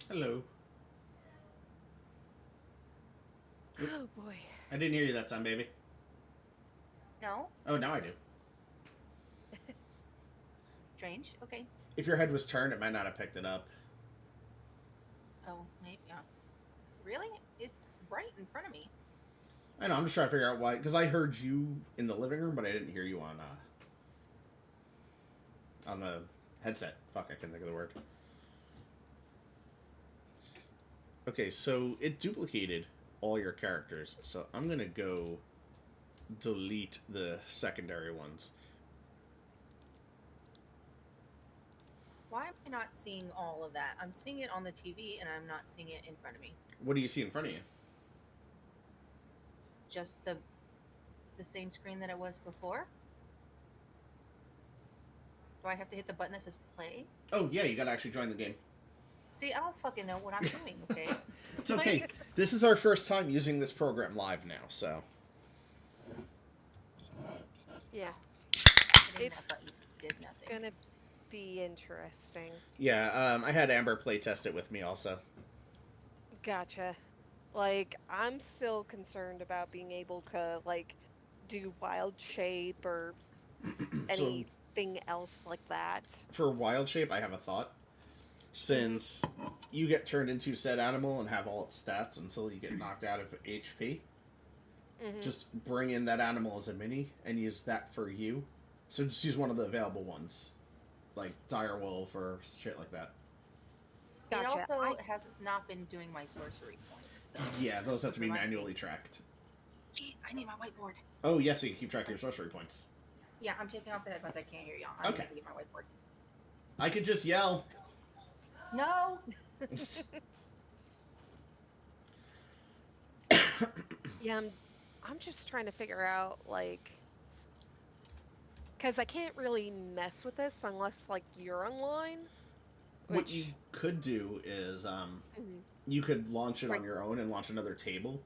Hello. Oop, Oh boy. I didn't hear you that time, baby. No? Oh, now I do. Strange. Okay. If your head was turned, it might not have picked it up. Oh, maybe. Yeah. Really? It's right in front of me. I know. I'm just trying to figure out why. Because I heard you in the living room, but I didn't hear you on the headset. Fuck, I couldn't think of the word. Okay, so it duplicated all your characters. So I'm gonna go delete the secondary ones. Why am I not seeing all of that? I'm seeing it on the TV and I'm not seeing it in front of me. What do you see in front of you? Just the same screen that it was before? Do I have to hit the button that says play? Oh yeah, you gotta actually join the game. See, I don't fucking know what I'm doing, okay? It's okay. This is our first time using this program live now, so. Yeah, Hitting it's that button did nothing. gonna be interesting. Yeah, I had Amber play test it with me also. Gotcha. Like, I'm still concerned about being able to, like, do wild shape or So anything else like that. for wild shape, I have a thought. Since you get turned into said animal and have all its stats until you get knocked out of HP, just bring in that animal as a mini and use that for you. So just use one of the available ones, like direwolf or shit like that. It Gotcha. also has not been doing my sorcery points, so Yeah, those have to be Reminds me. manually tracked. I need my whiteboard. Oh yes, so you can keep track of your sorcery points. Yeah, I'm taking off the headphones. I can't hear y'all. I'm Okay. gonna get my whiteboard. I could just yell. No. Yeah, I'm just trying to figure out, like, because I can't really mess with this unless, like, you're online. What you could do is Mhm. you could launch it Right. on your own and launch another table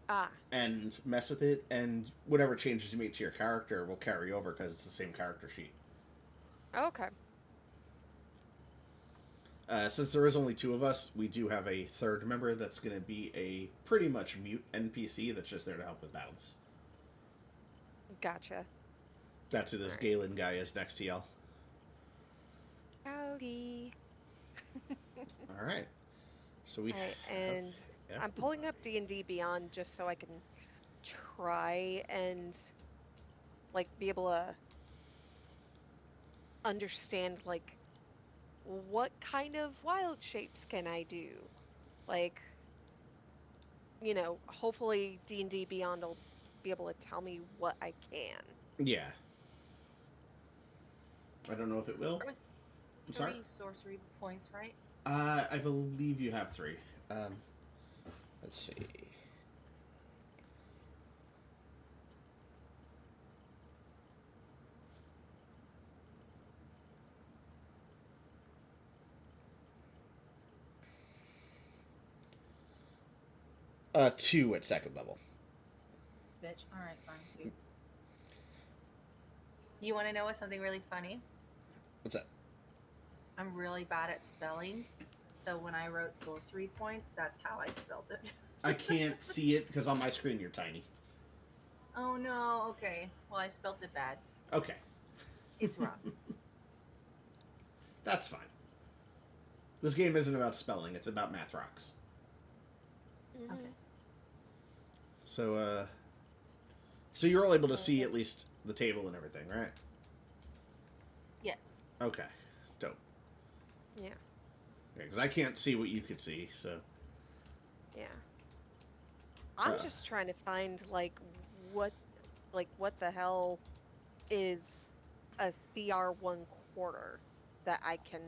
Ah, and mess with it, and whatever changes you make to your character will carry over because it's the same character sheet. okay. Since there is only two of us, we do have a third member that's going to be a pretty much mute NPC that's just there to help with battles. Gotcha. That's who this Alright. Galen guy is next to y'all. Howdy. All right. So we. Alright, and Yeah. I'm pulling up D&D Beyond just so I can try and, like, be able to understand, like, what kind of wild shapes can I do? Like, hopefully D&D Beyond will be able to tell me what I can. Yeah. I don't know if it will. With I'm 3 sorry. sorcery points, right? I believe you have 3. Let's see. Two at second level. Bitch. All right, fine. 2. You want to know what's something really funny? What's that? I'm really bad at spelling, so when I wrote sorcery points, that's how I spelled it. I can't see it because on my screen you're tiny. Oh no. Okay. Well, I spelled it bad. Okay. It's wrong. That's fine. This game isn't about spelling, it's about math rocks. Okay. So you're all able to see at least the table and everything, right? Yes. Okay. Dope. Yeah. Because I can't see what you could see, so. Yeah. I'm just trying to find, like, what the hell is a CR1 quarter that I can,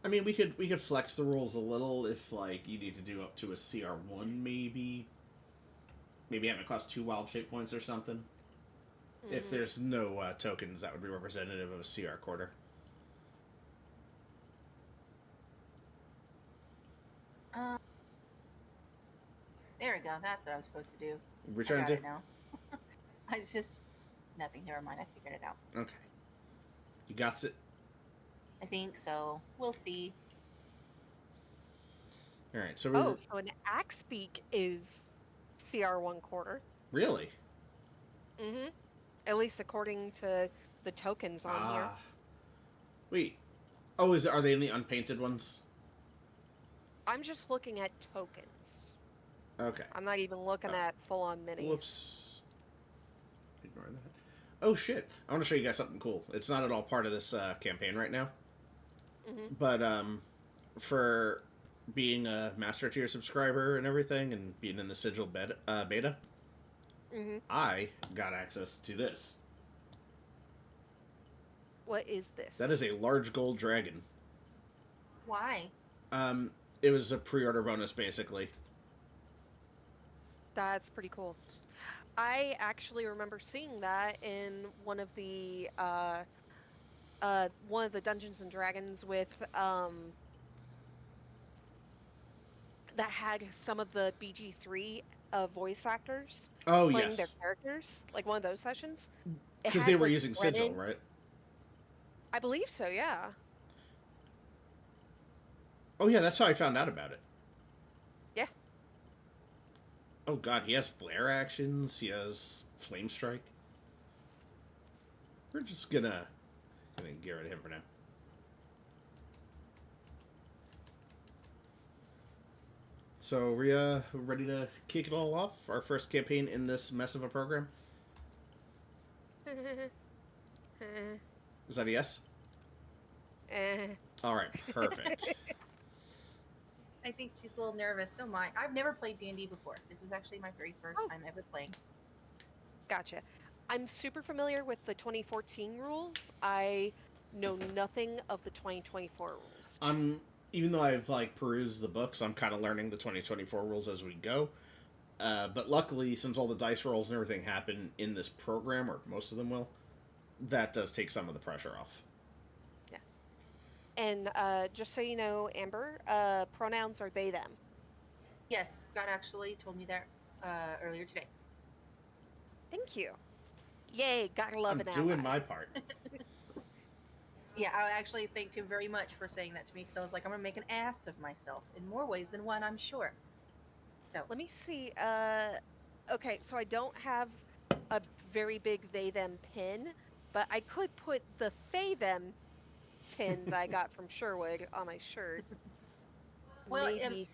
I mean, we could flex the rules a little if like you need to do up to a CR1 maybe. Maybe have it cost 2 wild shape points or something. If there's no tokens that would be representative of a CR quarter. There we go. That's what I was supposed to do. We're I trying got to it now. I just nothing. Never mind. I figured it out. Okay. You got it? I think so. We'll see. Alright, so Oh, so an axe beak is CR 1/4. Really? Mm-hmm. At least according to the tokens on here. Wait. Oh, are they in the unpainted ones? I'm just looking at tokens. Okay. I'm not even looking at full-on minis. Whoops. Ignore that. Oh, shit. I want to show you guys something cool. It's not at all part of this campaign right now. Mm-hmm. But, for being a Master Tier subscriber and everything, and being in the Sigil beta, Mm-hmm. I got access to this. What is this? That is a large gold dragon. Why? It was a pre-order bonus, basically. That's pretty cool. I actually remember seeing that in one of the Dungeons and Dragons with that had some of the BG3 voice actors Oh, playing their yes. characters, like one of those sessions. Because they were using Sigil, Brennan. right? I believe so, yeah. Oh, yeah, that's how I found out about it. Yeah. Oh, God, he has flare actions. He has flame strike. We're just gonna get rid of him for now. So, we're ready to kick it all off? Our first campaign in this mess of a program? Is that a yes? Alright, perfect. I think she's a little nervous. So am I. I've never played D&D before. This is actually my very first time ever playing. Gotcha. I'm super familiar with the 2014 rules. I know nothing of the 2024 rules. Even though I've perused the books, I'm kind of learning the 2024 rules as we go. But luckily, since all the dice rolls and everything happen in this program, or most of them will, that does take some of the pressure off. Yeah. And just so you know, Amber, pronouns are they, them. Yes, Scott actually told me that earlier today. Thank you. Yay, gotta love I'm an ally. doing my part. Yeah, I actually thanked him very much for saying that to me because I was like, I'm going to make an ass of myself in more ways than one, I'm sure. So Let me see. Okay, so I don't have a very big they them pin, but I could put the they them pin that I got from Sherwood on my shirt. Well, Maybe.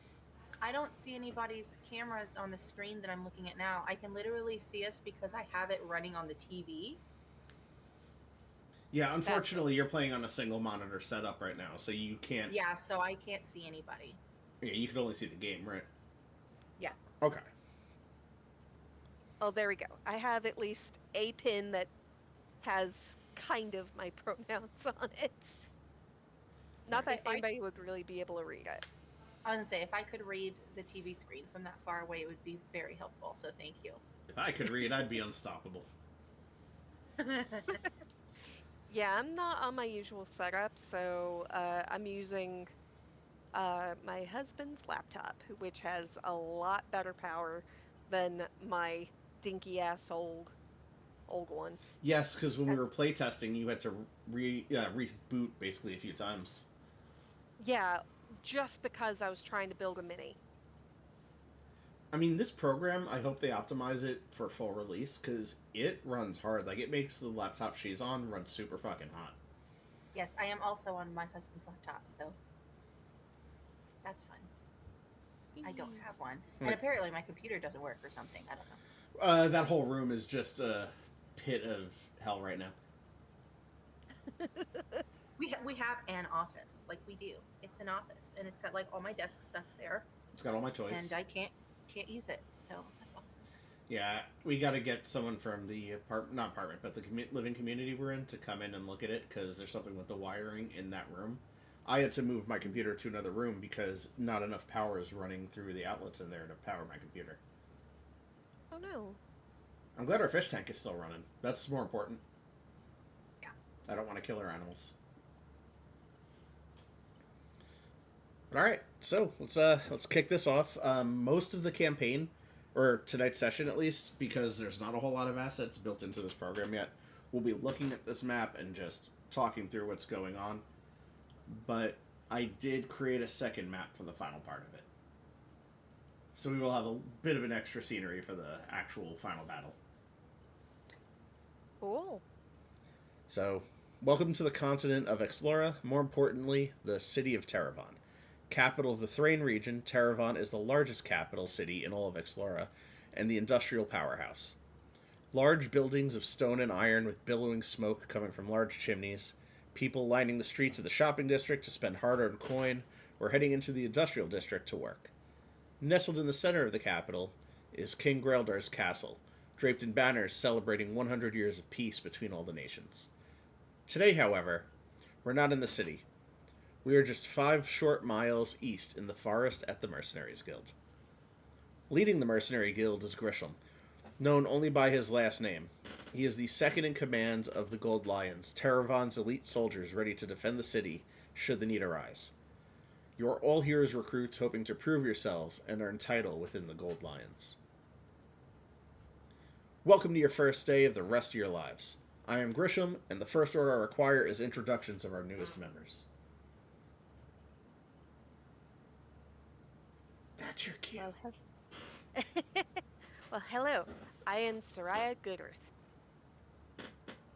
I don't see anybody's cameras on the screen that I'm looking at now. I can literally see us because I have it running on the TV. Yeah, unfortunately, you're playing on a single monitor setup right now, so you can't... Yeah, so I can't see anybody. Yeah, you can only see the game, right? Yeah. Okay. Oh, there we go. I have at least a pin that has kind of my pronouns on it. Not that anybody would really be able to read it. I was going to say, if I could read the TV screen from that far away, it would be very helpful, so thank you. If I could read, I'd be unstoppable. Yeah, I'm not on my usual setup, so I'm using my husband's laptop, which has a lot better power than my dinky-ass old one. Yes, because when we were playtesting, you had to reboot basically a few times. Yeah, just because I was trying to build a mini. I mean, this program, I hope they optimize it for full release, because it runs hard. Like, it makes the laptop she's on run super fucking hot. Yes, I am also on my husband's laptop, so that's fun. I don't have one. And apparently my computer doesn't work or something. I don't know. That whole room is just a pit of hell right now. We have an office, like we do. It's an office, and it's got like all my desk stuff there. It's got all my toys. And I can't use it, so that's awesome. Yeah, we got to get someone from the living community we're in to come in and look at it, because there's something with the wiring in that room. I had to move my computer to another room because not enough power is running through the outlets in there to power my computer. Oh no. I'm glad our fish tank is still running. That's more important. Yeah. I don't want to kill our animals. All right, so let's kick this off. Most of the campaign, or tonight's session at least, because there's not a whole lot of assets built into this program yet, we'll be looking at this map and just talking through what's going on. But I did create a second map for the final part of it. So we will have a bit of an extra scenery for the actual final battle. Cool. So, welcome to the continent of Exlora, more importantly, the city of Terravon. Capital of the Thrain region, Terravon is the largest capital city in all of Exlora, and the industrial powerhouse. Large buildings of stone and iron with billowing smoke coming from large chimneys, people lining the streets of the shopping district to spend hard-earned coin, or heading into the industrial district to work. Nestled in the center of the capital is King Greldar's castle, draped in banners celebrating 100 years of peace between all the nations. Today, however, we're not in the city. We are just 5 short miles east in the forest at the Mercenaries Guild. Leading the Mercenary Guild is Grisham, known only by his last name. He is the second in command of the Gold Lions, Terravon's elite soldiers ready to defend the city should the need arise. You are all here as recruits hoping to prove yourselves and earn title within the Gold Lions. Welcome to your first day of the rest of your lives. I am Grisham, and the first order I require is introductions of our newest members. That's your cue. Well, hello. I am Soraya Goodearth.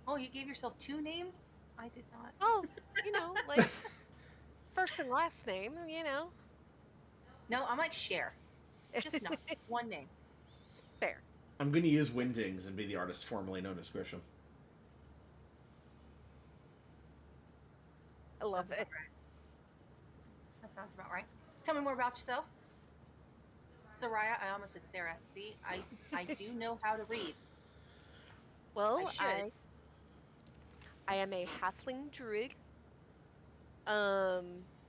Oh, you gave yourself 2 names? I did not. Oh, like first and last name, No, I might share. Just not 1 name. Fair. I'm going to use Windings and be the artist formerly known as Grisham. I love it. That sounds about right. Tell me more about yourself. Soraya, I almost said Sarah. See, I do know how to read. Well, I am a halfling druid.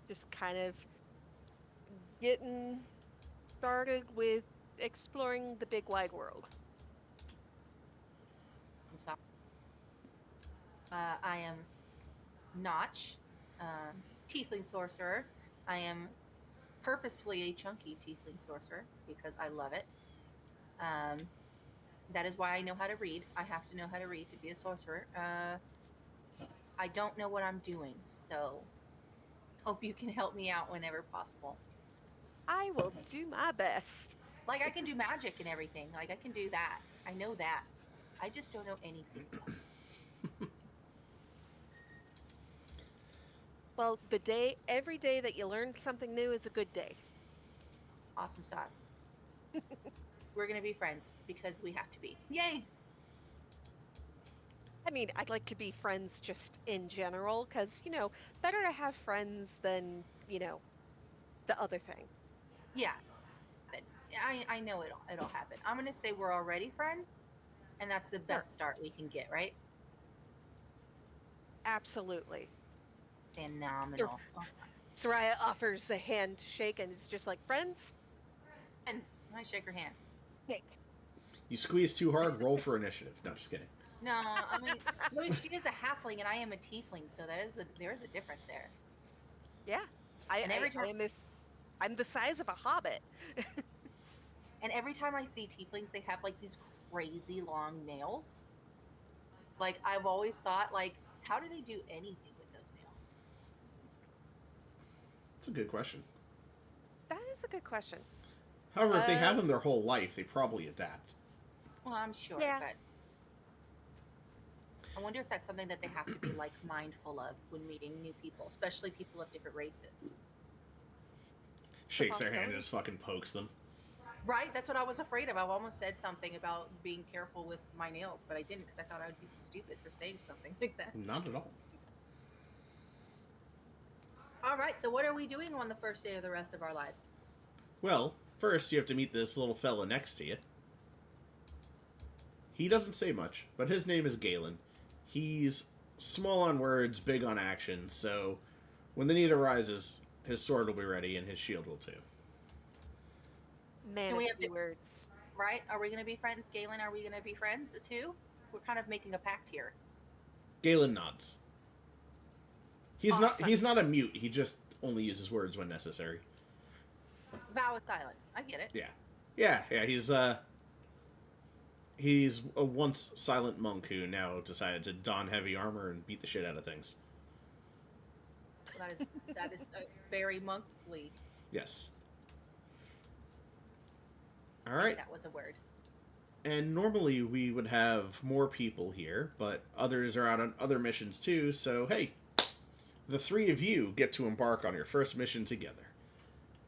Just kind of getting started with exploring the big wide world. I'm sorry. I am Notch, tiefling sorcerer. I am purposefully a chunky tiefling sorcerer because I love it. That is why I know how to read. I have to know how to read to be a sorcerer. I don't know what I'm doing, so hope you can help me out whenever possible. I will do my best. Like, I can do magic and everything. Like, I can do that. I know that. I just don't know anything else. Well, every day that you learn something new is a good day. Awesome sauce. We're going to be friends because we have to be. Yay! I mean, I'd like to be friends just in general, because, better to have friends than, the other thing. Yeah. I know it'll happen. I'm going to say we're already friends, and that's the best start we can get, right? Absolutely. Phenomenal. Soraya offers a hand to shake and is just like, friends? And I shake her hand. Shake. You squeeze too hard, roll for initiative. No, just kidding. No, I mean, she is a halfling and I am a tiefling, so there is a difference there. Yeah, I'm the size of a hobbit. And every time I see tieflings, they have like these crazy long nails. Like, I've always thought, like, how do they do anything with those nails? That's a good question. That is a good question. However, if they have them their whole life, they probably adapt. Well, I'm sure, yeah. But I wonder if that's something that they have to be, like, mindful of when meeting new people, especially people of different races. Shakes their hand and just fucking pokes them. Right? That's what I was afraid of. I almost said something about being careful with my nails, but I didn't because I thought I would be stupid for saying something like that. Not at all. All right, so what are we doing on the first day of the rest of our lives? Well, first you have to meet this little fella next to you. He doesn't say much, but his name is Galen. He's small on words, big on action, so when the need arises, his sword will be ready and his shield will too. Man, we have words. Right? Are we going to be friends? Galen, are we going to be friends too? We're kind of making a pact here. Galen nods. He's awesome. He's not a mute. He just only uses words when necessary. Vow of silence. I get it. Yeah. He's He's a once silent monk who now decided to don heavy armor and beat the shit out of things. Well, that is very monkly. Yes. All right. That was a word. And normally we would have more people here, but others are out on other missions too, so hey, the three of you get to embark on your first mission together.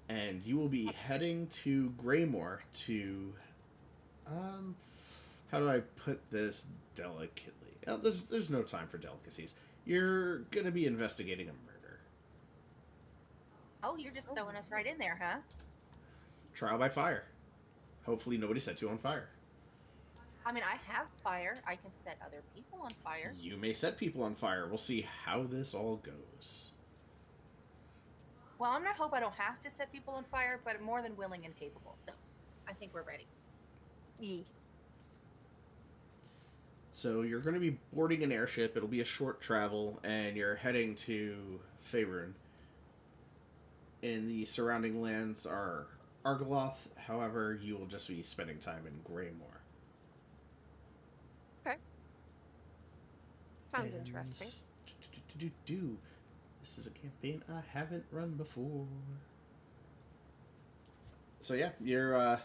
And you will be heading to Greymore to... how do I put this delicately? There's no time for delicacies. You're going to be investigating a murder. Oh, you're just throwing us right in there, huh? Trial by fire. Hopefully nobody set you on fire. I mean, I have fire. I can set other people on fire. You may set people on fire. We'll see how this all goes. Well, I'm going to hope I don't have to set people on fire, but I'm more than willing and capable, so I think we're ready. Yeah. So you're going to be boarding an airship. It'll be a short travel, and you're heading to Faerun. And the surrounding lands are Argoloth. However, you will just be spending time in Greymore. Okay. Sounds interesting. This is a campaign I haven't run before. So yeah, you're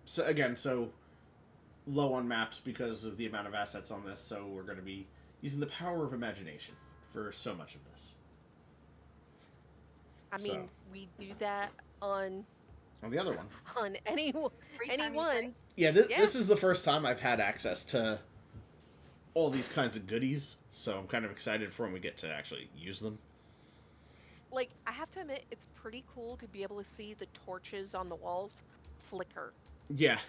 so low on maps because of the amount of assets on this, so we're going to be using the power of imagination for so much of this. I mean, we do that on the other one. On anyone. Yeah, this is the first time I've had access to all these kinds of goodies, so I'm kind of excited for when we get to actually use them. Like, I have to admit, it's pretty cool to be able to see the torches on the walls flicker. Yeah.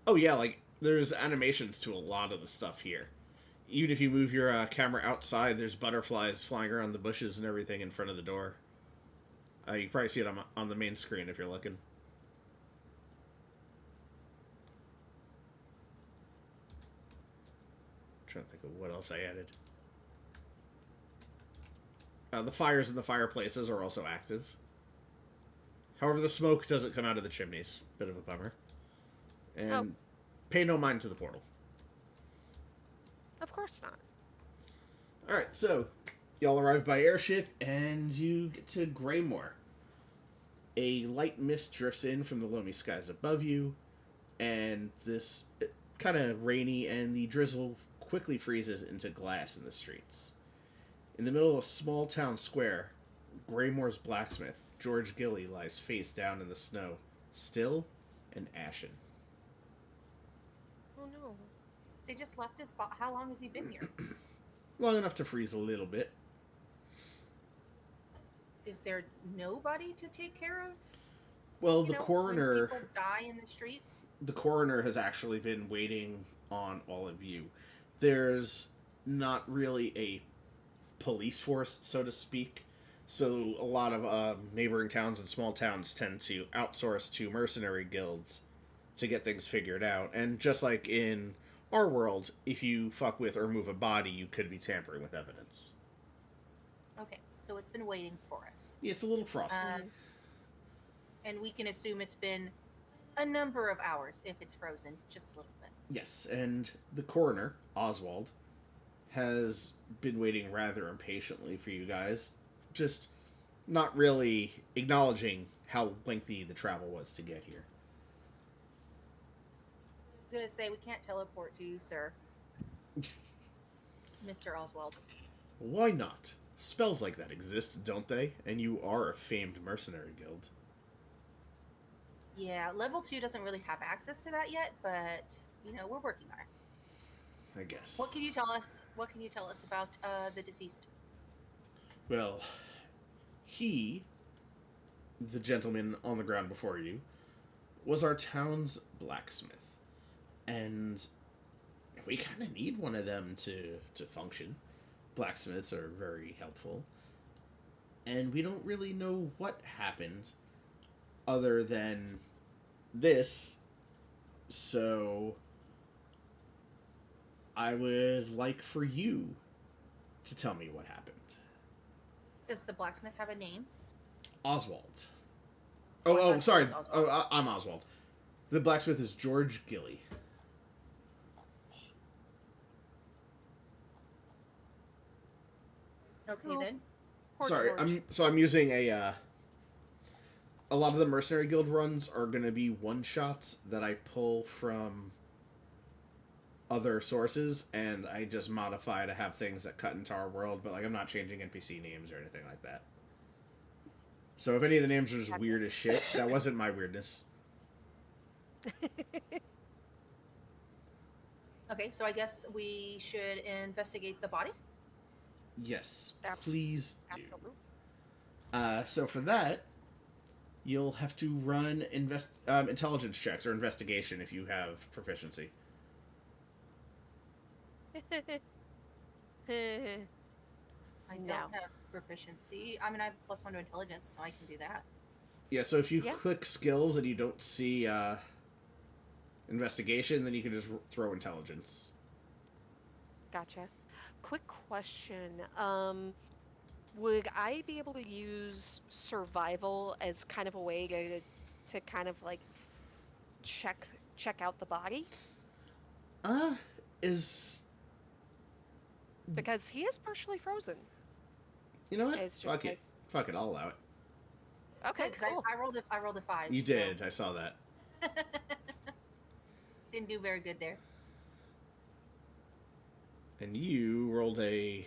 Oh yeah, like, there's animations to a lot of the stuff here. Even if you move your camera outside, there's butterflies flying around the bushes and everything in front of the door. You can probably see it on the main screen if you're looking. I'm trying to think of what else I added. The fires in the fireplaces are also active. However, the smoke doesn't come out of the chimneys. Bit of a bummer. And pay no mind to the portal. Of course not. Alright, so y'all arrive by airship, and you get to Greymore. A light mist drifts in from the loamy skies above you, and this kind of rainy, and the drizzle quickly freezes into glass in the streets. In the middle of a small town square, Greymore's blacksmith, George Gilly, lies face down in the snow, still and ashen. Oh no. They just left his spot. How long has he been here? Long enough to freeze a little bit. Is there nobody to take care of? Well, the coroner... When people die in the streets? The coroner has actually been waiting on all of you. There's not really a police force, so to speak. So a lot of neighboring towns and small towns tend to outsource to mercenary guilds to get things figured out. And just like in our world, if you fuck with or move a body, you could be tampering with evidence. Okay, so it's been waiting for us. Yeah, it's a little frosty. And we can assume it's been a number of hours if it's frozen, just a little bit. Yes, and the coroner, Oswald, has been waiting rather impatiently for you guys. Just not really acknowledging how lengthy the travel was to get here. I was going to say, we can't teleport to you, sir. Mr. Oswald. Why not? Spells like that exist, don't they? And you are a famed mercenary guild. Yeah, level 2 doesn't really have access to that yet, but, we're working on it. I guess. What can you tell us? What can you tell us about the deceased? Well, he, the gentleman on the ground before you, was our town's blacksmith. And we kind of need one of them to function. Blacksmiths are very helpful. And we don't really know what happened other than this. So I would like for you to tell me what happened. Does the blacksmith have a name? Oswald. Sorry. I'm Oswald. The blacksmith is George Gilly. Okay Oh, then. poor Sorry, George. I'm using a lot of the Mercenary Guild runs are going to be one-shots that I pull from other sources, and I just modify to have things that cut into our world, but, like, I'm not changing NPC names or anything like that. So if any of the names are just weird as shit, that wasn't my weirdness. Okay, so I guess we should investigate the body. Yes, Abs- please do. Absolutely. So for that, you'll have to run intelligence checks or investigation if you have proficiency. I No. don't have proficiency. I mean, I have +1 to intelligence, so I can do that. Yeah, so if you Yeah. click skills and you don't see investigation, then you can just throw intelligence. Gotcha. Quick question. Would I be able to use survival as kind of a way to kind of like check out the body? Is Because he is partially frozen. you know what? It's just Fuck it. like, Fuck it. I'll allow it. okay, Because cool. I rolled a 5. You so- did. I saw that. Didn't do very good there. And you rolled a.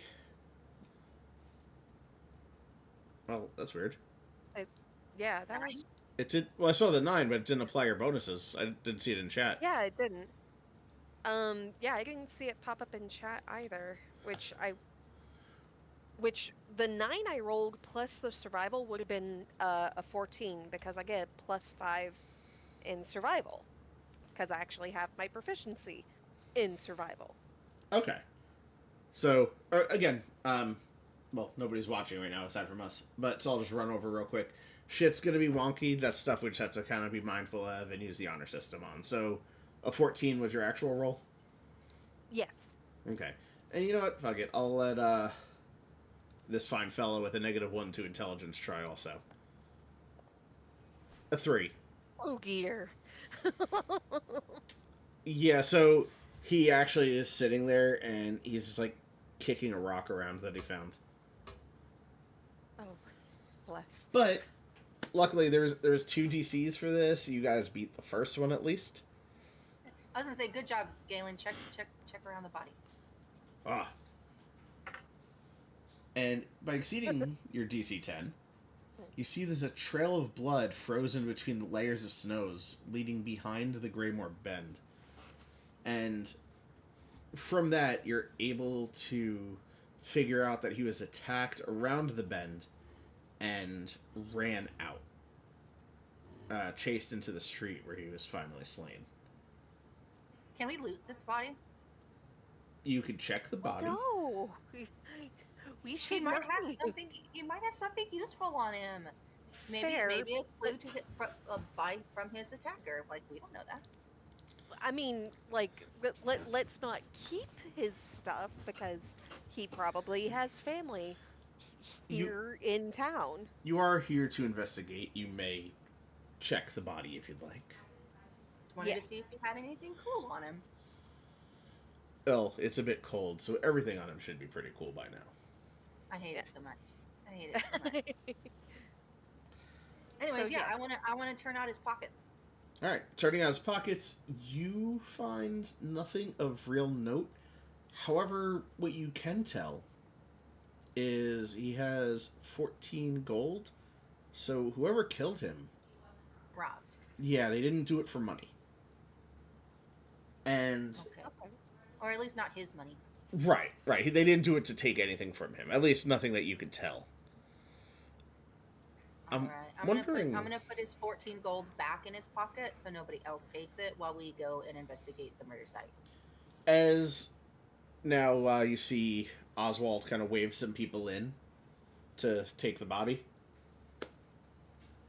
Well, that's weird. Yeah, that was. It did. Well, I saw the 9, but it didn't apply your bonuses. I didn't see it in chat. Yeah, it didn't. Yeah, I didn't see it pop up in chat either, which the 9 I rolled plus the survival would have been a 14 because I get +5 in survival because I actually have my proficiency in survival. Okay. So again, well, nobody's watching right now aside from us, but so I'll just run over real quick. Shit's gonna be wonky. That's stuff we just have to kind of be mindful of and use the honor system on. So, a 14 was your actual roll. Yes. Okay. And you know what? Fuck it. I'll let this fine fellow with a -1 to intelligence try also. A 3. Oh dear. Yeah. So he actually is sitting there and he's just like kicking a rock around that he found. Oh, bless. But luckily, there's 2 DCs for this. You guys beat the first one at least. I was gonna say, good job, Galen. Check around the body. Ah. And by exceeding your DC 10, you see there's a trail of blood frozen between the layers of snows leading behind the Greymore Bend. And from that, you're able to figure out that he was attacked around the bend and ran out. Chased into the street where he was finally slain. Can we loot this body? You could check the body. No. We He should might not. have something. You might have something useful on him. Maybe Fair, maybe a clue to buy from his attacker. Like, we don't know that. I mean, like, let's not keep his stuff because he probably has family here in town. You are here to investigate. You may check the body if you'd like. Wanted Yeah. to see if he had anything cool on him. Well, it's a bit cold, so everything on him should be pretty cool by now. I hate Yeah. it so much. I hate it so much. Anyways, So, yeah, yeah. I wanna turn out his pockets. Alright, turning out his pockets, you find nothing of real note. However, what you can tell is he has 14 gold. So whoever killed him, Robbed. yeah, they didn't do it for money. And Okay. Or at least not his money. right. They didn't do it to take anything from him. At least nothing that you could tell. I'm Alright. wondering- I'm gonna put his 14 gold back in his pocket so nobody else takes it while we go and investigate the murder site. As now you see Oswald kind of wave some people in to take the body.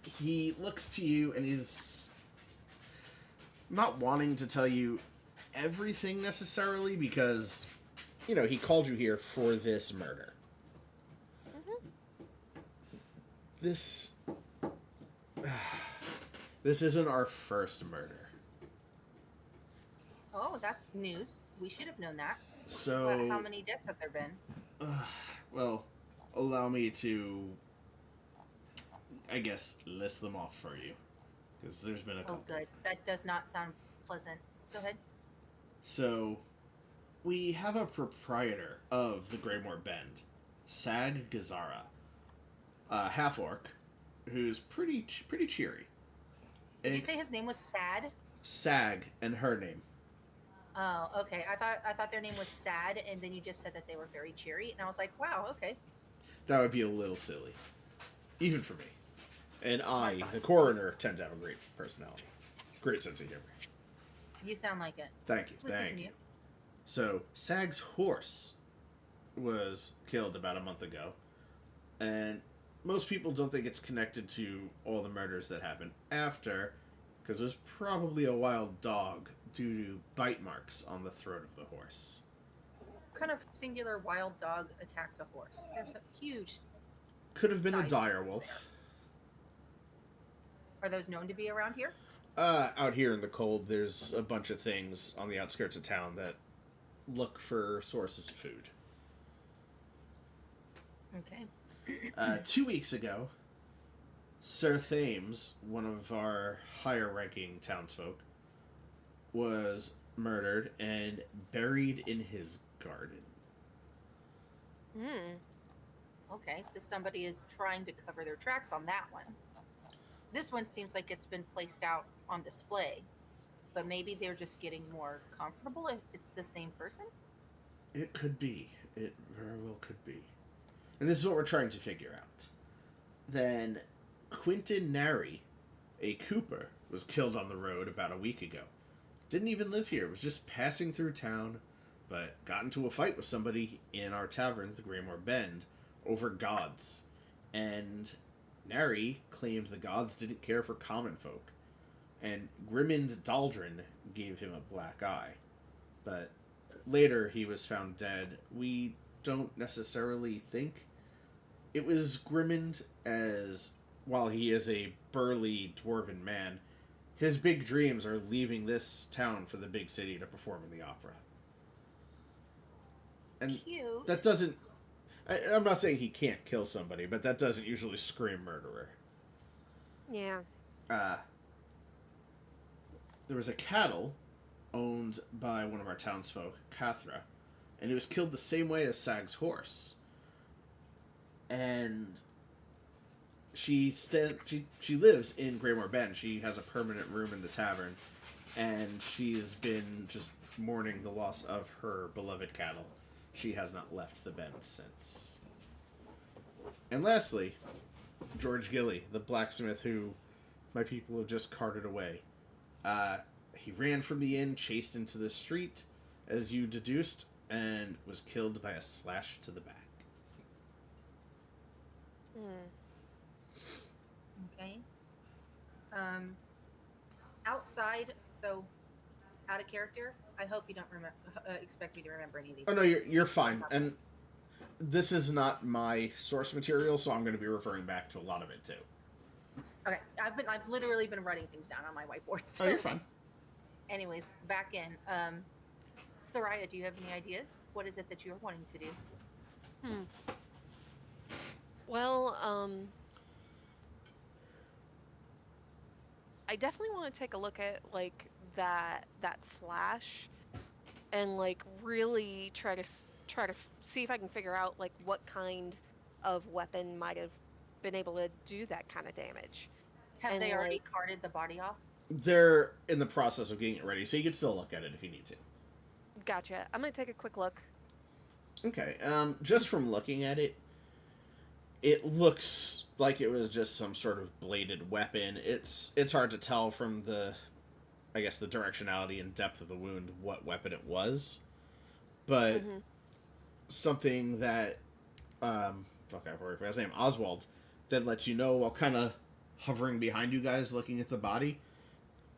He looks to you and he's not wanting to tell you everything necessarily because, you know, he called you here for this murder. Mhm. This isn't our first murder. Oh, that's news. We should have known that. So But how many deaths have there been? well, allow me to, I guess, list them off for you. Because there's been a couple. Oh, good. That does not sound pleasant. Go ahead. So, we have a proprietor of the Greymore Bend, Sag Gazara, a half-orc, who's pretty cheery. Did you say his name was Sad? Sag, and her name. Oh, okay. I thought their name was Sad, and then you just said that they were very cheery, and I was like, wow, okay. That would be a little silly, even for me. And I, That's the fine. coroner, tend to have a great personality, great sense of humor. You sound like it. Thank you, Please thank continue. you. So, Sag's horse was killed about a month ago, and most people don't think it's connected to all the murders that happened after, because it was probably a wild dog due to bite marks on the throat of the horse. What kind of singular wild dog attacks a horse? There's a huge. Could have been a Size dire difference wolf. Are those known to be around here? Out here in the cold, there's a bunch of things on the outskirts of town that look for sources of food. Okay. 2 weeks ago, Sir Thames, one of our higher-ranking townsfolk, was murdered and buried in his garden. Okay, so somebody is trying to cover their tracks on that one. This one seems like it's been placed out on display, but maybe they're just getting more comfortable if it's the same person? It could be. It very well could be. And this is what we're trying to figure out. Then, Quentin Nary, a cooper, was killed on the road about a week ago. Didn't even live here, was just passing through town, but got into a fight with somebody in our tavern, the Greymore Bend, over gods. And Nary claimed the gods didn't care for common folk, and Grimond Daldrin gave him a black eye. But later he was found dead. We don't necessarily think it was Grimond, as while he is a burly dwarven man, his big dreams are leaving this town for the big city to perform in the opera. And Cute. that doesn't... I'm not saying he can't kill somebody, but that doesn't usually scream murderer. Yeah. There was a cattle owned by one of our townsfolk, Cathra, and it was killed the same way as Sag's horse. And she lives in Greymore Bend. She has a permanent room in the tavern, and she's been just mourning the loss of her beloved cattle. She has not left the bend since. And lastly, George Gilly, the blacksmith who my people have just carted away. He ran from the inn, chased into the street, as you deduced, and was killed by a slash to the back. Okay. Outside, so out of character. I hope you don't expect me to remember any of these. Oh no, you're fine. And this is not my source material, so I'm going to be referring back to a lot of it too. Okay, I've literally been writing things down on my whiteboard. So. Oh, you're fine. Anyways, back in. Soraya, do you have any ideas? What is it that you're wanting to do? Well, I definitely want to take a look at like that slash, and like really try to see if I can figure out like what kind of weapon might have been able to do that kind of damage. Have they already carted the body off? They're in the process of getting it ready, so you can still look at it if you need to. Gotcha. I'm gonna take a quick look. Okay. Just from looking at it, it looks like it was just some sort of bladed weapon. It's hard to tell from the directionality and depth of the wound what weapon it was, but something that I forgot his name, Oswald, that lets you know while kind of hovering behind you guys looking at the body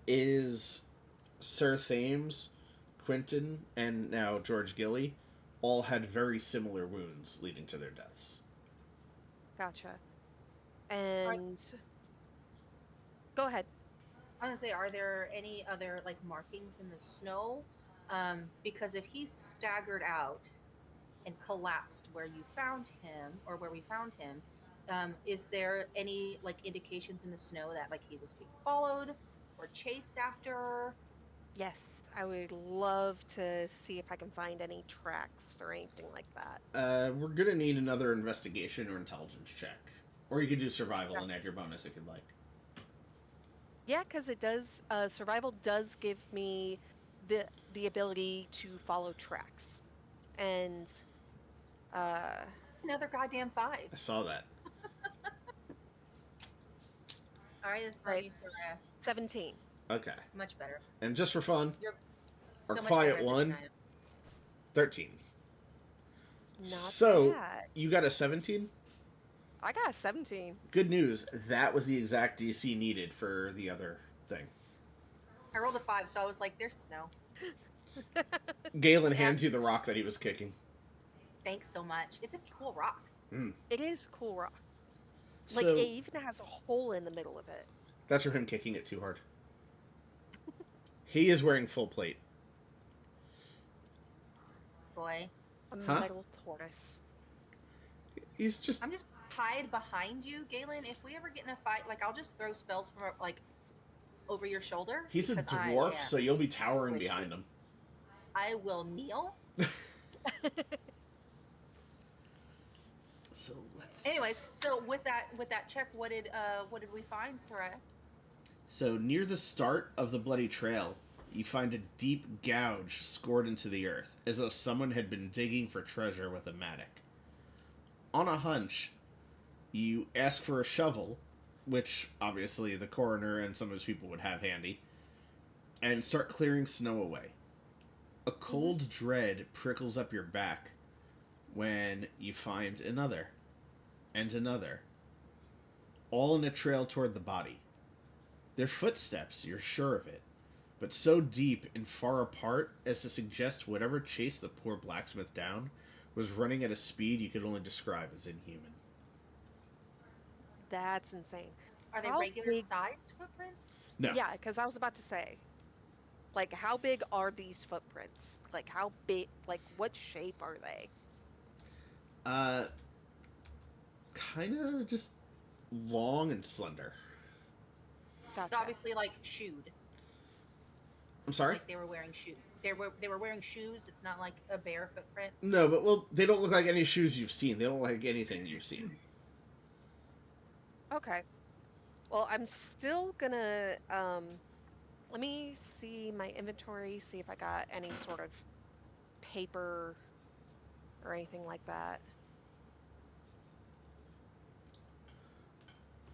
is Sir Thames, Quentin, and now George Gilly all had very similar wounds leading to their deaths. Gotcha. And go ahead. I was gonna say, are there any other like markings in the snow? Because if he's staggered out, and collapsed where you found him, or where we found him, is there any like indications in the snow that like he was being followed or chased after? Yes, I would love to see if I can find any tracks or anything like that. We're gonna need another investigation or intelligence check, or you can do survival Yeah. and add your bonus if you'd like. Yeah, because it does. Survival does give me the ability to follow tracks, and uh, Another goddamn 5. I saw that. All right, this is on right, you, Soraya. 17. Okay, Much better. and just for fun, You're our so much quiet better at this one, time. 13. Not So bad. you got a 17. I got a 17. Good news. That was the exact DC needed for the other thing. I rolled a 5, so I was like, "There's snow." Galen Yeah. hands you the rock that he was kicking. Thanks so much. It's a cool rock. It is a cool rock. Like, So it even has a hole in the middle of it. that's from him kicking it too hard. He is wearing full plate. Boy, A Huh? metal tortoise. He's just I'm just hide behind you, Galen. If we ever get in a fight, like I'll just throw spells from like over your shoulder. he's a because I dwarf, am so you'll be towering squishy. behind him. I will kneel. So let's. Anyways, so with that check, what did we find, Soraya? So near the start of the bloody trail, you find a deep gouge scored into the earth, as though someone had been digging for treasure with a mattock. On a hunch, you ask for a shovel, which obviously the coroner and some of his people would have handy, and start clearing snow away. A cold dread prickles up your back when you find another, and another, all in a trail toward the body. They're footsteps, you're sure of it, but so deep and far apart as to suggest whatever chased the poor blacksmith down was running at a speed you could only describe as inhuman. That's insane. Are they How regular big- sized footprints? No. Yeah, because I was about to say, like, how big are these footprints? Like, how big, like, what shape are they? Kind of just long and slender. Gotcha. Obviously, like shoed. I'm sorry? Like they were wearing shoes. They were wearing shoes. It's not like a bare footprint. No, but well, they don't look like any shoes you've seen. They don't look like anything you've seen. Okay. Well, I'm still gonna, let me see my inventory, see if I got any sort of paper or anything like that.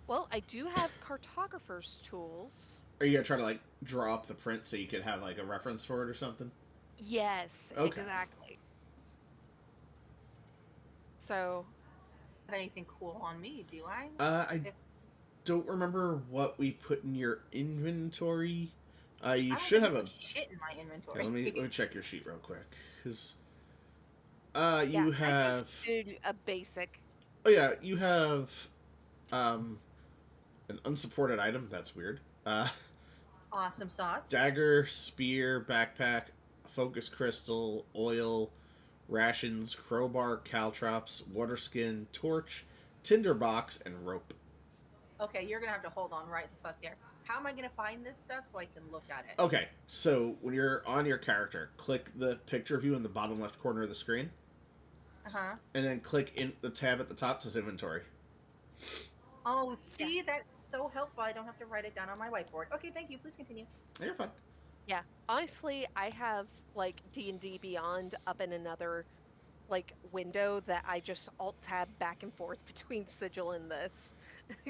Well, I do have cartographer's tools. Are you gonna try to like draw up the print so you could have like a reference for it or something? Yes, Okay. exactly. So, Have anything cool on me? Do I? I If- don't remember what we put in your inventory. You I don't should think have I a. put shit in my inventory. Yeah, let me check your sheet real quick, because yeah, you I have. just did a basic. Oh yeah, you have an unsupported item. That's weird. Awesome sauce. Dagger, spear, backpack, focus crystal, oil, rations, crowbar, caltrops, water skin, torch, tinderbox, and rope. Okay, you're gonna have to hold on right the fuck there. How am I gonna find this stuff so I can look at it? Okay, so when you're on your character, click the picture of you in the bottom left corner of the screen, and then click in the tab at the top that says inventory. Oh, see, that's so helpful. I don't have to write it down on my whiteboard. Okay, thank you. Please continue. You're fine. Yeah, honestly, I have like D&D Beyond up in another like window that I just alt tab back and forth between Sigil and this.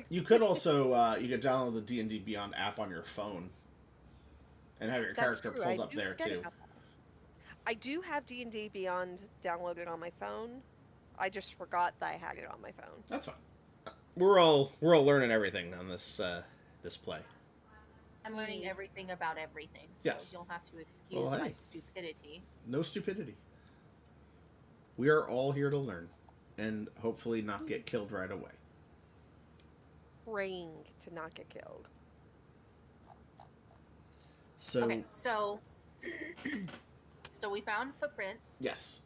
You could also you could download the D&D Beyond app on your phone and have your That's character true, pulled I up do there forget too. about that. I do have D&D Beyond downloaded on my phone. I just forgot that I had it on my phone. That's fine. We're all learning everything on this this play. I'm learning everything about everything, so Yes. you'll have to excuse Well, my hey. stupidity. No stupidity. We are all here to learn and hopefully not get killed right away. Praying to not get killed. So Okay, so so we found footprints. yes.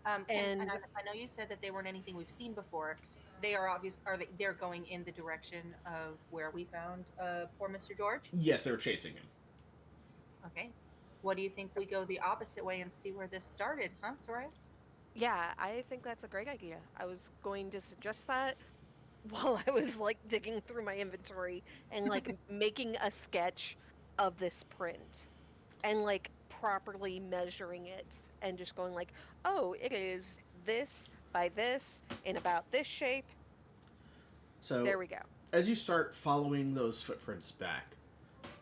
And I know you said that they weren't anything we've seen before. They are obvious. They're going in the direction of where we found poor Mr. George? Yes, they were chasing him. Okay. What do you think we go the opposite way and see where this started, huh, Soraya? yeah, I think that's a great idea. I was going to suggest that while I was like digging through my inventory and like making a sketch of this print and like properly measuring it and just going like, oh, it is this by this in about this shape. So, There we go. as you start following those footprints back,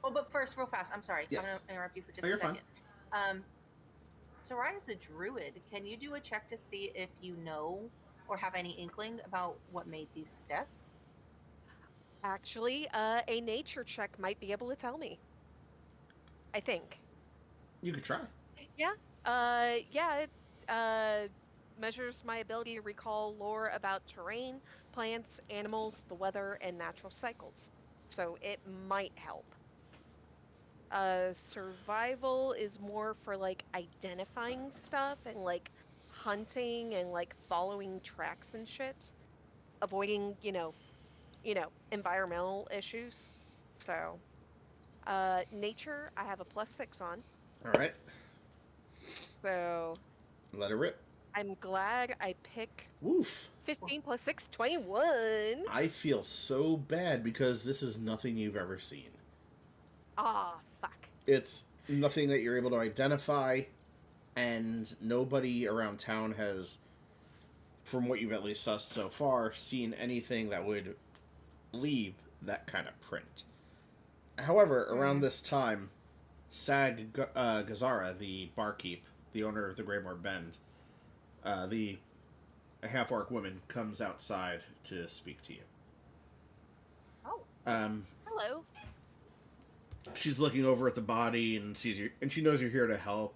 Oh, but first, real fast. I'm sorry. I'm yes, gonna interrupt you for just oh, a you're second. fine. Soraya's a druid. Can you do a check to see if you know or have any inkling about what made these steps? Actually, a nature check might be able to tell me. I think. You could try. Yeah. Yeah, it measures my ability to recall lore about terrain, plants, animals, the weather, and natural cycles. So it might help. Survival is more for like identifying stuff and like hunting and like following tracks and shit, avoiding, environmental issues. So, nature, I have a +6 on. All right, So let it rip. I'm glad I pick Woof. 15 plus 6, 21. I feel so bad because this is nothing you've ever seen. Ah, fuck. It's nothing that you're able to identify, and nobody around town has, from what you've at least sussed so far, seen anything that would leave that kind of print. However, around this time, Gazara, the barkeep, the owner of the Greymore Bend, the half-orc woman, comes outside to speak to you. Oh, Hello. She's looking over at the body and sees you, and she knows you're here to help.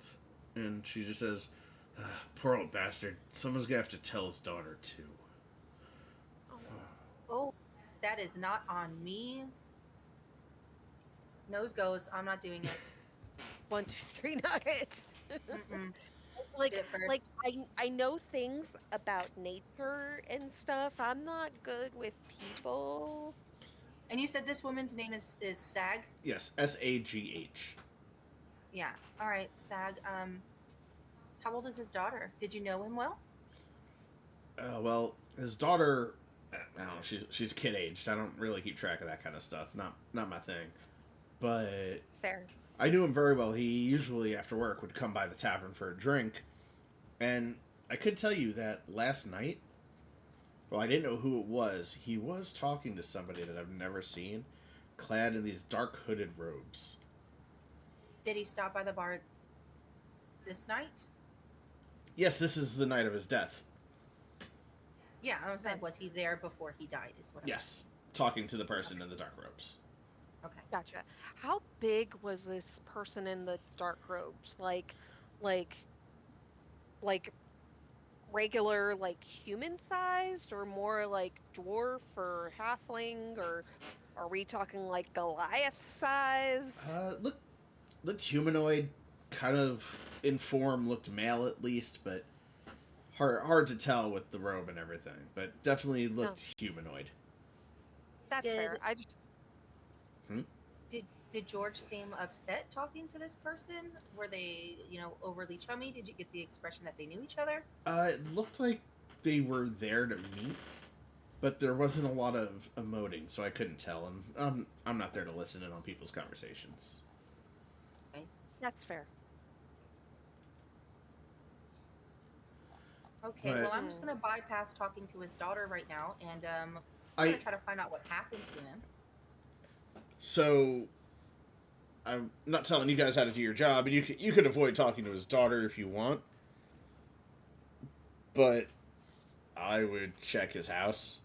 And she just says, "Poor old bastard. Someone's gonna have to tell his daughter too." oh, that is not on me. Nose goes. I'm not doing it. 1, 2, 3 nuggets. Mm-mm. like, Did it first. like I know things about nature and stuff. I'm not good with people. And you said this woman's name is Sag? Yes, Sagh. Yeah. All right, Sag. How old is his daughter? Did you know him well? Well, his daughter, I don't know. She's kid aged. I don't really keep track of that kind of stuff. Not my thing. But Fair. I knew him very well. He usually after work would come by the tavern for a drink, and I could tell you that last night. Well, I didn't know who it was. He was talking to somebody that I've never seen, clad in these dark hooded robes. Did he stop by the bar this night? Yes, this is the night of his death. Yeah, I was saying, was he there before he died? Is what. Yes, talking to the person in the dark robes. Okay. Gotcha. How big was this person in the dark robes? Like regular, like human sized, or more like dwarf or halfling, or are we talking like Goliath sized? Looked humanoid, kind of in form. Looked male at least, but hard to tell with the robe and everything. But definitely looked humanoid. That's fair. I just Did George seem upset talking to this person? Were they, overly chummy? Did you get the expression that they knew each other? It looked like they were there to meet, but there wasn't a lot of emoting, so I couldn't tell. And I'm not there to listen in on people's conversations. Okay. that's fair. Okay, But- well, I'm just going to bypass talking to his daughter right now, and I'm going to try to find out what happened to him. So, I'm not telling you guys how to do your job, and you could avoid talking to his daughter if you want, but I would check his house,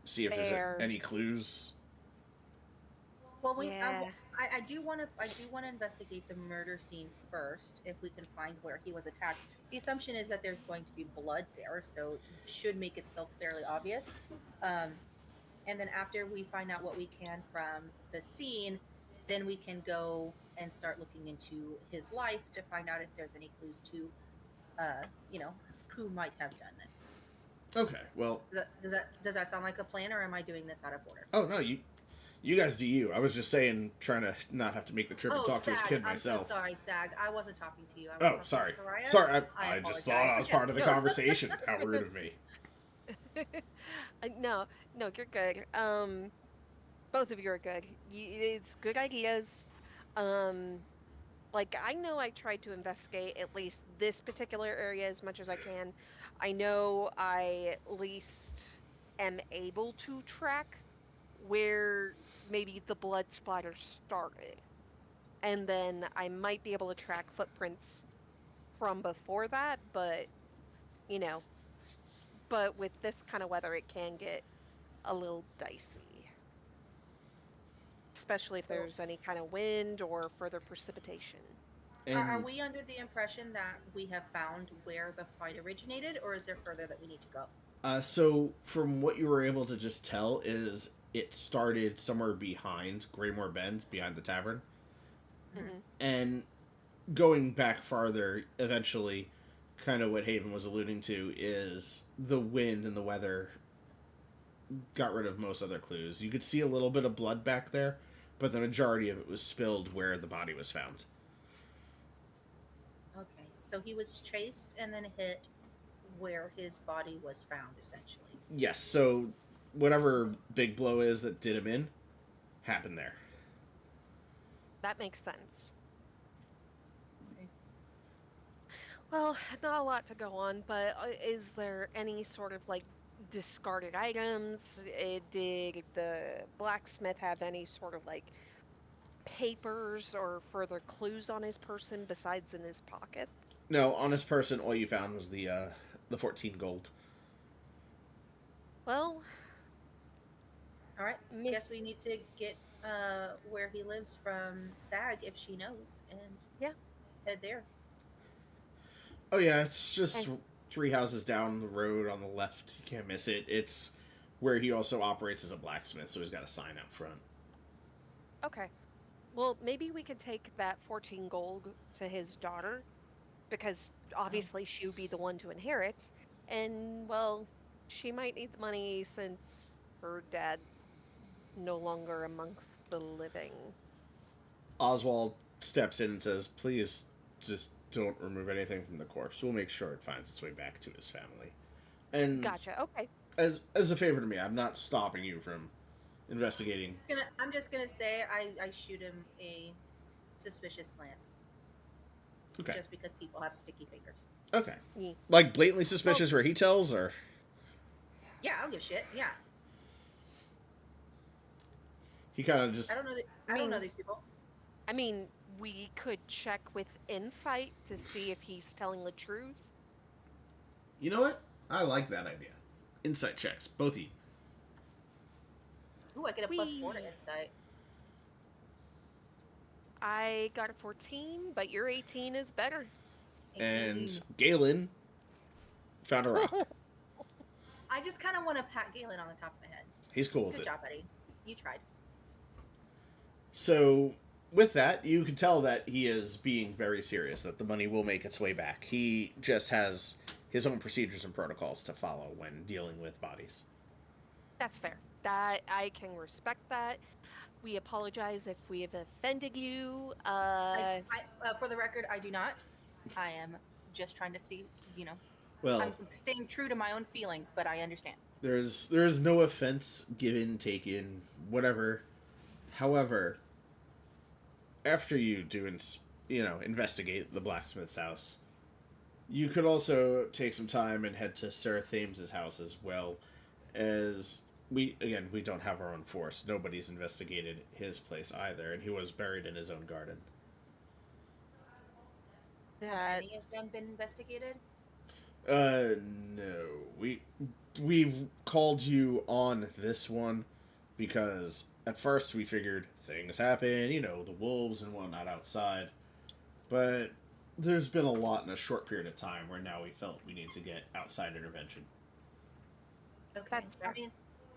see if Fair. there's any clues. Well, Yeah. I do want to investigate the murder scene first, if we can find where he was attacked. The assumption is that there's going to be blood there, so it should make itself fairly obvious. And then after we find out what we can from the scene, then we can go and start looking into his life to find out if there's any clues to, you know, who might have done it. Okay, well, Does that sound like a plan, or am I doing this out of order? oh no, you guys do you. I was just saying, trying to not have to make the trip and Oh, talk to his Sag, kid I'm so myself. sorry, Sag. I wasn't talking to you. I was Oh, talking sorry. to Soraya. Sorry, I just apologize. thought I was Okay. part of the conversation. How rude of me. No, no, you're good. Both of you are good. It's good ideas. Um, like I know I tried to investigate at least this particular area as much as I can. I know I at least am able to track where maybe the blood splatter started. And then I might be able to track footprints from before that, but you know, but with this kind of weather it can get a little dicey, especially if So, there's any kind of wind or further precipitation. are And we under the impression that we have found where the fight originated, or is there further that we need to go? so from what you were able to just tell is it started somewhere behind Greymore Bend, behind the tavern, Mhm. Hmm. and going back farther, eventually, kind of what Haven was alluding to is the wind and the weather got rid of most other clues. You could see a little bit of blood back there, but the majority of it was spilled where the body was found. Okay, so he was chased and then hit where his body was found, essentially. Yes, so whatever big blow is that did him in happened there. That makes sense. Okay. Well, not a lot to go on, but is there any sort of like discarded items? Did the blacksmith have any sort of like papers or further clues on his person besides in his pocket? No, on his person, all you found was the 14 gold. Well, All right. I me, guess we need to get where he lives from Sag if she knows, and yeah. head there. Oh yeah, it's just And 3 houses down the road on the left. You can't miss it. It's where he also operates as a blacksmith, so he's got a sign out front. okay. Well, maybe we could take that 14 gold to his daughter because Oh. obviously she would be the one to inherit. And, well, she might need the money since her dad no longer amongst the living. Oswald steps in and says, "Please, just don't remove anything from the corpse. We'll make sure it finds its way back to his family." And Gotcha. Okay. as a favor to me, I'm not stopping you from investigating. I'm just gonna say I shoot him a suspicious glance, Okay. just because people have sticky fingers. Okay. Ye- Like blatantly Well, suspicious where he tells, or Yeah, I don't give a shit. Yeah, he kind of just. I don't know. I I don't know mean, these people. I mean, we could check with insight to see if he's telling the truth. You know what? I like that idea. Insight checks, both of you. Ooh, I get a +4 to We insight. I got a 14, but your 18 is better. And 18. Galen found a rock. I just kind of want to pat Galen on the top of the head. He's cool with Good it. job, buddy. You tried. So, with that, you can tell that he is being very serious, that the money will make its way back. He just has his own procedures and protocols to follow when dealing with bodies. That's fair. That I can respect that. We apologize if we have offended you. For the record, I do not. I am just trying to see. You know, Well, I'm staying true to my own feelings, but I understand. there's no offense given, taken, whatever. However, after you do investigate the blacksmith's house, you could also take some time and head to Sir Thames's house as well, as we don't have our own force. Nobody's investigated his place either, and he was buried in his own garden. Have That any of them been investigated? No. We called you on this one because at first we figured things happen, the wolves and whatnot outside. But there's been a lot in a short period of time where now we felt we need to get outside intervention. Okay. That's I fair. mean,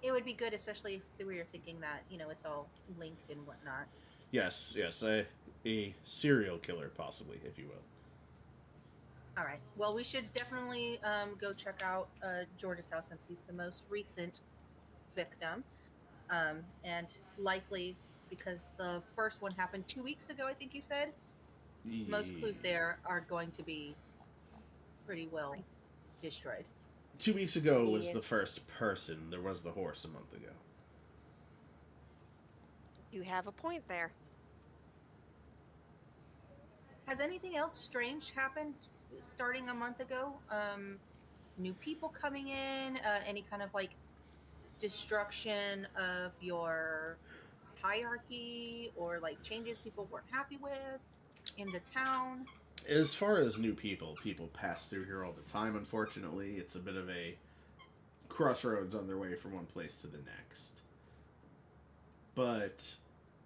it would be good, especially if we were thinking that it's all linked and whatnot. Yes, yes, a serial killer, possibly, if you will. All right. Well, we should definitely go check out George's house since he's the most recent victim, and likely because the first one happened 2 weeks ago. I think you said most clues there are going to be pretty well destroyed. 2 weeks ago was Yeah. the first person. There was the horse a month ago. You have a point there. Has anything else strange happened starting a month ago? New people coming in, any kind of like destruction of your hierarchy or like changes people weren't happy with in the town? As far as new people pass through here all the time, unfortunately. It's a bit of a crossroads on their way from one place to the next. But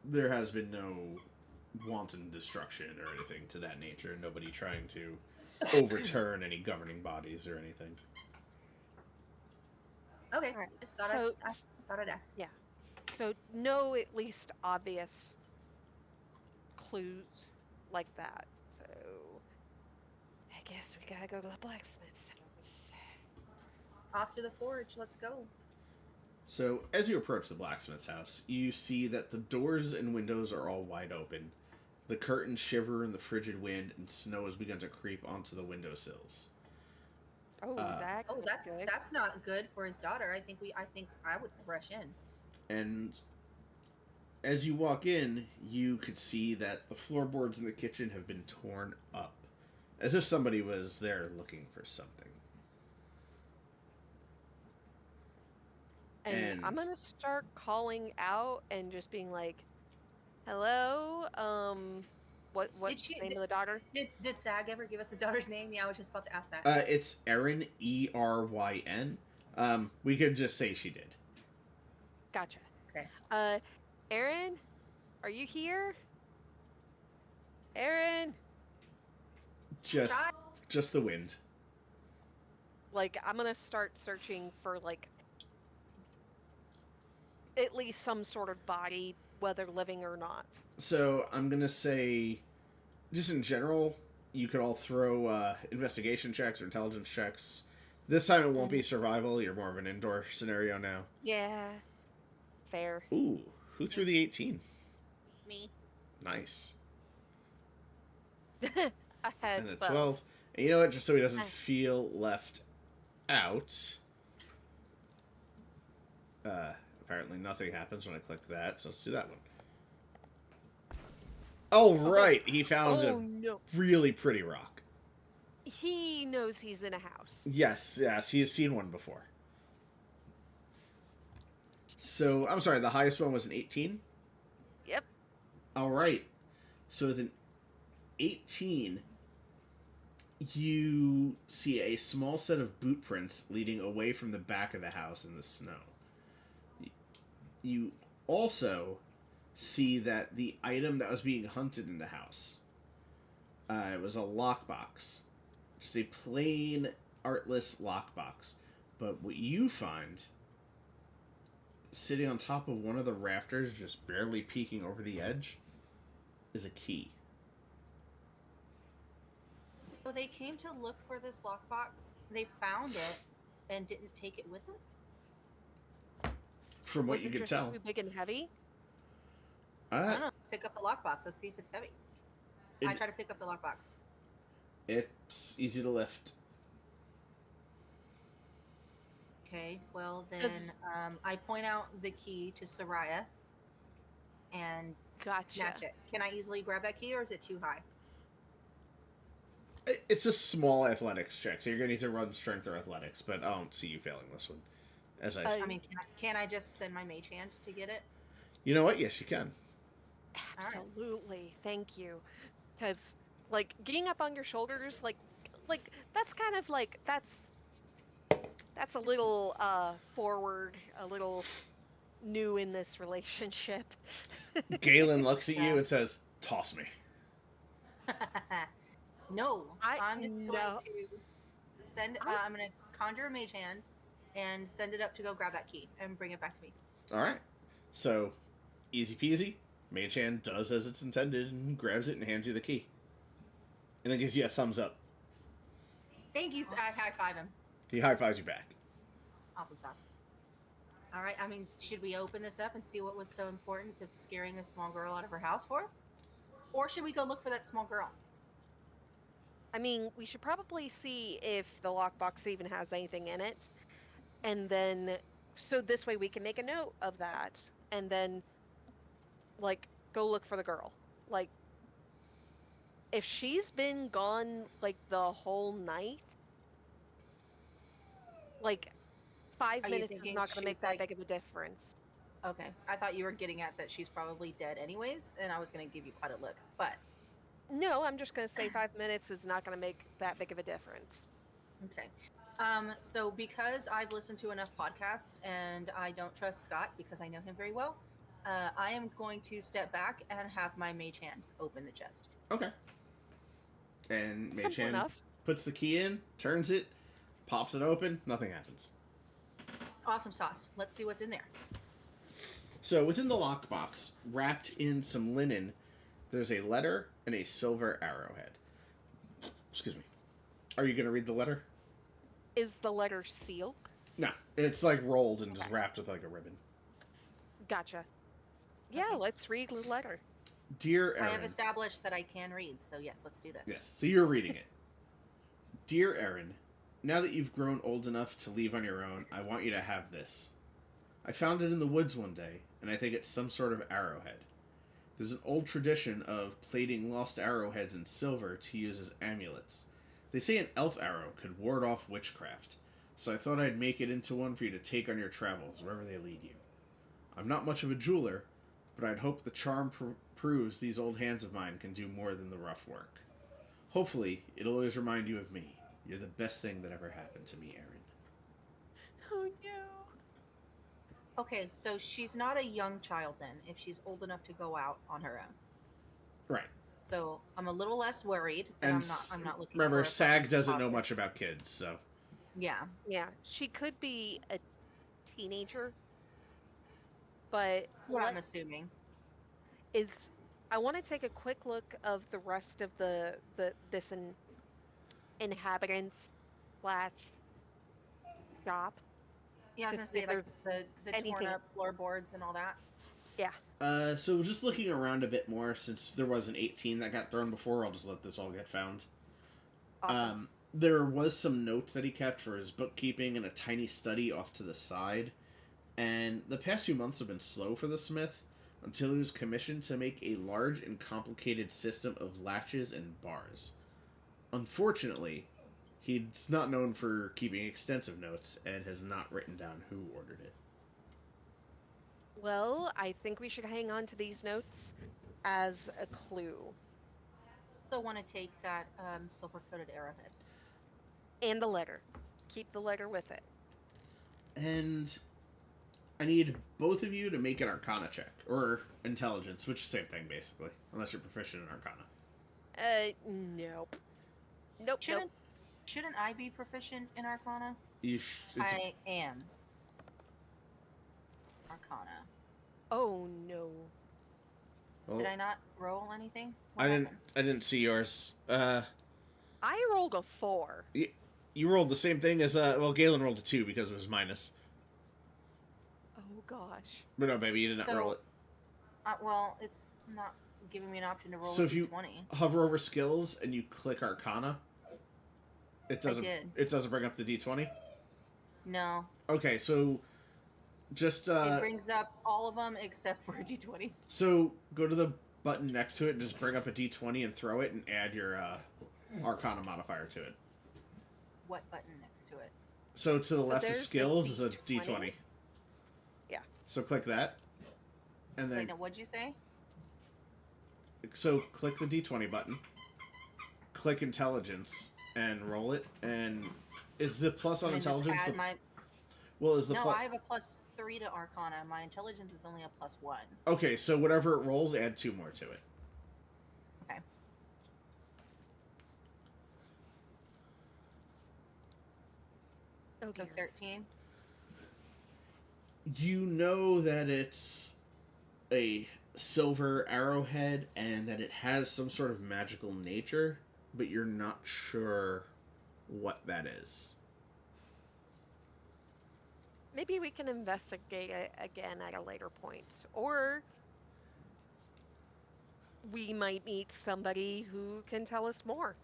there has been no wanton destruction or anything to that nature. Nobody trying to overturn any governing bodies or anything. Okay, All right. just thought, So, I thought I'd ask. yeah. So no at least obvious clues like that. So I guess we gotta go to the blacksmith's house. Off to the forge, let's go. So, as you approach the blacksmith's house, you see that the doors and windows are all wide open. The curtains shiver in the frigid wind, and snow has begun to creep onto the windowsills. Oh, that Oh, could that's be good. that's not good for his daughter. I think I would rush in. And as you walk in, you could see that the floorboards in the kitchen have been torn up, as if somebody was there looking for something. And I'm gonna start calling out and just being like, "Hello, what's the name of the daughter?" Did Sag ever give us the daughter's name? Yeah, I was just about to ask that. It's Erin, Eryn. We could just say she did. Gotcha. Okay. Erin, are you here? Erin, Just the wind. like I'm gonna start searching for like at least some sort of body, whether living or not. So I'm gonna say, just in general, you could all throw investigation checks or intelligence checks. This time it won't be survival. You're more of an indoor scenario now. Yeah, fair. Ooh, who threw the 18? Me. Nice. I had And a 12. 12. And you know what? Just so he doesn't feel left out. Apparently nothing happens when I click that, so let's do that one. Oh, right! He found a really pretty rock. He knows he's in a house. Yes, he has seen one before. So, I'm sorry, the highest one was an 18? Yep. Alright. So with an 18, you see a small set of boot prints leading away from the back of the house in the snow. You also see that the item that was being hunted in the house, it was a lockbox. Just a plain, artless lockbox. But what you find, sitting on top of one of the rafters, just barely peeking over the edge, is a key. So they came to look for this lockbox. They found it and didn't take it with them? From what Was you it could just tell. too big and heavy? I don't know. Pick up the lockbox. Let's see if it's heavy. I try to pick up the lockbox. It's easy to lift. Okay, well then I point out the key to Soraya and snatch it. Can I easily grab that key or is it too high? It's a small athletics check, so you're going to need to run strength or athletics, but I don't see you failing this one. I mean, can I just send my mage hand to get it? You know what? Yes, you can. Absolutely. Right. Thank you. Because, like, getting up on your shoulders, like that's kind of like, that's a little forward, a little new in this relationship. Galen looks at you and says, "Toss me." No, I'm just going no. to send. I'm going to conjure a mage hand and send it up to go grab that key and bring it back to me. All right. So, easy peasy. Mage Hand does as it's intended and grabs it and hands you the key. And then gives you a thumbs up. Thank you. I high five him. He high-fives you back. Awesome sauce. All right. I mean, should we open this up and see what was so important of scaring a small girl out of her house for? Or should we go look for that small girl? I mean, we should probably see if the lockbox even has anything in it. And then, so this way we can make a note of that. And then, like, go look for the girl. Like, if she's been gone, like, the whole night, like, 5 Are you minutes is thinking not going to make she's, that like- big of a difference. Okay. I thought you were getting at that she's probably dead anyways, and I was going to give you quite a look. But, No, I'm just going to say 5 minutes is not going to make that big of a difference. okay. So because I've listened to enough podcasts and I don't trust Scott because I know him very well, I am going to step back and have my mage hand open the chest. Okay. And Mage Simple Hand enough. puts the key in, turns it, pops it open, nothing happens. Awesome sauce. Let's see what's in there. So within the lockbox, wrapped in some linen, there's a letter and a silver arrowhead. Excuse me. Are you going to read the letter? Is the letter sealed? No. It's like rolled and just Okay. wrapped with like a ribbon. Gotcha. Yeah, Okay. let's read the letter. Dear I have Erin. established that I can read, so yes, let's do this. Yes, so you're reading it. Dear Erin, now that you've grown old enough to leave on your own, I want you to have this. I found it in the woods one day, and I think it's some sort of arrowhead. There's an old tradition of plating lost arrowheads in silver to use as amulets. They say an elf arrow could ward off witchcraft, so I thought I'd make it into one for you to take on your travels, wherever they lead you. I'm not much of a jeweler, but I'd hope the charm proves these old hands of mine can do more than the rough work. Hopefully, it'll always remind you of me. You're the best thing that ever happened to me, Erin. Oh no. Okay, so she's not a young child then, if she's old enough to go out on her own. Right. So I'm a little less worried. And I'm not looking. Remember, for a Sag doesn't know positive. much about kids, so... Yeah. Yeah, she could be a teenager, but That's what I'm what assuming. is I want to take a quick look of the rest of this inhabitants slash shop. Yeah, I was to gonna see say if like the torn anything- up floorboards and all that. So just looking around a bit more, since there was an 18 that got thrown before, I'll just let this all get found. Awesome. There was some notes that he kept for his bookkeeping and a tiny study off to the side. And the past few months have been slow for the smith, until he was commissioned to make a large and complicated system of latches and bars. Unfortunately, he's not known for keeping extensive notes, and has not written down who ordered it. Well, I think we should hang on to these notes as a clue. I also want to take that silver coated arrowhead. And the letter. Keep the letter with it. And I need both of you to make an Arcana check. Or Intelligence, which is the same thing, basically. Unless you're proficient in Arcana. Nope. Nope, nope. Shouldn't I be proficient in Arcana? I am. Arcana. Oh no. Well, Did I not roll anything? I didn't see yours. I rolled a 4. You rolled the same thing as Galen rolled a 2 because it was minus. Oh gosh. But no, baby, you didn't roll it. Well, it's not giving me an option to roll So a if you d20. hover over skills and you click Arcana, it doesn't. did. It doesn't bring up the D20. No. Okay, so just It brings up all of them except for a d20. so go to the button next to it and just bring up a D20 and throw it and add your Arcana modifier to it. What button next to it? So to the left of there's the skills is a D20. D20. Yeah. So click that, and then Wait, no, what'd you say? so click the D20 button, click Intelligence, and roll it. And is the plus on And then just Intelligence? add my... Well, is the No, plus? I have a +3 to Arcana. My intelligence is only a +1. Okay, so whatever it rolls, add 2 more to it. Okay. Oh So dear. 13. You know that it's a silver arrowhead and that it has some sort of magical nature, but you're not sure what that is. Maybe we can investigate it again at a later point. Or we might meet somebody who can tell us more.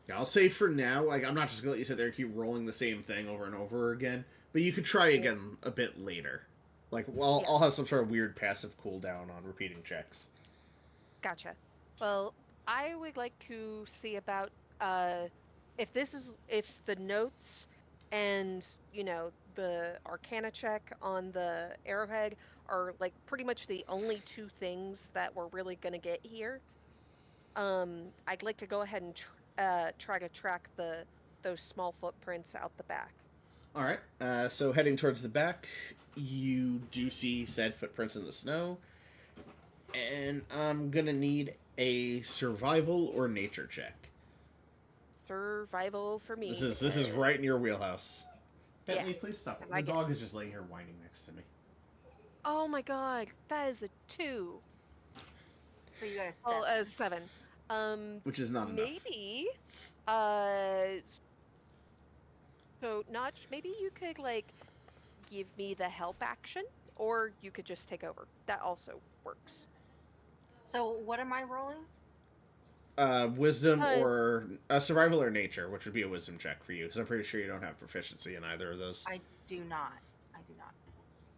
Yeah, I'll say for now, like, I'm not just gonna let you sit there and keep rolling the same thing over and over again, but you could try again a bit later. Like, well, Yeah. I'll have some sort of weird passive cooldown on repeating checks. Gotcha. Well, I would like to see about if the notes and the Arcana check on the arrowhead are like pretty much the only two things that we're really gonna get here. I'd like to go ahead and try to track those small footprints out the back. Alright, so heading towards the back, you do see said footprints in the snow, and I'm gonna need a survival or nature check. Survival for me. This is right in your wheelhouse. Bentley, Yeah, please stop. 'cause The dog is just laying here whining next to me. Oh my god, that is a 2. So you got a 7. Well, 7. Which is not enough. Maybe. Uh, so Notch, maybe you could like give me the help action, or you could just take over. That also works. So what am I rolling? Wisdom or survival or nature, which would be a wisdom check for you, because I'm pretty sure you don't have proficiency in either of those. I do not.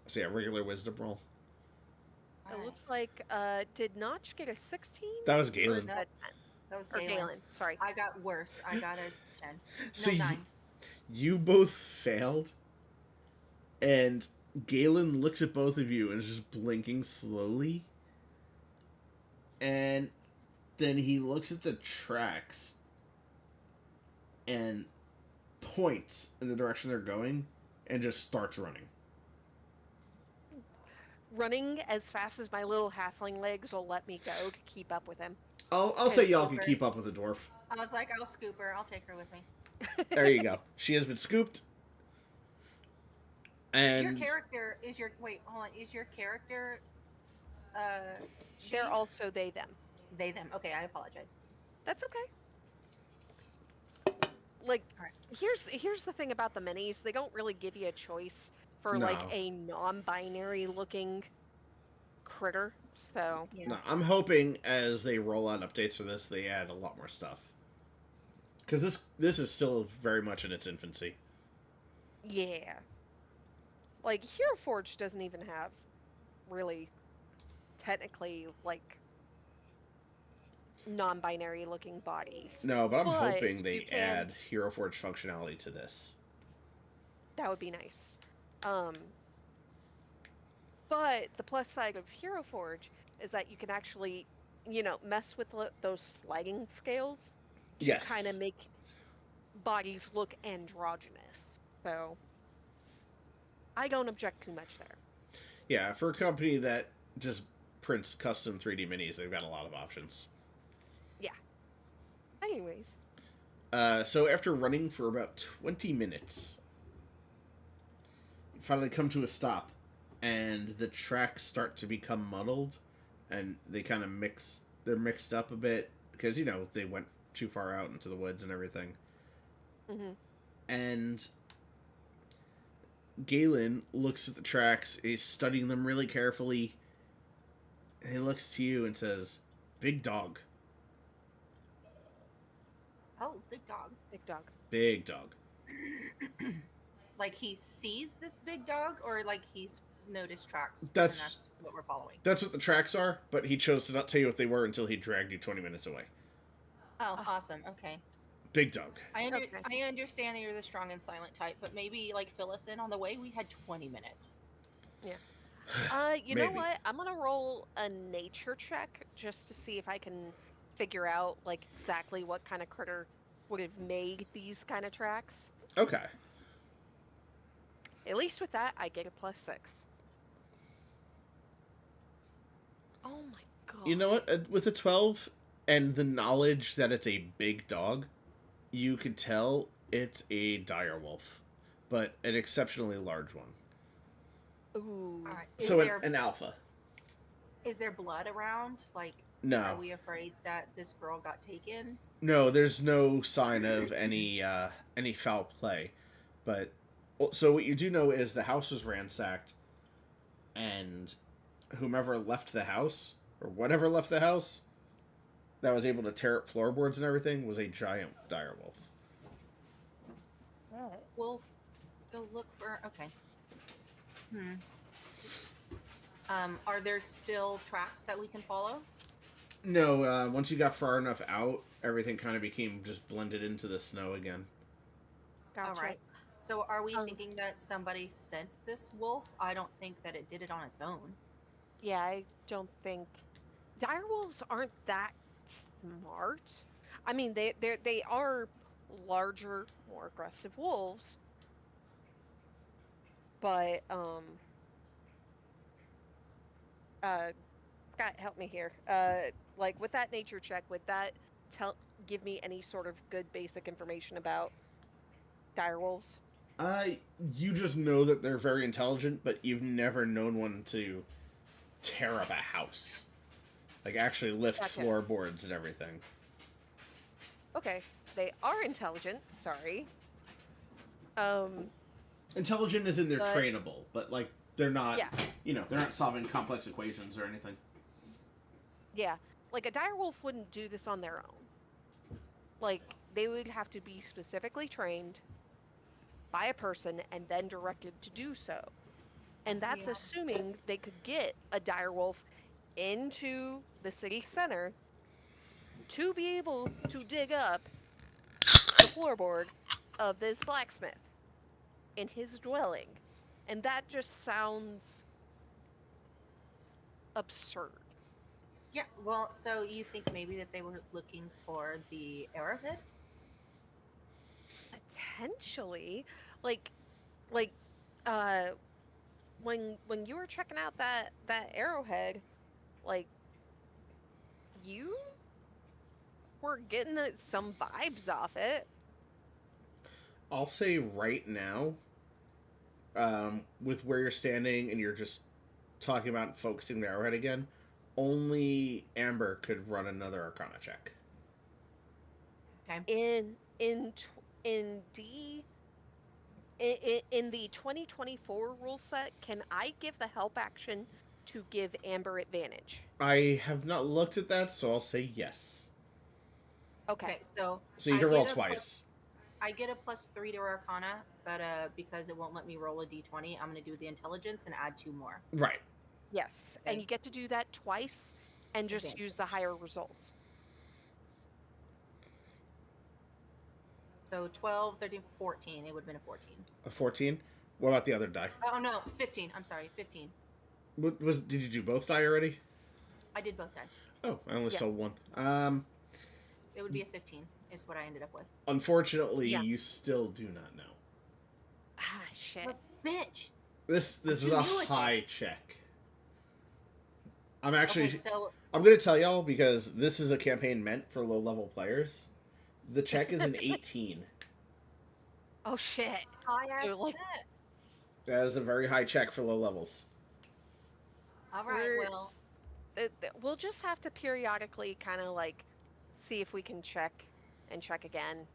So yeah, regular wisdom roll. It looks like did Notch get a 16? That was Galen. No, that was Or Galen. Galen, sorry. I got worse. I got a 10. So No, 9. You both failed, and Galen looks at both of you and is just blinking slowly, and then he looks at the tracks and points in the direction they're going and just starts running. Running as fast as my little halfling legs will let me go to keep up with him. I'll say y'all can keep up with the dwarf. I was like, I'll scoop her. I'll take her with me. There you go. She has been scooped. And Your character is your... Wait, hold on. Is your character... she? They're also they, them. They, them. Okay, I apologize. That's okay. Like, Alright. here's the thing about the minis. They don't really give you a choice for No. like a non-binary looking critter. So Yeah. no, I'm hoping as they roll out updates for this, they add a lot more stuff. Because this is still very much in its infancy. yeah. Like Hero Forge doesn't even have really technically like non-binary looking bodies. No, but I'm But hoping you they can- add Hero Forge functionality to this. That would be nice. But the plus side of Hero Forge is that you can actually, mess with those sliding scales to Yes. kind of make bodies look androgynous. So I don't object too much there. Yeah, for a company that just prints custom 3D minis, they've got a lot of options. Anyways, So after running for about 20 minutes, you finally come to a stop, and the tracks start to become muddled, and they kind of they're mixed up a bit, because, they went too far out into the woods and everything. mm-hmm. And Galen looks at the tracks, he's studying them really carefully, and he looks to you and says, "Big dog. Oh, big dog. Big dog. Big dog." Like he sees this big dog, or like he's noticed tracks. That's- and that's what we're following. That's what the tracks are, but he chose to not tell you what they were until he dragged you 20 minutes away. Oh, awesome. Okay. Big dog. Okay. I understand that you're the strong and silent type, but maybe like fill us in on the way. We had 20 minutes. You know Maybe. what? I'm gonna roll a nature check just to see if I can figure out like exactly what kind of critter would have made these kind of tracks. Okay. At least with that, I get a +6. Oh my god. You know what? With a 12 and the knowledge that it's a big dog, you could tell it's a direwolf, but an exceptionally large one. Ooh. All right. So an alpha. Is there blood around? Like, are No. we afraid that this girl got taken? No, there's no sign of any foul play. But so what you do know is the house was ransacked, and whomever left the house or whatever left the house that was able to tear up floorboards and everything was a giant direwolf. We'll go look for. Okay. Are there still tracks that we can follow? No, once you got far enough out, everything kind of became just blended into the snow again. Gotcha. All right. So are we thinking that somebody sent this wolf? I don't think that it did it on its own. Yeah, I don't think direwolves aren't that smart. I mean, they are larger, more aggressive wolves, but Scott, help me here. Like with that nature check, would that give me any sort of good basic information about direwolves? You just know that they're very intelligent, but you've never known one to tear up a house. Like actually lift Gotcha. floorboards and everything. Okay, they are intelligent. Sorry. Intelligent is in they're trainable, but like they're not. Yeah. They're not solving complex equations or anything. Yeah, like a direwolf wouldn't do this on their own. Like they would have to be specifically trained by a person and then directed to do so. And that's assuming they could get a direwolf into the city center to be able to dig up the floorboard of this blacksmith in his dwelling. And that just sounds absurd. Yeah, well, so you think maybe that they were looking for the arrowhead? Potentially. Like when you were checking out that arrowhead, like you were getting some vibes off it. I'll say right now, with where you're standing and you're just talking about focusing the arrowhead again, only Amber could run another Arcana check. Okay. In the 2024 rule set, can I give the help action to give Amber advantage? I have not looked at that, so I'll say yes. Okay. So you can roll twice. I get a +3 to Arcana, but because it won't let me roll a d20, I'm going to do the intelligence and add 2 more. Right. Yes, Okay. and you get to do that twice and just use the higher results. So 12, 13, 14. It would have been a 14. A 14? What about the other die? Oh, no, 15. I'm sorry, 15. Did you do both die already? I did both die. Oh, I only saw one. It would be a 15 is what I ended up with. Unfortunately, you still do not know. Ah, shit. But bitch! This is a high check. I'm actually... Okay, so... I'm going to tell y'all because this is a campaign meant for low-level players. The check is an 18. Oh, shit. High-ass like, check. That is a very high check for low levels. All right, well... We'll just have to periodically kind of, like, see if we can check and check again.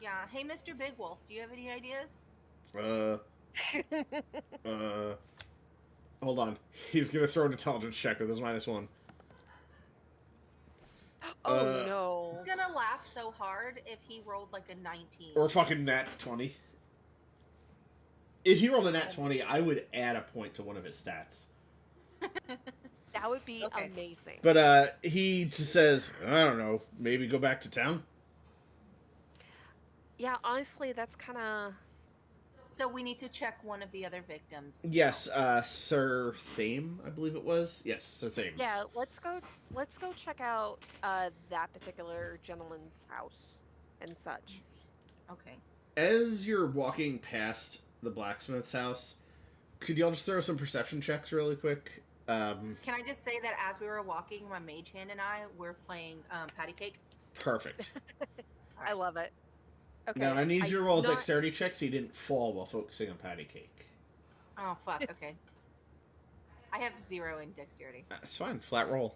Yeah. Hey, Mr. Big Wolf, do you have any ideas? Hold on. He's going to throw an intelligence check with his -1. Oh, no. He's gonna laugh so hard if he rolled like a 19. Or fucking nat 20. If he rolled a nat 20, I would add a point to one of his stats. That would be amazing. But he just says, I don't know, maybe go back to town? Yeah, honestly, that's kind of... So we need to check one of the other victims. Yes, Sir Thame, I believe it was. Yes, Sir Thames. Yeah, let's go check out that particular gentleman's house and such. Okay. As you're walking past the blacksmith's house, could y'all just throw some perception checks really quick? Can I just say that as we were walking, my mage hand and I were playing patty cake? Perfect. I love it. Okay. Now, I need you to roll a dexterity check so you didn't fall while focusing on patty cake. Oh, fuck, okay. I have 0 in dexterity. It's fine. Flat roll.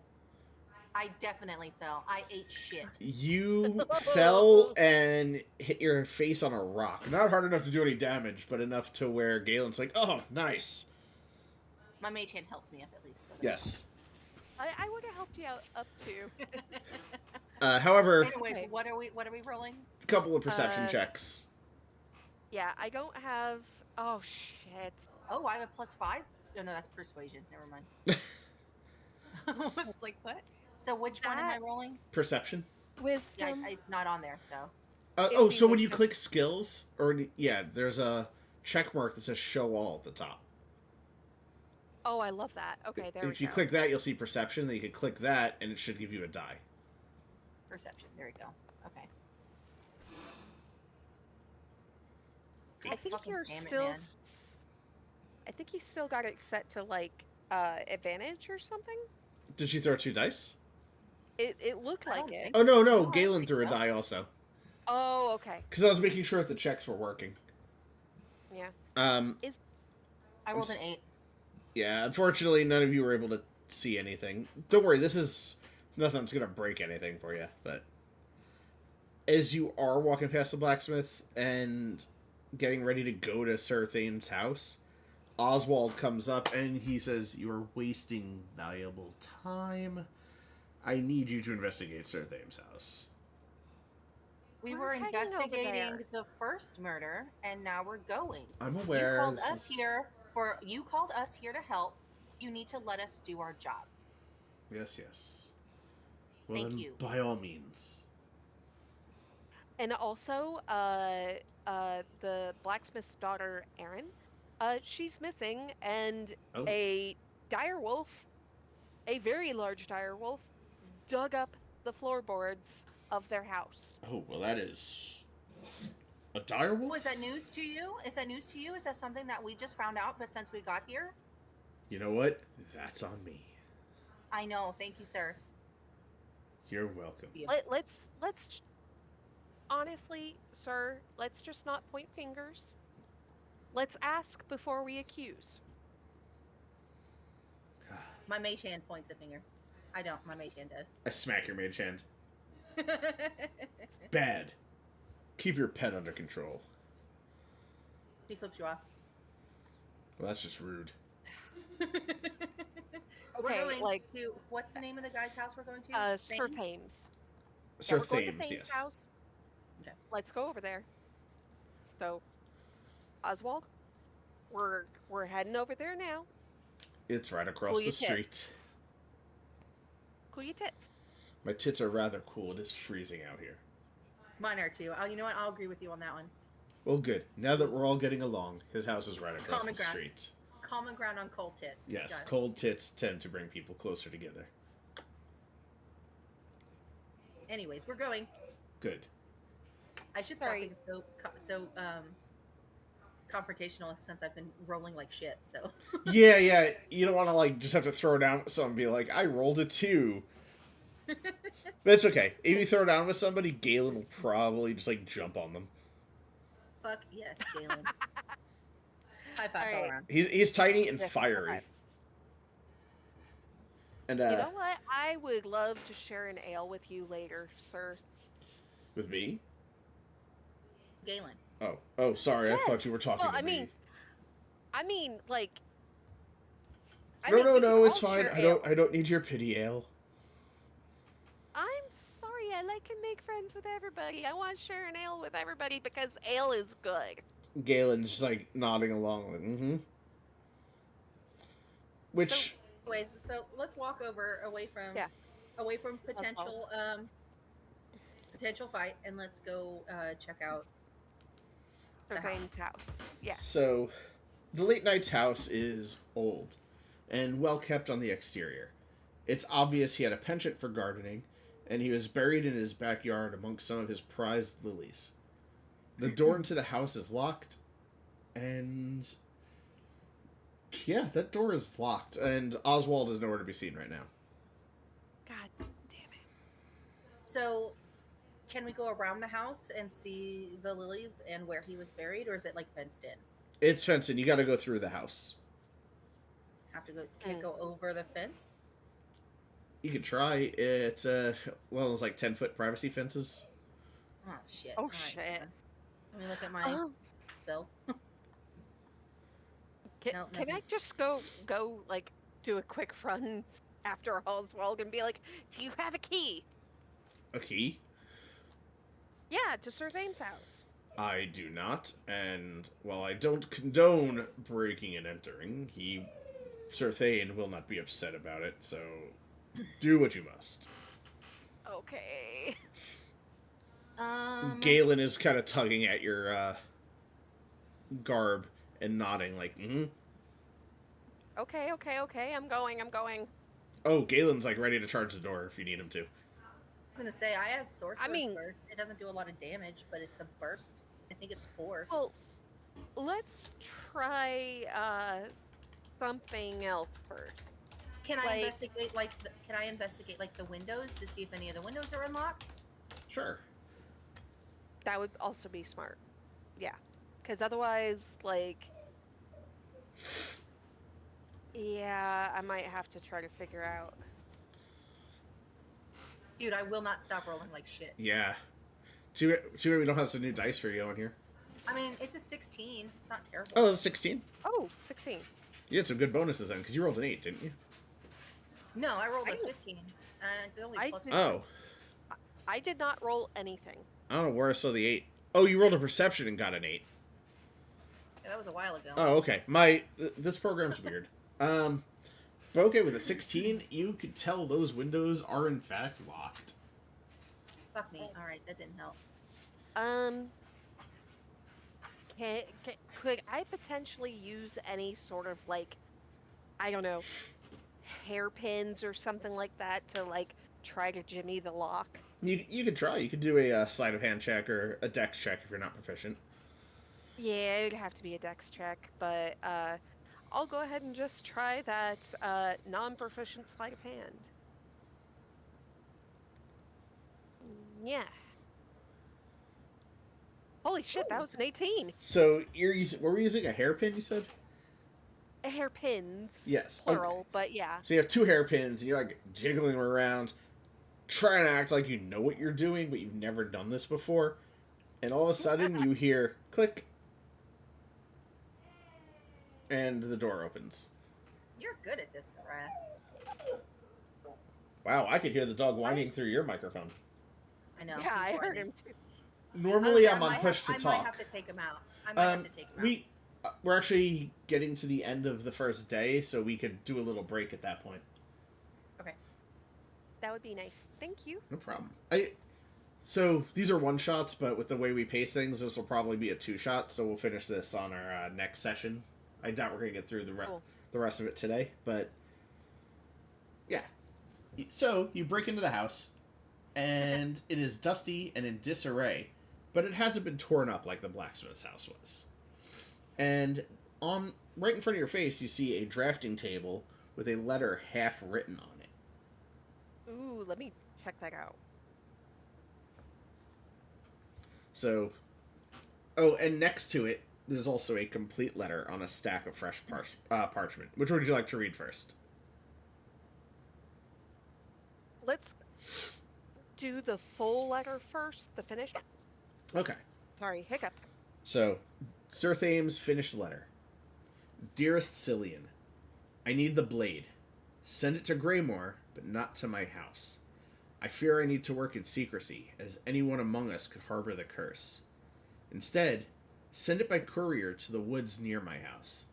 I definitely fell. I ate shit. You fell and hit your face on a rock. Not hard enough to do any damage, but enough to where Galen's like, "Oh, nice." My mage hand helps me up at least. So Yes. I would have helped you out up too. However, Anyways, Okay. what are we rolling? a couple of perception Uh, checks. Yeah, I don't have. Oh shit. Oh, I have a +5. Oh, no, that's persuasion. Never mind. I was like, what? So which one am I That rolling? Perception. Yeah, wisdom. it's not on there. So It'll be So when you wisdom. click skills, there's a check mark that says show all at the top. Oh, I love that. Okay, there we go. If you click that, you'll see perception. Then you can click that, and it should give you a die. perception. There we go. Okay. I think Fucking you're damn it, still. man. I think you still got it set to like advantage or something. Did she throw 2 dice? It looked I like don't it. think Oh, no. I don't Galen think threw a so. die also. Oh, okay. Because I was making sure that the checks were working. Yeah. I rolled an 8. Yeah, unfortunately, none of you were able to see anything. Don't worry, this is nothing that's going to break anything for you. But as you are walking past the blacksmith and getting ready to go to Sir Thane's house, Oswald comes up and he says, "You are wasting valuable time. I need you to investigate Sir Thane's house." We We're were heading over investigating there. the first murder, and now we're going. I'm aware. You called this us is- here to help. You need to let us do our job. Yes, yes. Well, Thank then, you. by all means. And also, the blacksmith's daughter, Erin, she's missing, and Oh. a dire wolf, a very large dire wolf, dug up the floorboards of their house. Oh, well, that is a dire wolf? Was that news to you? Is that news to you? Is that something that we just found out, but since we got here? You know what? That's on me. I know. Thank you, sir. You're welcome. Let's honestly, sir, let's just not point fingers. Let's ask before we accuse. My mage hand points a finger. I don't. My mage hand does. I smack your mage hand. Bad. Keep your pet under control. He flips you off. Well, that's just rude. We're Okay, going like to what's the name of the guy's house we're going to? Sir Thane? Thames. Sir we're going to Thames, Thane's yes. house. Okay. Let's go over there. So, Oswald, we're heading over there now. It's right across Cool the your tits. street. Cool your tits. My tits are rather cool. It is freezing out here. Mine are too. Oh, you know what? I'll agree with you on that one. Well, good. Now that we're all getting along, his house is right across Common the ground. street. Common ground on cold tits. Yes, Got it. cold tits tend to bring people closer together. Anyways, we're going. Good. I should stop Sorry. being so confrontational since I've been rolling like shit. So Yeah. You don't want to, like, just have to throw down with someone and be like, I rolled a 2. But it's okay. If you throw down with somebody, Galen will probably just, like, jump on them. fuck yes, Galen. High fives all Alright. around. He's tiny and Yes, fiery. okay. And, You know what? I would love to share an ale with you later, sir. with me? Galen. Oh, sorry. Yes. I thought you were talking Well, to I me. mean, like. No, we can it's all fine. share I ale. don't need your pity ale. I'm sorry. I like to make friends with everybody. I want to share an ale with everybody because ale is good. Galen's just, like, nodding along, like, mm-hmm. Which, Anyways, so let's walk away from potential potential fight, and let's go check out Sir The Thane's house. Yes. so, the late knight's house is old and well kept on the exterior. It's obvious he had a penchant for gardening, and he was buried in his backyard amongst some of his prized lilies. The door into the house is locked, and yeah, that door is locked, and Oswald is nowhere to be seen right now. God damn it. So, can we go around the house and see the lilies and where he was buried, or is it like fenced in? It's fenced in. You got to go through the house. Have to go? Can't go over the fence? You could try. It's well, it's like 10-foot privacy fences. Oh shit! Oh All right, shit. hold on. Let me look at my Oh, spells. Nope, can nothing. I just go like do a quick run after Oswald and be like, "Do you have a key?" A key? Yeah, to Sir Thane's house. I do not, and while I don't condone breaking and entering, Sir Thane, will not be upset about it. So, do what you must. Okay. Galen is kind of tugging at your garb and nodding, like, mm-hmm. Okay. I'm going. Oh, Galen's like ready to charge the door if you need him to. I was gonna say I have Sorcerer's I mean- Burst. It doesn't do a lot of damage, but it's a burst. I think it's force. Well, let's try something else first. Can I like- investigate like the windows to see if any of the windows are unlocked? Sure. That would also be smart. Yeah. Because otherwise, like, yeah, I might have to try to figure out. Dude, I will not stop rolling like shit. Yeah. Too bad we don't have some new dice for you on here. I mean, it's a 16. It's not terrible. Oh, it's a 16? Oh, 16. You had some good bonuses then, because you rolled an 8, didn't you? No, I rolled I a don't- 15. And it's only I plus did- one. Oh. I did not roll anything. I don't know where I saw the 8. Oh, you rolled a perception and got an 8. Yeah, that was a while ago. Oh, okay. This program's weird. But okay, with a 16, you could tell those windows are in fact locked. Fuck me. Alright, that didn't help. Could I potentially use any sort of, like, I don't know, hairpins or something like that to, like, try to jimmy the lock? You could try. You could do a sleight of hand check or a dex check if you're not proficient. Yeah, it'd have to be a dex check, but I'll go ahead and just try that non-proficient sleight of hand. Yeah. Holy shit, that was an 18. So were we using a hairpin? You said Hairpins. yes. Plural, Okay. but yeah. So you have 2 hairpins, and you're like jiggling them around, trying to act like you know what you're doing, but you've never done this before. And all of a sudden, you hear click, and the door opens. You're good at this, Sarah. Wow, I could hear the dog whining through your microphone. I know. Yeah, I he's heard whining. him too. Normally, Honestly, I'm on push to I talk. might have to take him out. I might have to take him out. We're actually getting to the end of the first day, so we could do a little break at that point. That would be nice. Thank you. No problem. So these are 1-shots, but with the way we pace things, this will probably be a 2-shot. So we'll finish this on our next session. I doubt we're gonna get through Cool. the rest of it today, but yeah. So you break into the house, and it is dusty and in disarray, but it hasn't been torn up like the blacksmith's house was. And right in front of your face, you see a drafting table with a letter half written on it. Ooh, let me check that out. So, oh, and next to it, there's also a complete letter on a stack of fresh parchment. Which would you like to read first? Let's do the full letter first, the finish. Okay. Sorry, hiccup. So, Sir Thames' finished letter. Dearest Cillian, I need the blade. Send it to Greymore, but not to my house. I fear I need to work in secrecy, as anyone among us could harbor the curse. Instead, send it by courier to the woods near my house.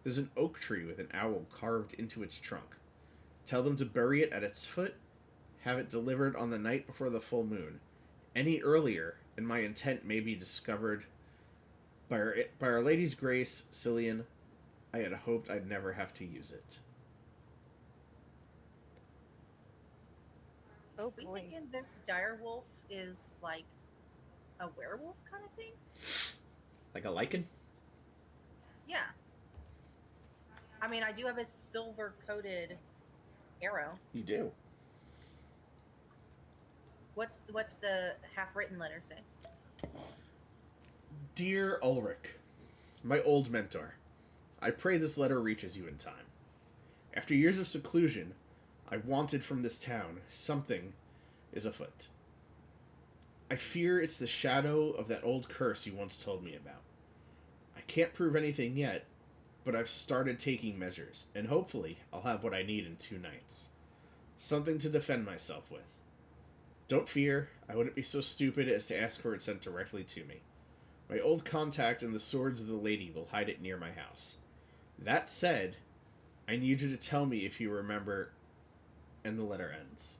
There's an oak tree with an owl carved into its trunk. Tell them to bury it at its foot. Have it delivered on the night before the full moon. Any earlier, and my intent may be discovered. By Our Lady's grace, Cillian, I had hoped I'd never have to use it. Oh We boy. thinking this dire wolf is like a werewolf kind of thing? Like a lichen? Yeah. I mean, I do have a silver-coated arrow. You do. What's the half-written letter say? Dear Ulrich, my old mentor, I pray this letter reaches you in time. After years of seclusion, I wanted from this town. Something is afoot. I fear it's the shadow of that old curse you once told me about. I can't prove anything yet, but I've started taking measures, and hopefully I'll have what I need in 2 nights. Something to defend myself with. Don't fear, I wouldn't be so stupid as to ask for it sent directly to me. My old contact in the Swords of the Lady will hide it near my house. That said, I need you to tell me if you remember, and the letter ends.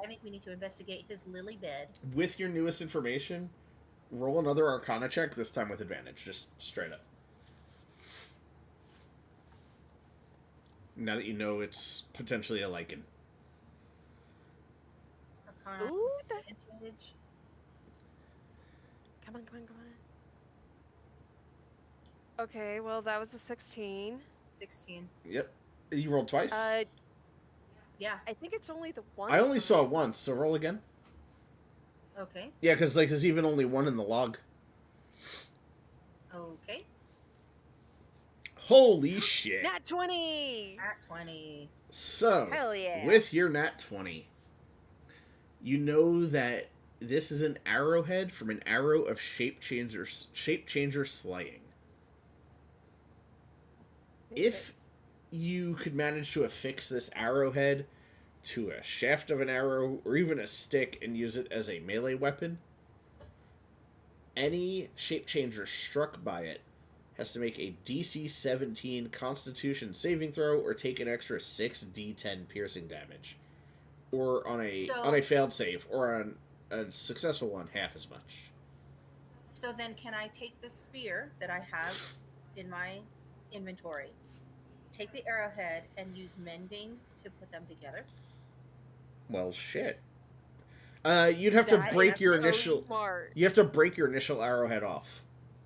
I think we need to investigate his lily bed. With your newest information, roll another Arcana check, this time with advantage, just straight up. Now that you know it's potentially a lichen. Arcana Ooh, advantage. Come on. Okay, well, that was a 16. 16. Yep. You rolled twice? Yeah. I think it's only the one. I only saw it once, so roll again. Okay. Yeah, because there's even only one in the log. Okay. Holy shit. Nat 20! At 20. So, Hell yeah. with your nat 20, you know that this is an arrowhead from an arrow of shape changer slaying. If you could manage to affix this arrowhead to a shaft of an arrow or even a stick and use it as a melee weapon, any shape changer struck by it has to make a DC 17 Constitution saving throw or take an extra 6d10 piercing damage, or on a failed save, or on a successful one, half as much. So then, can I take the spear that I have in my inventory, take the arrowhead, and use mending to put them together? Well, shit. You'd have to break your initial. Smart. You have to break your initial arrowhead off,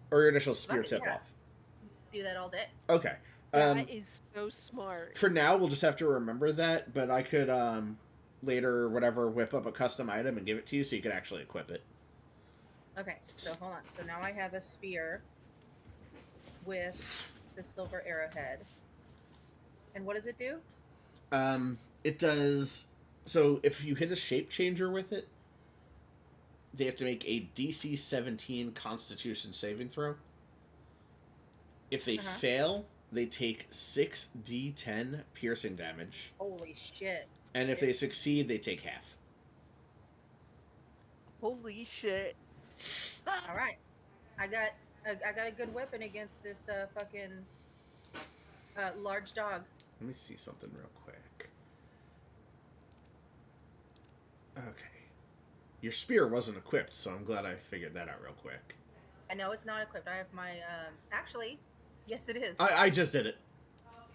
or your initial spear tip off. Do that all day. Okay. That is so smart. For now, we'll just have to remember that. But I could later, whatever, whip up a custom item and give it to you so you can actually equip it. Okay. So hold on. So now I have a spear with the silver arrowhead. And what does it do? It does. So if you hit a shape changer with it, they have to make a DC 17 Constitution saving throw. If they fail, they take 6d10 piercing damage. Holy shit. And if they succeed, they take half. Holy shit. All right. I got a good weapon against this fucking large dog. Let me see something real quick. Okay. Your spear wasn't equipped, so I'm glad I figured that out real quick. I know it's not equipped. I have my actually, yes it is. I just did it.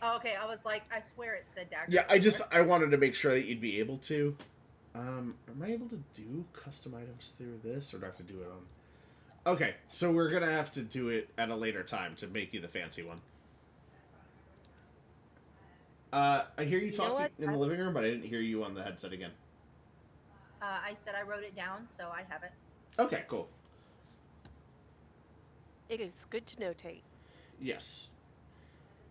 Oh, okay, I was like, I swear it said dagger. Yeah, I wanted to make sure that you'd be able to. Am I able to do custom items through this, or do I have to do it on... Okay, so we're gonna have to do it at a later time to make you the fancy one. I hear you talking in the living room, but I didn't hear you on the headset again. I said I wrote it down, so I have it. Okay, cool. It is good to notate. Yes.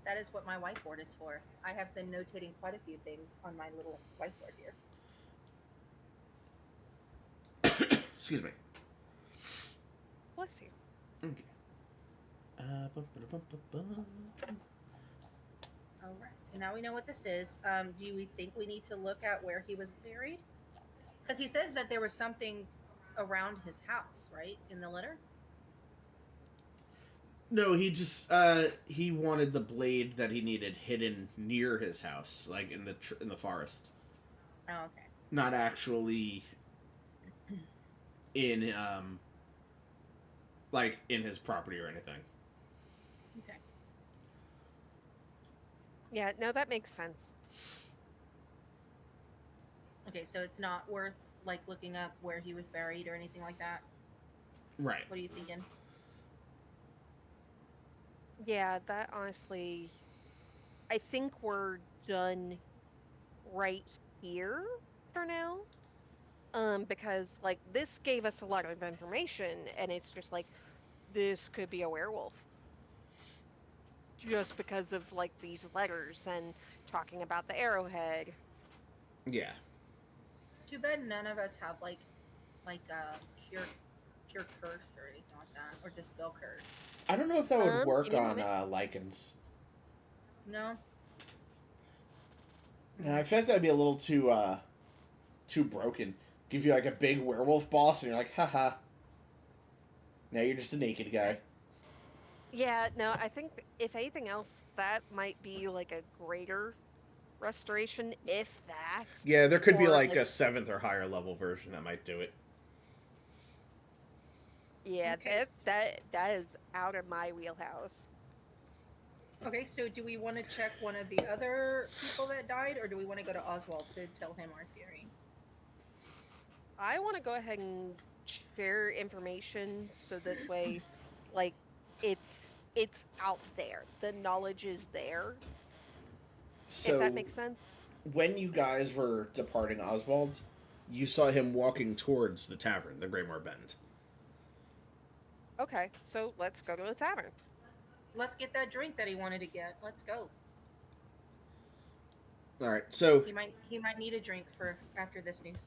That is what my whiteboard is for. I have been notating quite a few things on my little whiteboard here. Excuse me. Bless you. Okay. All right, so now we know what this is. Do we think we need to look at where he was buried? Because he said that there was something around his house, right, in the letter? No, he just he wanted the blade that he needed hidden near his house, like in the forest. Oh, okay. Not actually in like in his property or anything. Okay. Yeah, no, that makes sense. Okay, so it's not worth like looking up where he was buried or anything like that. Right. What are you thinking? Yeah, that honestly, I think we're done right here for now. Because like this gave us a lot of information, and it's just like this could be a werewolf. just because of like these letters and talking about the arrowhead. Yeah. Too bad none of us have like cure curse or anything like that, or dispel curse. I don't know if that would work Give me a on moment. lichens. No. No, I feel like that'd be a little too broken. Give you like a big werewolf boss, and you're like, haha. Now you're just a naked guy. Yeah, no, I think if anything else, that might be like a greater restoration, if that. Yeah, there could be Or like like, a 7th or higher level version that might do it. yeah, Okay. that is out of my wheelhouse. Okay, so do we want to check one of the other people that died, or do we want to go to Oswald to tell him our theory? I want to go ahead and share information so this way, like, it's out there. The knowledge is there, if that So, makes sense. when you guys were departing Oswald, you saw him walking towards the tavern, the Greymore Bend. Okay, so let's go to the tavern. Let's get that drink that he wanted to get. Let's go. All right, so He might need a drink for after this news.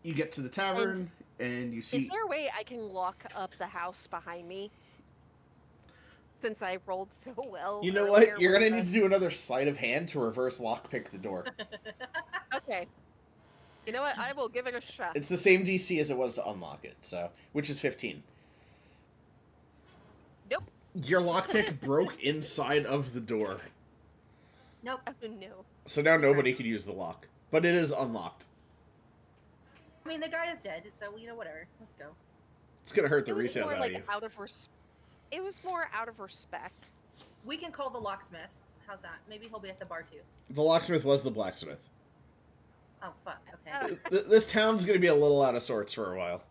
you get to the And tavern, and you is see. there a way I can lock up the house behind me? Since I rolled so well. You know earlier what? You're with gonna need to do another sleight of hand to reverse lockpick the door. Okay. You know what? I will give it a shot. It's the same DC as it was to unlock it, so which is 15. Nope. Your lockpick broke inside of the door, Nope. Oh no. so now nobody could use the lock, but it is unlocked. I mean, the guy is dead, so whatever. Let's go. It's gonna hurt the It was resale more value. like it was more out of respect. We can call the locksmith. How's that? Maybe he'll be at the bar too. The locksmith was the blacksmith. Oh fuck. Okay. This town's gonna be a little out of sorts for a while.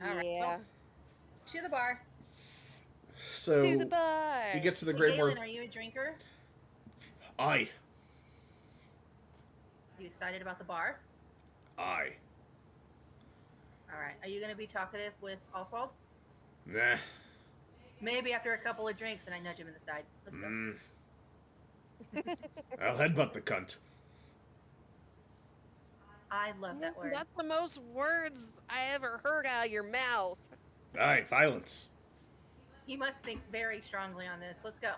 All right, Yeah. well, to the bar. So To the bar. you get to the Hey, Great Galen, War. are you a drinker? Aye. You excited about the bar? Aye. All right. Are you going to be talkative with Oswald? Nah. Maybe after a couple of drinks, and I nudge him in the side. Let's go. I'll headbutt the cunt. I love that word. That's the most words I ever heard out of your mouth. Aye, violence. He must think very strongly on this. Let's go.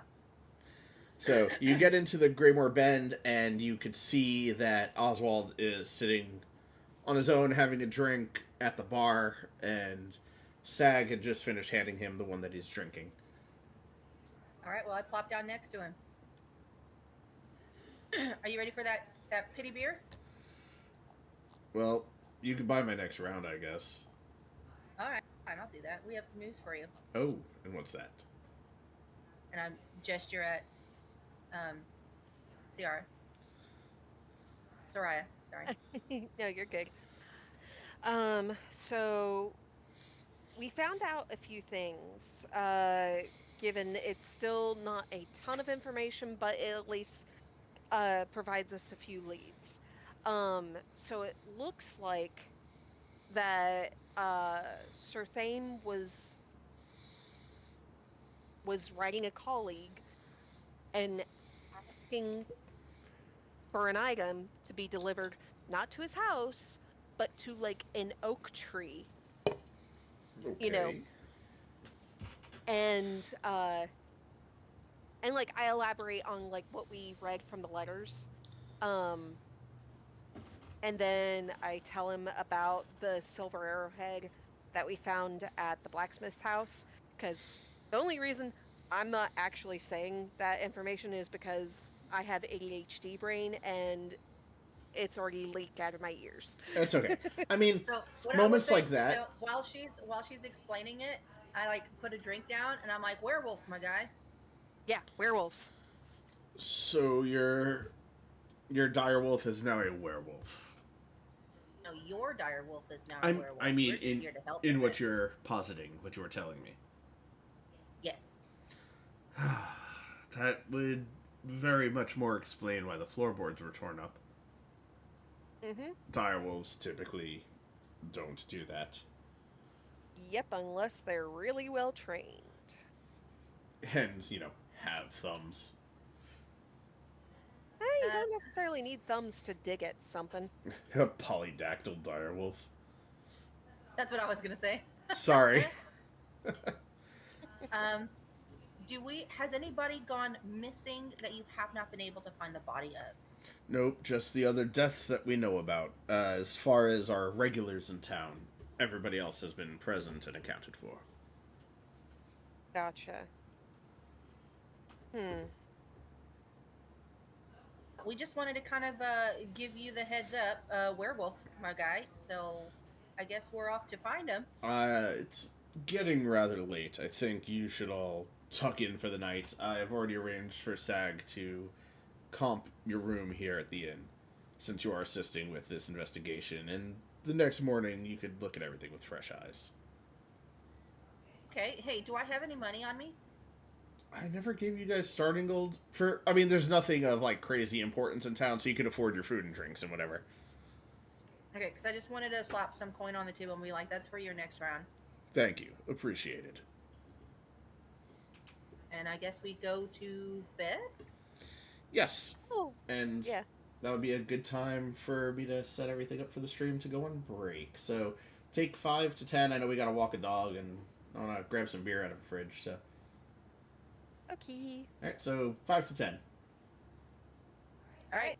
So you get into the Greymore Bend, and you could see that Oswald is sitting on his own having a drink at the bar, and Sag had just finished handing him the one that he's drinking. All right. Well, I plop down next to him. Are you ready for that pity beer? Well, you can buy my next round, I guess. All right. Fine, I'll do that. We have some news for you. Oh, and what's that? And I gesture at Soraya. Sorry. No, you're good. So we found out a few things. Given it's still not a ton of information, but it at least provides us a few leads. So it looks like that Sir Thame was writing a colleague and asking for an item to be delivered not to his house, but to like an oak tree. Okay. You know. And like I elaborate on like what we read from the letters. And then I tell him about the silver arrowhead that we found at the blacksmith's house, because the only reason I'm not actually saying that information is because I have ADHD brain and it's already leaked out of my ears. That's okay. I mean, So what moments I would like think, that. while she's explaining it, I like put a drink down and I'm like, werewolves, my guy. Yeah, werewolves. So your direwolf is now a werewolf. No, your dire wolf is now a werewolf. I mean, We're just here to help in with what it. you're positing, what you were telling me. Yes. That would very much more explain why the floorboards were torn up. Mm-hmm. Direwolves typically don't do that. Yep, unless they're really well trained. and, have thumbs. You Uh, don't necessarily need thumbs to dig at something. A polydactyl direwolf. that's what I was gonna say. Sorry. um, has anybody gone missing that you have not been able to find the body of? Nope, just the other deaths that we know about. As far as our regulars in town, everybody else has been present and accounted for. Gotcha. Hmm. We just wanted to kind of give you the heads up, werewolf, my guy. So I guess we're off to find him. It's getting rather late. I think you should all tuck in for the night. I've already arranged for SAG to comp your room here at the inn, since you are assisting with this investigation, and the next morning you could look at everything with fresh eyes. Okay. Hey, do I have any money on me? I never gave you guys starting gold for. I mean, there's nothing of like crazy importance in town, so you can afford your food and drinks and whatever. Okay, because I just wanted to slap some coin on the table and be like, "That's for your next round." Thank you, appreciated. And I guess we go to bed. Yes, Oh, and yeah. that would be a good time for me to set everything up for the stream to go on break. So take 5 to 10. I know we gotta walk a dog, and I wanna grab some beer out of the fridge. So Okay. all right, so 5 to 10. All right.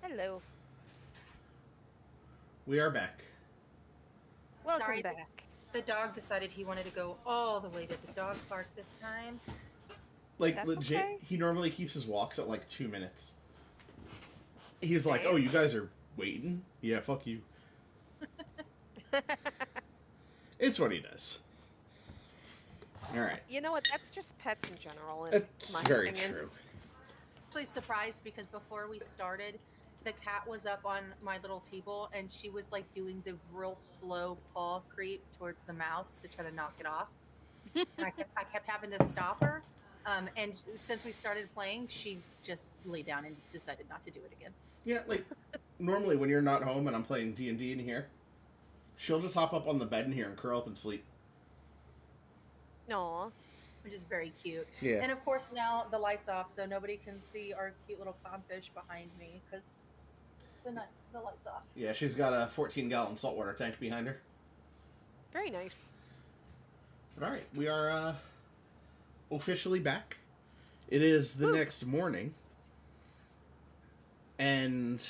Hello. We are back. Welcome Sorry, back. the dog decided he wanted to go all the way to the dog park this time. Like, That's legit, okay. he normally keeps his walks at like 2 minutes. He's like, Same. oh, you guys are waiting? Yeah, fuck you. It's what he does. Alright. You know what? That's just pets in general. In It's my very opinion. true. Actually surprised because before we started, the cat was up on my little table and she was like doing the real slow paw creep towards the mouse to try to knock it off. And I kept having to stop her. And since we started playing, she just lay down and decided not to do it again. Yeah, like, normally when you're not home and I'm playing D&D in here, she'll just hop up on the bed in here and curl up and sleep. Aw. Which is very cute. Yeah. And of course now the light's off, so nobody can see our cute little clownfish behind me because the light's off. Yeah, she's got a 14-gallon saltwater tank behind her. Very nice. But alright, we are officially back. It is the Woo. next morning. And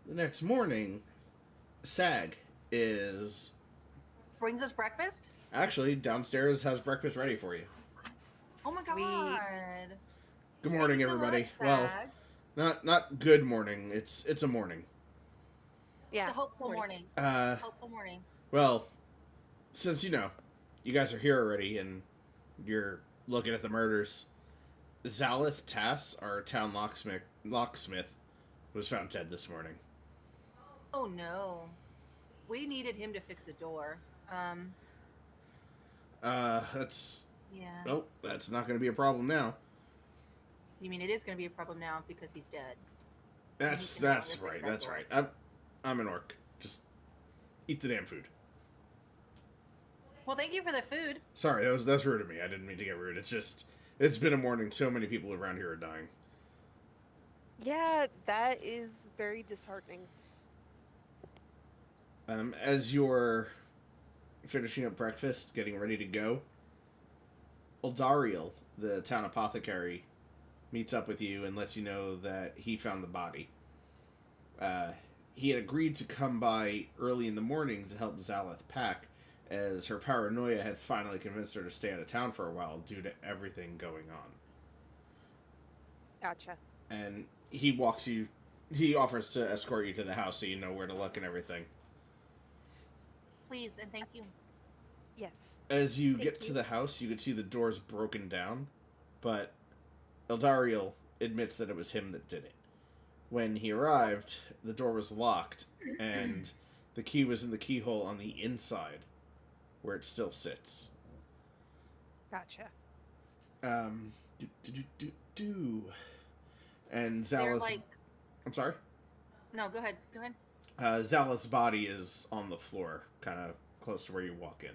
the next morning, Sag is Brings us breakfast? actually downstairs, has breakfast ready for you. Oh my god. Good morning, Thank you so everybody. much, Well, Sag. not good morning. It's a morning. Yeah. It's a hopeful morning. Uh, Hopeful morning. well, since you guys are here already and you're looking at the murders, Zalith Tass, our town locksmith, was found dead this morning. Oh no. We needed him to fix the door. That's Yeah. Nope, that's not going to be a problem now. You mean it is going to be a problem now because he's dead? That's can no longer right. fix That's that right. I'm an orc. Just eat the damn food. Well, thank you for the food. Sorry, that's rude of me. I didn't mean to get rude. It's been a morning. So many people around here are dying. Yeah, that is very disheartening. As you're finishing up breakfast, getting ready to go, Eldariel, the town apothecary, meets up with you and lets you know that he found the body. He had agreed to come by early in the morning to help Zalith pack, as her paranoia had finally convinced her to stay out of town for a while due to everything going on. Gotcha. And he offers to escort you to the house so you know where to look and everything. Please and thank you. Yes. As you Thank get to you. the house, you can see the doors broken down, but Eldariel admits that it was him that did it. When he arrived, the door was locked, and the key was in the keyhole on the inside, where it still sits. Gotcha. And They're Zalith's... like... I'm sorry? No, go ahead. Go ahead. Zalith's body is on the floor, kind of close to where you walk in.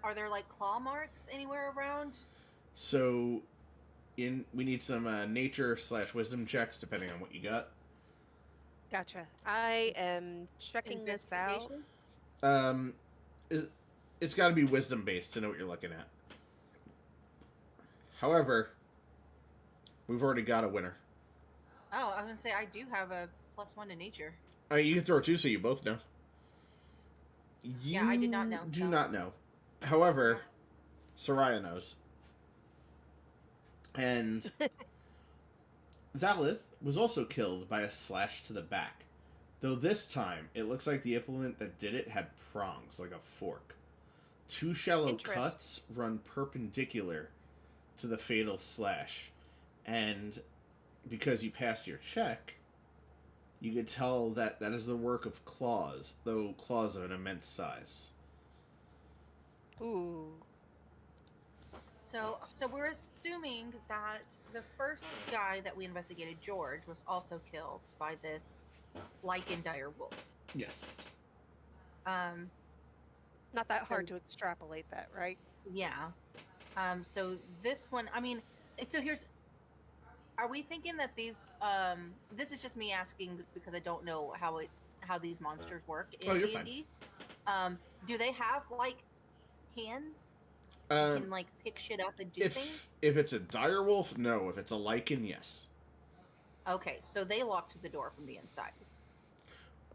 Are there like claw marks anywhere around? So, we need some nature/wisdom checks, depending on what you got. Gotcha. I am checking this out. Investigation? It's got to be wisdom based to know what you're looking at. However, we've already got a winner. Oh, I was gonna say I do have a +1 to nature. You can throw two, so you both know. Yeah, I did not know, Do so- not know. However, Soraya knows. And Zalith was also killed by a slash to the back. Though this time, it looks like the implement that did it had prongs, like a fork. Two shallow Interest. cuts run perpendicular to the fatal slash. And because you passed your check, you could tell that that is the work of claws, though claws of an immense size. Ooh. So we're assuming that the first guy that we investigated, George, was also killed by this lichen dire wolf. Yes. Not that So- hard to extrapolate that, right? Yeah. So this one, I mean, so here's, are we thinking that these, this is just me asking because I don't know how these monsters work in you're D&D. Do they have like hands? You can like pick shit up and do things? If it's a dire wolf, no. If it's a lichen, yes. Okay, so they locked the door from the inside.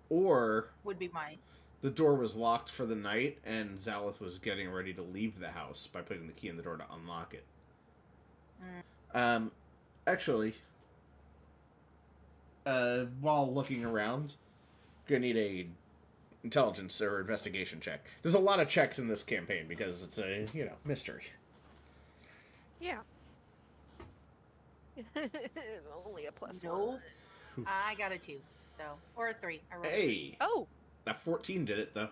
Or Would be my. the door was locked for the night, and Zalith was getting ready to leave the house by putting the key in the door to unlock it. Mm. Actually, while looking around, gonna need a intelligence or investigation check. There's a lot of checks in this campaign because it's a mystery. Yeah. Only a +1. Nope. I got a 2, so or a 3. I rolled a 3. Hey, Oh, that 14 did it though.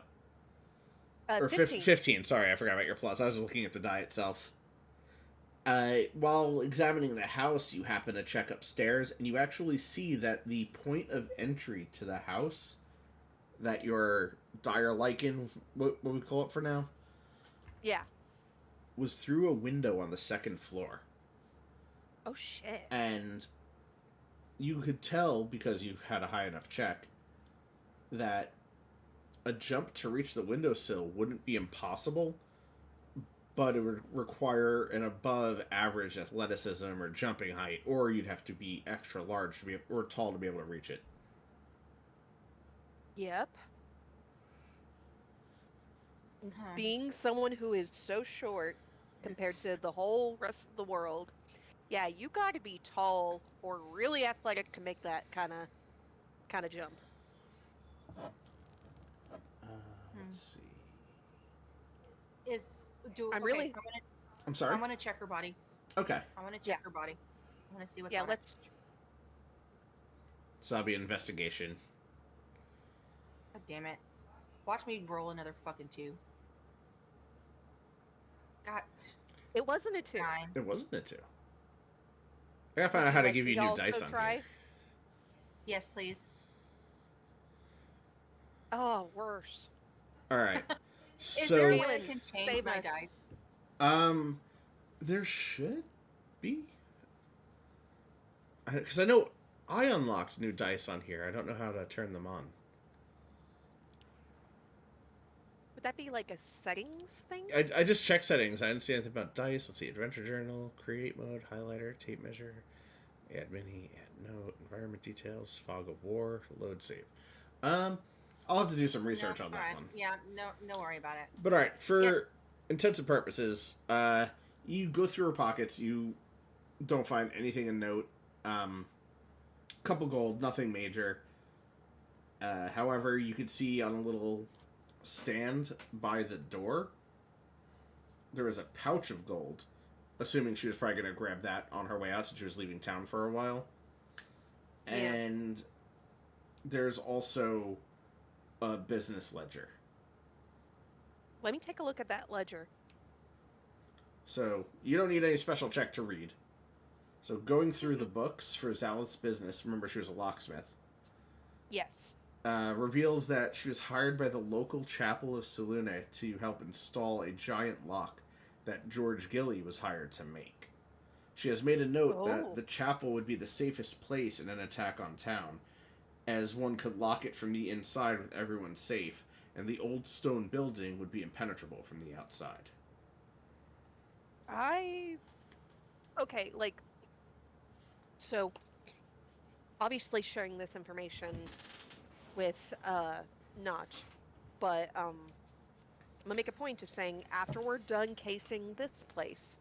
15. 15. Sorry, I forgot about your plus. I was looking at the die itself. While examining the house, you happen to check upstairs, and you actually see that the point of entry to the house that your dire lichen, what we call it for now, Yeah. was through a window on the second floor. Oh, shit. And you could tell, because you had a high enough check, that a jump to reach the windowsill wouldn't be impossible, but it would require an above average athleticism or jumping height, or you'd have to be extra large to be or tall to be able to reach it. Yep. Uh-huh. Being someone who is so short compared to the whole rest of the world, yeah, you got to be tall or really athletic to make that kind of jump. Let's see. I'm really- I'm sorry? I want to check her body. Okay. I want to check Yeah. her body. I want to see what's Yeah, on let's. So that'll be an investigation. it. God damn it. Watch me roll another fucking 2. God. It wasn't a 2. 9. It wasn't a 2. I gotta find out how to give you new dice on here. Yes, please. Oh, worse. Alright. Is there a So, way I can change Save my us. dice? there should be. Because I know I unlocked new dice on here. I don't know how to turn them on. Would that be like a settings thing? I just checked settings. I didn't see anything about dice. Let's see. Adventure journal, create mode, highlighter, tape measure, add mini, add note, environment details, fog of war, load save. I'll have to do some research on that alright. one. Yeah, no worry about it. But alright, for Yes. intents and purposes, you go through her pockets, you don't find anything in note. Couple gold, nothing major. However, you could see on a little stand by the door, there was a pouch of gold. Assuming she was probably going to grab that on her way out since she was leaving town for a while. Yeah. And there's also a business ledger. Let me take a look at that ledger. So, you don't need any special check to read. So, going through the books for Zalith's business, remember she was a locksmith, Yes. reveals that she was hired by the local chapel of Selune to help install a giant lock that George Gilly was hired to make. She has made a note that the chapel would be the safest place in an attack on town, as one could lock it from the inside with everyone safe, and the old stone building would be impenetrable from the outside. Okay, like, so, obviously sharing this information with, Notch, but, I'm gonna make a point of saying, after we're done casing this place,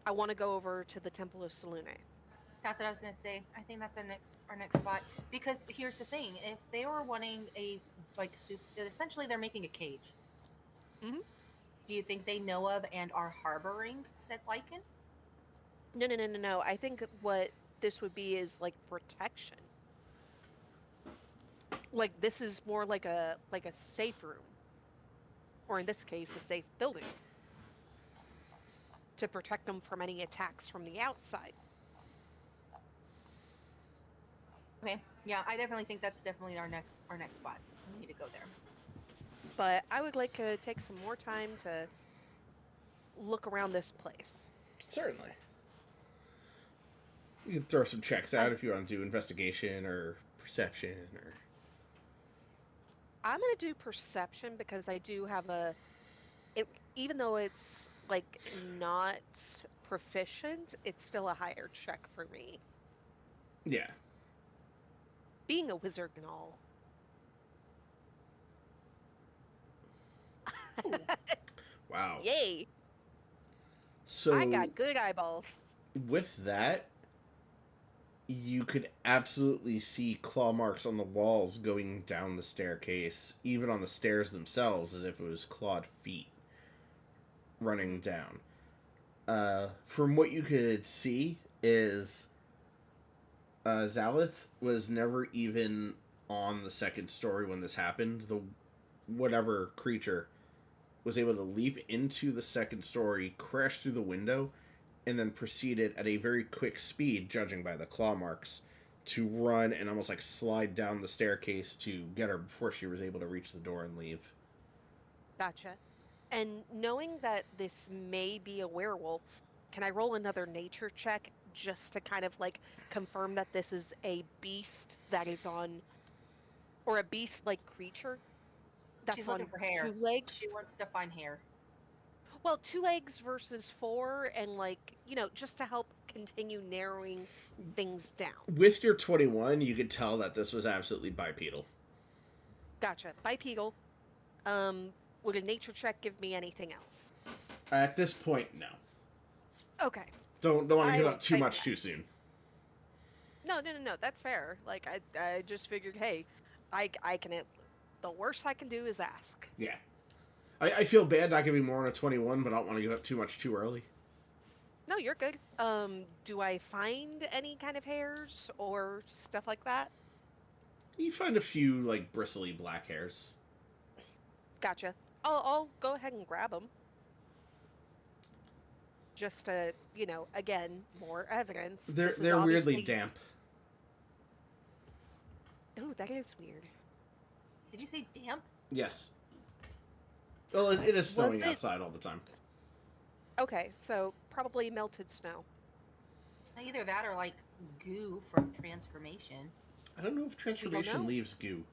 I want to go over to the Temple of Selune. That's what I was gonna say. I think that's our next spot. Because here's the thing: if they were wanting a soup, essentially they're making a cage. Mhm. Do you think they know of and are harboring said lichen? No. I think what this would be is like protection. Like this is more like a safe room, or in this case, a safe building, to protect them from any attacks from the outside. Okay, yeah, I definitely think that's definitely our next spot. We need to go there. But I would like to take some more time to look around this place. Certainly. You can throw some checks out if you want to do investigation or perception or... I'm gonna do perception because I do have even though it's like not proficient, it's still a higher check for me. Yeah. Being a wizard and all. Ooh. Wow. Yay! I So, got good eyeballs. with that, you could absolutely see claw marks on the walls going down the staircase, even on the stairs themselves, as if it was clawed feet running down. From what you could see, is Zalith was never even on the second story when this happened. The whatever creature was able to leap into the second story, crash through the window, and then proceeded at a very quick speed, judging by the claw marks, to run and almost like slide down the staircase to get her before she was able to reach the door and leave. Gotcha. And knowing that this may be a werewolf, can I roll another nature check just to kind of like confirm that this is a beast that is on, or a beast-like creature She's that's looking on for hair. 2 legs? She wants to find hair. Well, 2 legs versus 4, and like, just to help continue narrowing things down. With your 21, you could tell that this was absolutely bipedal. Gotcha. Bipedal. Would a nature check give me anything else? At this point, no. Okay. Don't want to I give will up too type much that. too soon. No, that's fair. Like, I just figured, hey, I can, the worst I can do is ask. Yeah. I feel bad not giving more on a 21, but I don't want to give up too much too early. No, you're good. Do I find any kind of hairs or stuff like that? You find a few, like, bristly black hairs. Gotcha. I'll go ahead and grab them. Just to, again, more evidence. They're weirdly damp. Ooh, that is weird. Did you say damp? Yes. Well, it is snowing it- outside all the time. Okay, so probably melted snow. Either that or like goo from transformation. I don't know if transformation know. leaves goo.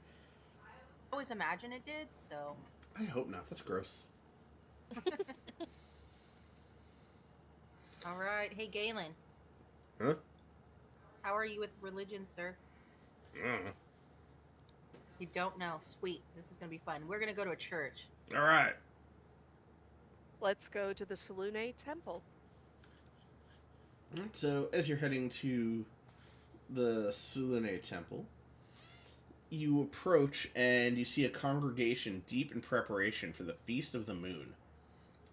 I always imagine it did, so. I hope not. That's gross. All right. Hey, Galen. Huh? How are you with religion, sir? You don't know. Sweet. This is going to be fun. We're going to go to a church. All right. Let's go to the Salune Temple. So, as you're heading to the Sulune Temple, you approach and you see a congregation deep in preparation for the Feast of the Moon,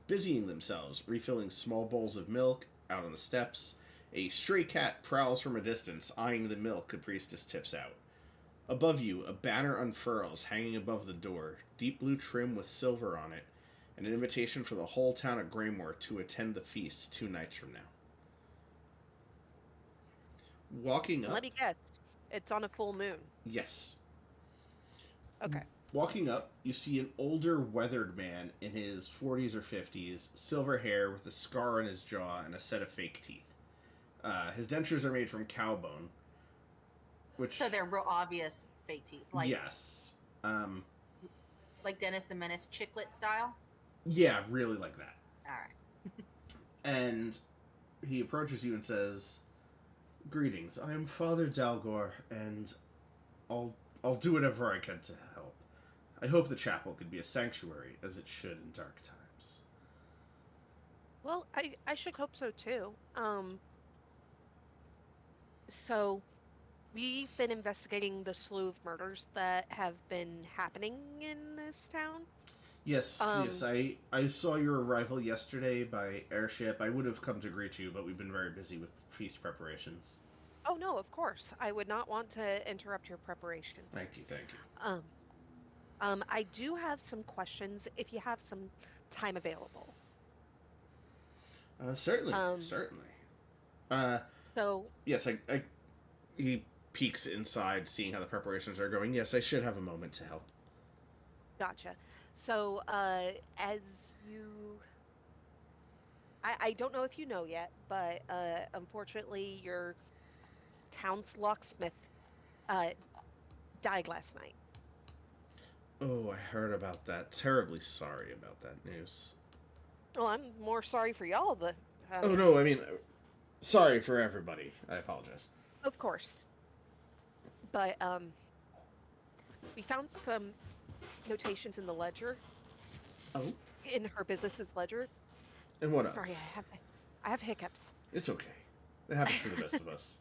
busying themselves, refilling small bowls of milk out on the steps. A stray cat prowls from a distance, eyeing the milk the priestess tips out. Above you, a banner unfurls, hanging above the door, deep blue trim with silver on it, and an invitation for the whole town of Greymore to attend the feast 2 nights from now. Walking up... Let me guess. It's on a full moon. Yes. Okay. Walking up, you see an older, weathered man in his 40s or 50s, silver hair with a scar on his jaw and a set of fake teeth. His dentures are made from cow bone, which... So they're real obvious fake teeth. Like, yes. like Dennis the Menace chiclet style? Yeah, really like that. Alright. And he approaches you and says, "Greetings, I am Father Dalgor, and I'll do whatever I can to help. I hope the chapel could be a sanctuary, as it should in dark times." Well, I should hope so too. So we've been investigating the slew of murders that have been happening in this town. Yes, yes, I saw your arrival yesterday by airship. I would have come to greet you, but we've been very busy with feast preparations. Oh no, of course. I would not want to interrupt your preparations. Thank you. I do have some questions if you have some time available. Certainly. So Yes, he peeks inside, seeing how the preparations are going. Yes, I should have a moment to help. gotcha. So, as you... I don't know if you know yet, but unfortunately your town's locksmith died last night. Oh, I heard about that. Terribly sorry about that news. Well, I'm more sorry for y'all, but... Oh, no, I mean, sorry for everybody. I apologize. Of course. but we found some notations in the ledger, Oh, in her business's ledger. and what of? Sorry, I have hiccups. It's okay. It happens to the best of us.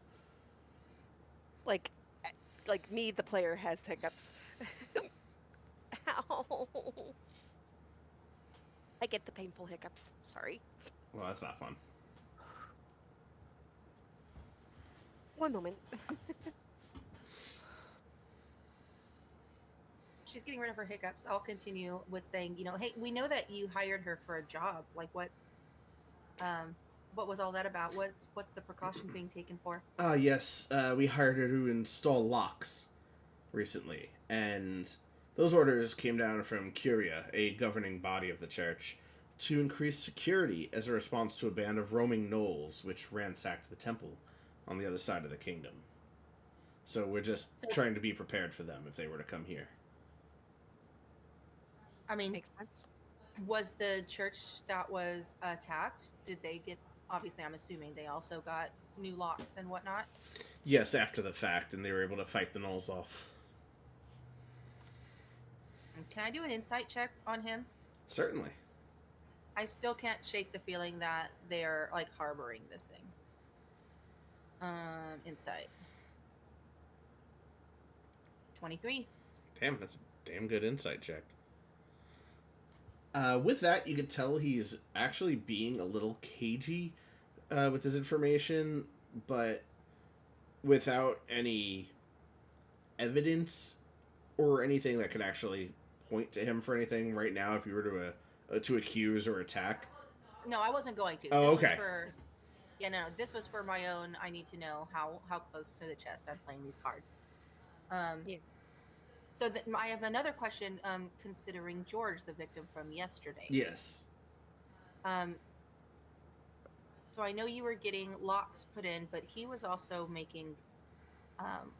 Like, like me, the player, has hiccups. Ow. I get the painful hiccups. Sorry. Well, that's not fun. One moment. She's getting rid of her hiccups. I'll continue with saying, hey, we know that you hired her for a job. Like, what was all that about? What's the precaution being taken for? Yes, we hired her to install locks recently, and those orders came down from Curia, a governing body of the church, to increase security as a response to a band of roaming gnolls which ransacked the temple on the other side of the kingdom. So we're just trying to be prepared for them if they were to come here. I mean, Makes sense. Was the church that was attacked, did they get, obviously I'm assuming they also got new locks and whatnot? Yes, after the fact, and they were able to fight the gnolls off. Can I do an insight check on him? Certainly. I still can't shake the feeling that they're like harboring this thing. Insight. 23. Damn, that's a damn good insight check. With that, you could tell he's actually being a little cagey with his information, but without any evidence or anything that could actually point to him for anything right now. If you were to accuse or attack. No, I wasn't going to. Oh, this okay. Was for, no, this was for my own. I need to know how close to the chest I'm playing these cards. Yeah. So I have another question. Considering George, the victim from yesterday. Yes. So I know you were getting locks put in, but he was also making,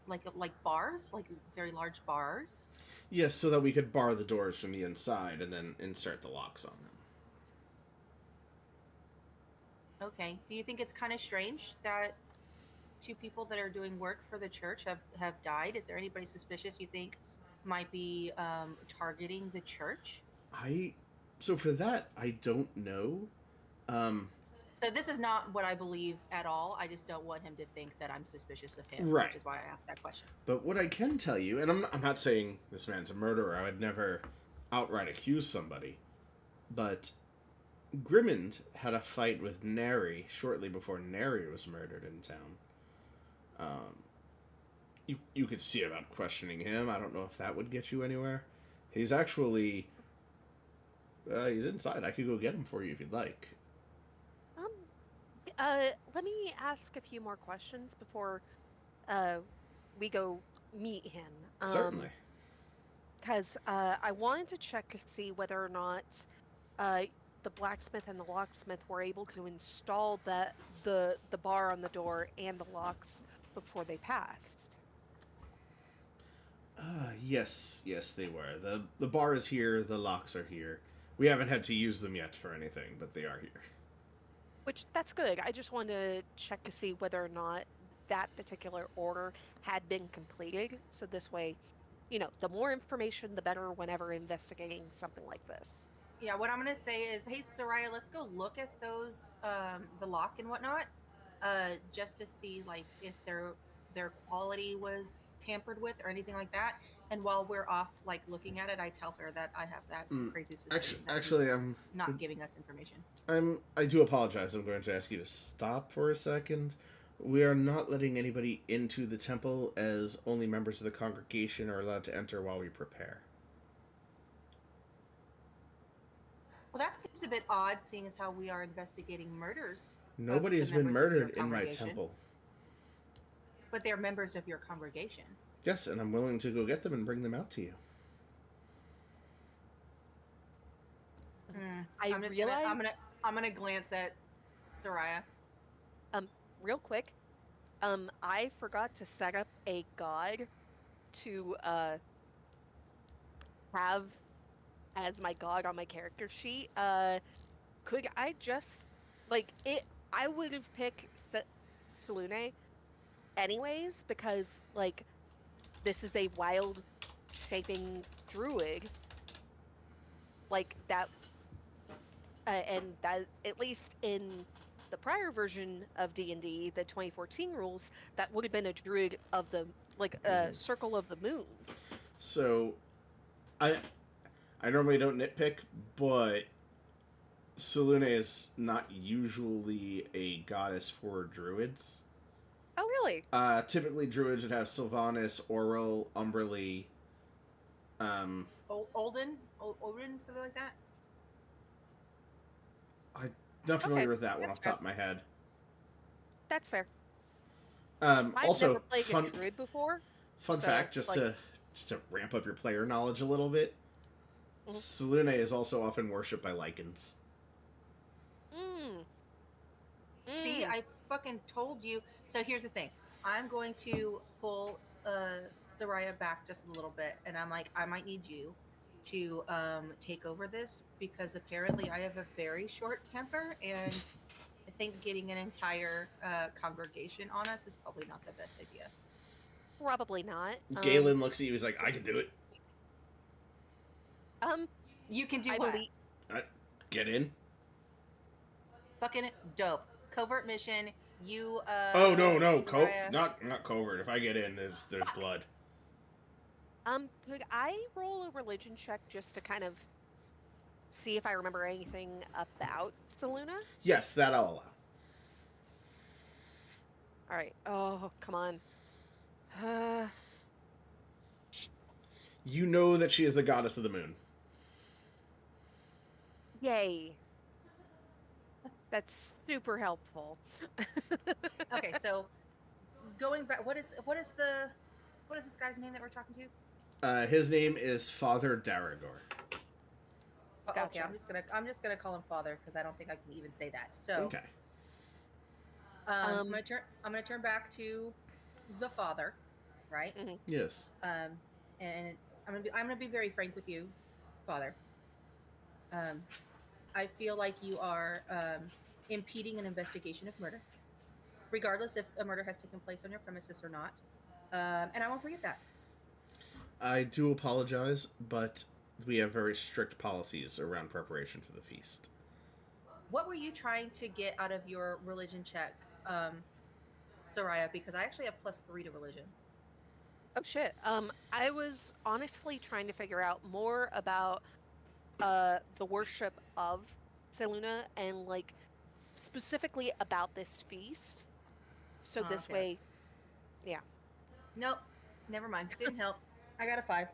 like bars, like very large bars. Yes, so that we could bar the doors from the inside and then insert the locks on them. Okay. Do you think it's kind of strange that two people that are doing work for the church have died? Is there anybody suspicious you think might be targeting the church? So for that, I don't know. So this is not what I believe at all. I just don't want him to think that I'm suspicious of him, right. Which is why I asked that question. But what I can tell you, and I'm not saying this man's a murderer, I would never outright accuse somebody, but Grimmond had a fight with Neri shortly before Neri was murdered in town. You could see about questioning him. I don't know if that would get you anywhere. He's actually... he's inside. I could go get him for you if you'd like. Let me ask a few more questions before we go meet him. Certainly. Because I wanted to check to see whether or not the blacksmith and the locksmith were able to install the bar on the door and the locks before they passed. Yes, they were. The bar is here, the locks are here. We haven't had to use them yet for anything, but they are here. Which, that's good. I just wanted to check to see whether or not that particular order had been completed. So this way, the more information, the better whenever investigating something like this. Yeah, what I'm going to say is, hey, Soraya, let's go look at those, the lock and whatnot, just to see, like, if their quality was tampered with or anything like that. And while we're off, like, looking at it, I tell her that I have that crazy suspicion. Actually, I'm not giving us information. I do apologize. I'm going to ask you to stop for a second. We are not letting anybody into the temple, as only members of the congregation are allowed to enter while we prepare. Well, that seems a bit odd, seeing as how we are investigating murders. Nobody has been murdered in my temple. But they're members of your congregation. Yes, and I'm willing to go get them and bring them out to you. I'm gonna glance at Soraya. Real quick, I forgot to set up a god to have as my god on my character sheet. Could I just I would have picked Salune anyways, because this is a wild shaping druid, like that, and that at least in the prior version of D&D, the 2014 rules, that would have been a druid of the like a circle of the moon. So, I normally don't nitpick, but Selune is not usually a goddess for druids. Oh, really? Typically druids would have Sylvanas, Auril, Umberly. Odin, something like that. I'm not familiar Okay, with that one that's off the fair. top of my head. That's fair. I've never Also, played a druid before. fun So, fact, just to ramp up your player knowledge a little bit, Selune is also often worshipped by Lycans. See, I fucking told you. So here's the thing. I'm going to pull Soraya back just a little bit, and I'm like, I might need you to take over this because apparently I have a very short temper, and I think getting an entire congregation on us is probably not the best idea. Probably not. Galen looks at you. He's like, "I can do it." You can do I'm what? elite. Get in. Fucking dope. Covert mission. You. Oh no, Soraya... not covert. If I get in, there's blood. Could I roll a religion check just to kind of see if I remember anything about Seluna? Yes, that I'll allow. All right. Oh, come on. You know that she is the goddess of the moon. Yay. That's super helpful. Okay, so going back, what is this guy's name that we're talking to? His name is Father Daragor. Gotcha. Okay, I'm just gonna call him Father because I don't think I can even say that. So Okay. I'm gonna turn back to the Father, right? Mm-hmm. Yes. And I'm gonna be very frank with you, Father. I feel like you are impeding an investigation of murder, regardless if a murder has taken place on your premises or not. And I won't forget that. I do apologize, but we have very strict policies around preparation for the feast. What were you trying to get out of your religion check, Soraya? Because I actually have +3 to religion. Oh shit. I was honestly trying to figure out more about the worship of Seluna and like specifically about this feast. So this Okay, way, yeah. Nope. Never mind. Didn't help. I got a 5.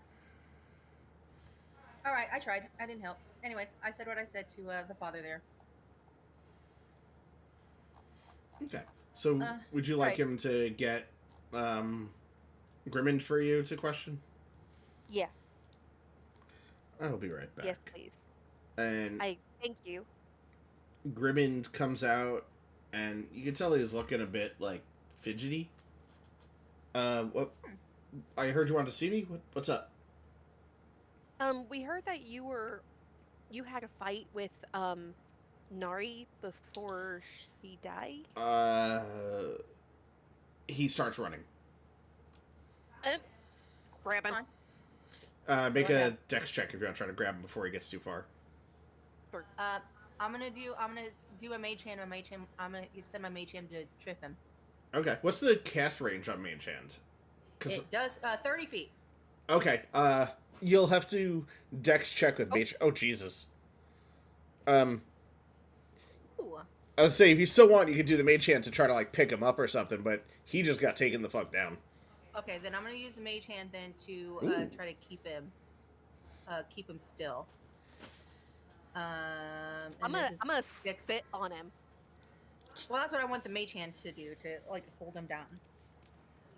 All right, I tried. I didn't help. Anyways, I said what I said to the Father there. Okay. So, would you like right. him to get Grimmond for you to question? Yeah. I'll be right back. Yes, please. And I thank you. Grimmond comes out, and you can tell he's looking a bit like fidgety. What? I heard you wanted to see me. What's up? We heard that you had a fight with Nari before she died. He starts running. Grab him. Make a dex check if you want to try to grab him before he gets too far. Sure. I'm gonna do a mage hand. I'm gonna send my mage hand to trip him. Okay. What's the cast range on mage hand? It does 30 feet. Okay. You'll have to dex check with mage. Oh Jesus. Ooh. I was saying, if you still want, you could do the mage hand to try to like pick him up or something, but he just got taken the fuck down. Okay, then I'm gonna use the mage hand then to try to keep him still. I'm gonna spit on him. Well, that's what I want the mage hand to do, to like hold him down,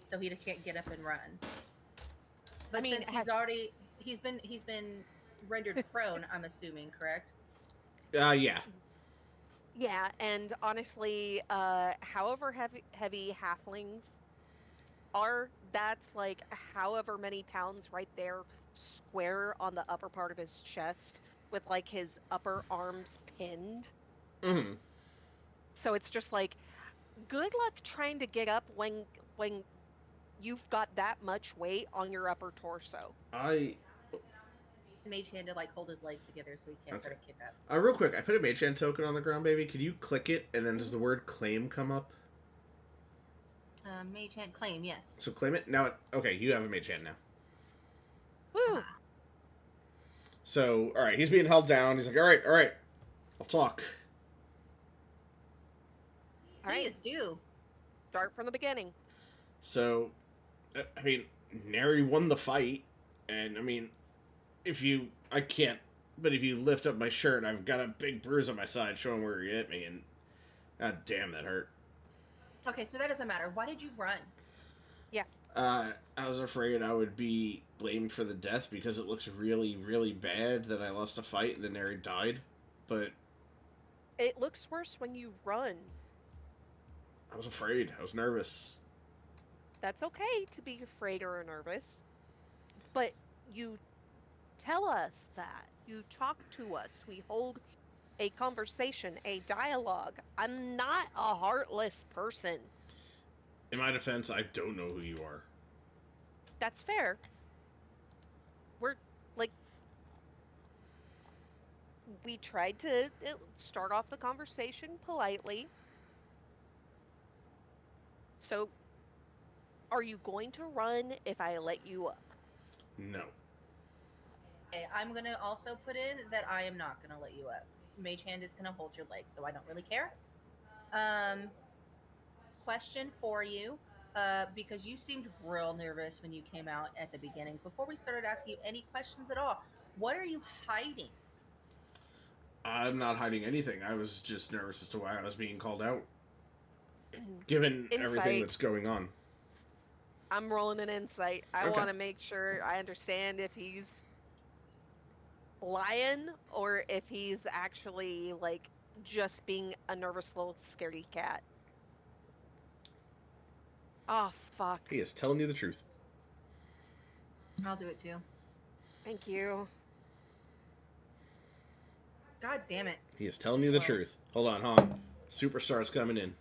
so he can't get up and run. But since he's been rendered prone, I'm assuming, correct? Yeah. Yeah, and honestly, however heavy halflings are, that's like however many pounds right there, square on the upper part of his chest, with like his upper arms pinned. Mm-hmm. So it's just like, good luck trying to get up when you've got that much weight on your upper torso. I Mage hand to like hold his legs together so he can't try Okay. to kick up. real quick. I put a mage hand token on the ground, baby. Could you click it, and then does the word claim come up? Mage hand claim, yes. So claim it now. Okay, you have a mage hand now. Woo! Ah. So all right, he's being held down. He's like, all right, I'll talk. Please do. Start from the beginning. So, I mean, Neri won the fight, and I mean, I can't, but if you lift up my shirt, I've got a big bruise on my side showing where you hit me, and god damn, that hurt. Okay, so that doesn't matter. Why did you run? I was afraid I would be blamed for the death because it looks really, really bad that I lost a fight and then Neri died, but It looks worse when you run. I was afraid. I was nervous. That's okay to be afraid or nervous, but you tell us that. You talk to us. We hold a conversation, a dialogue. I'm not a heartless person. In my defense, I don't know who you are. That's fair. We're like, we tried to start off the conversation politely. So, are you going to run if I let you up? No. Okay, I'm gonna also put in that I am not gonna let you up. Mage hand is gonna hold your leg, so I don't really care. Question for you, because you seemed real nervous when you came out at the beginning. Before we started asking you any questions at all, what are you hiding? I'm not hiding anything. I was just nervous as to why I was being called out. Given everything Insight. that's going on. I'm rolling an insight. I Okay. want to make sure I understand if he's lying or if he's actually like just being a nervous little scaredy cat. Oh, fuck. He is telling you the truth. I'll do it too. Thank you. God damn it. He is telling you the truth. Hold on. Superstar's coming in.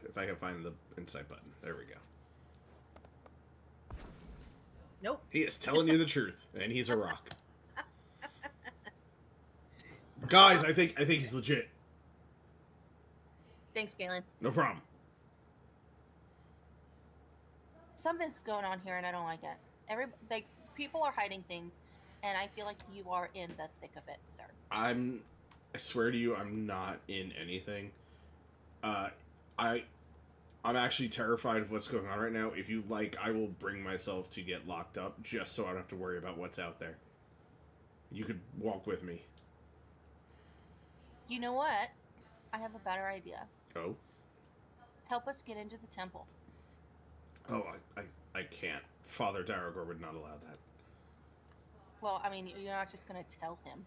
If I can find the insight button. There we go. Nope. He is telling you the truth, and he's a rock. Guys, I think he's legit. Thanks, Galen. No problem. Something's going on here, and I don't like it. People are hiding things, and I feel like you are in the thick of it, sir. I swear to you, I'm not in anything. I'm actually terrified of what's going on right now. If you like, I will bring myself to get locked up just so I don't have to worry about what's out there. You could walk with me. You know what? I have a better idea. Oh? Help us get into the temple. Oh, I can't. Father Darragor would not allow that. Well, I mean, you're not just going to tell him.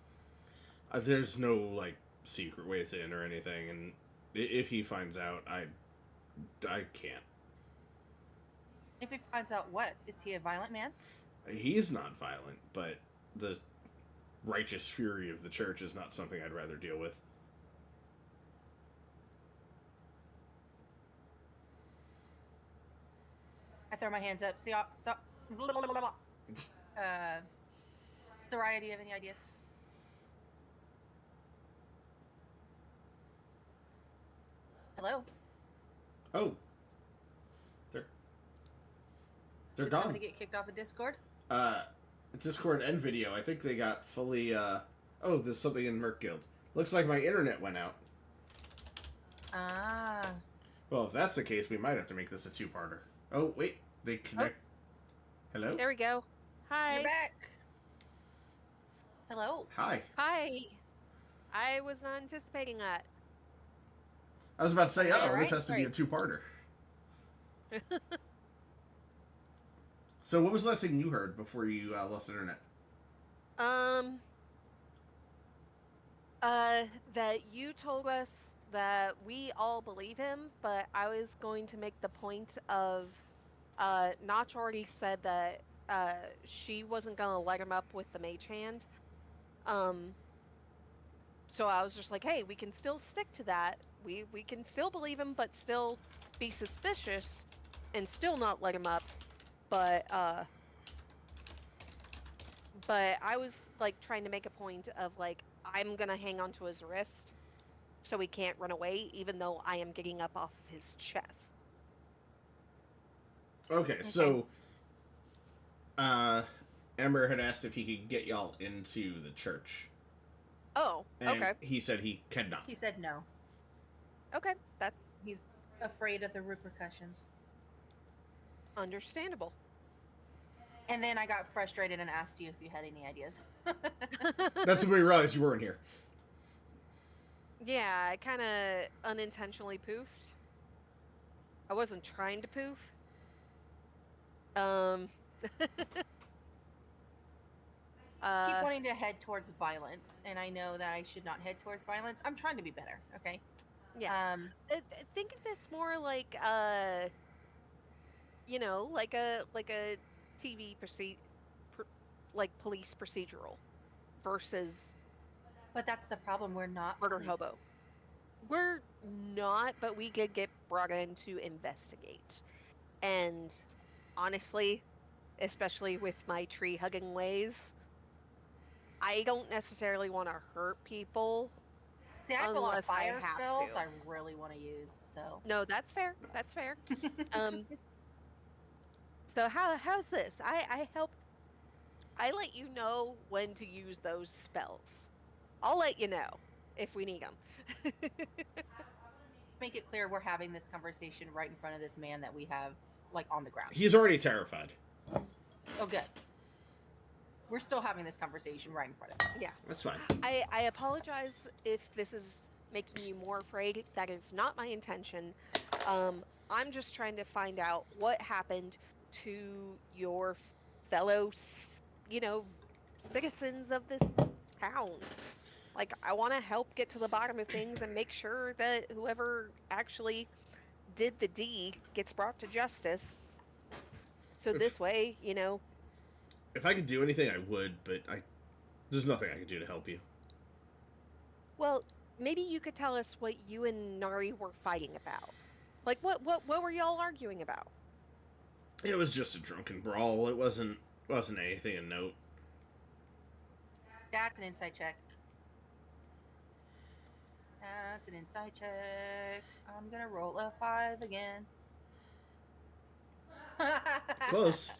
There's no, like, secret ways in or anything, and if he finds out, I can't. If he finds out what? Is he a violent man? He's not violent, but the righteous fury of the church is not something I'd rather deal with. I throw my hands up. Soraya, do you have any ideas? Hello? Oh. They're Did gone. somebody get kicked off of Discord? Discord and video. I think they got fully, Oh, there's something in Merc Guild. Looks like my internet went out. Ah. Well, if that's the case, we might have to make this a two-parter. Oh, wait. They connect. Hello? There we go. Hi. You're back. Hello. Hi. Hi. I was not anticipating that. I was about to say, Yeah, this right? has to be a Right. two-parter. So what was the last thing you heard before you lost internet? That you told us that we all believe him, but I was going to make the point of, Notch already said that, she wasn't gonna let him up with the mage hand. So I was just like, hey, we can still stick to that. We can still believe him, but still be suspicious and still not let him up. But but I was like trying to make a point of like I'm gonna hang onto his wrist so he can't run away, even though I am getting up off of his chest. Okay, Okay. so uh, Ember had asked if he could get y'all into the church, Oh, and okay, he said he cannot. He said no. okay, that's He's afraid of the repercussions. understandable. And then I got frustrated and asked you if you had any ideas. That's when we realized you weren't here. Yeah, I kind of unintentionally poofed. I wasn't trying to poof. Um, Keep uh, wanting to head towards violence, and I know that I should not head towards violence. I'm trying to be better, okay? yeah. Um, Think of this more like like a TV pr like police procedural versus but that's the problem. We're not murder police. hobo. We're not, but we could get brought in to investigate. And honestly, especially with my tree hugging ways, I don't necessarily want to hurt people See, I have a lot of unless I fire have spells to. I really want to use, so. No, that's fair. That's fair. Um, so how's this? I help. I let you know when to use those spells. I'll let you know if we need them. Make it clear we're having this conversation right in front of this man that we have, like, on the ground. He's already terrified. Oh, good. We're still having this conversation right in front of him. Yeah. That's fine. I apologize if this is making you more afraid. That is not my intention. I'm just trying to find out what happened to your fellow, citizens of this town. Like, I want to help get to the bottom of things and make sure that whoever actually did the deed gets brought to justice. So If, this way, if I could do anything, I would, but there's nothing I can do to help you. well, maybe you could tell us what you and Nari were fighting about. Like, what were y'all arguing about? It was just a drunken brawl. It wasn't anything of note. That's an insight check. That's an insight check. I'm gonna roll a 5 again. Close.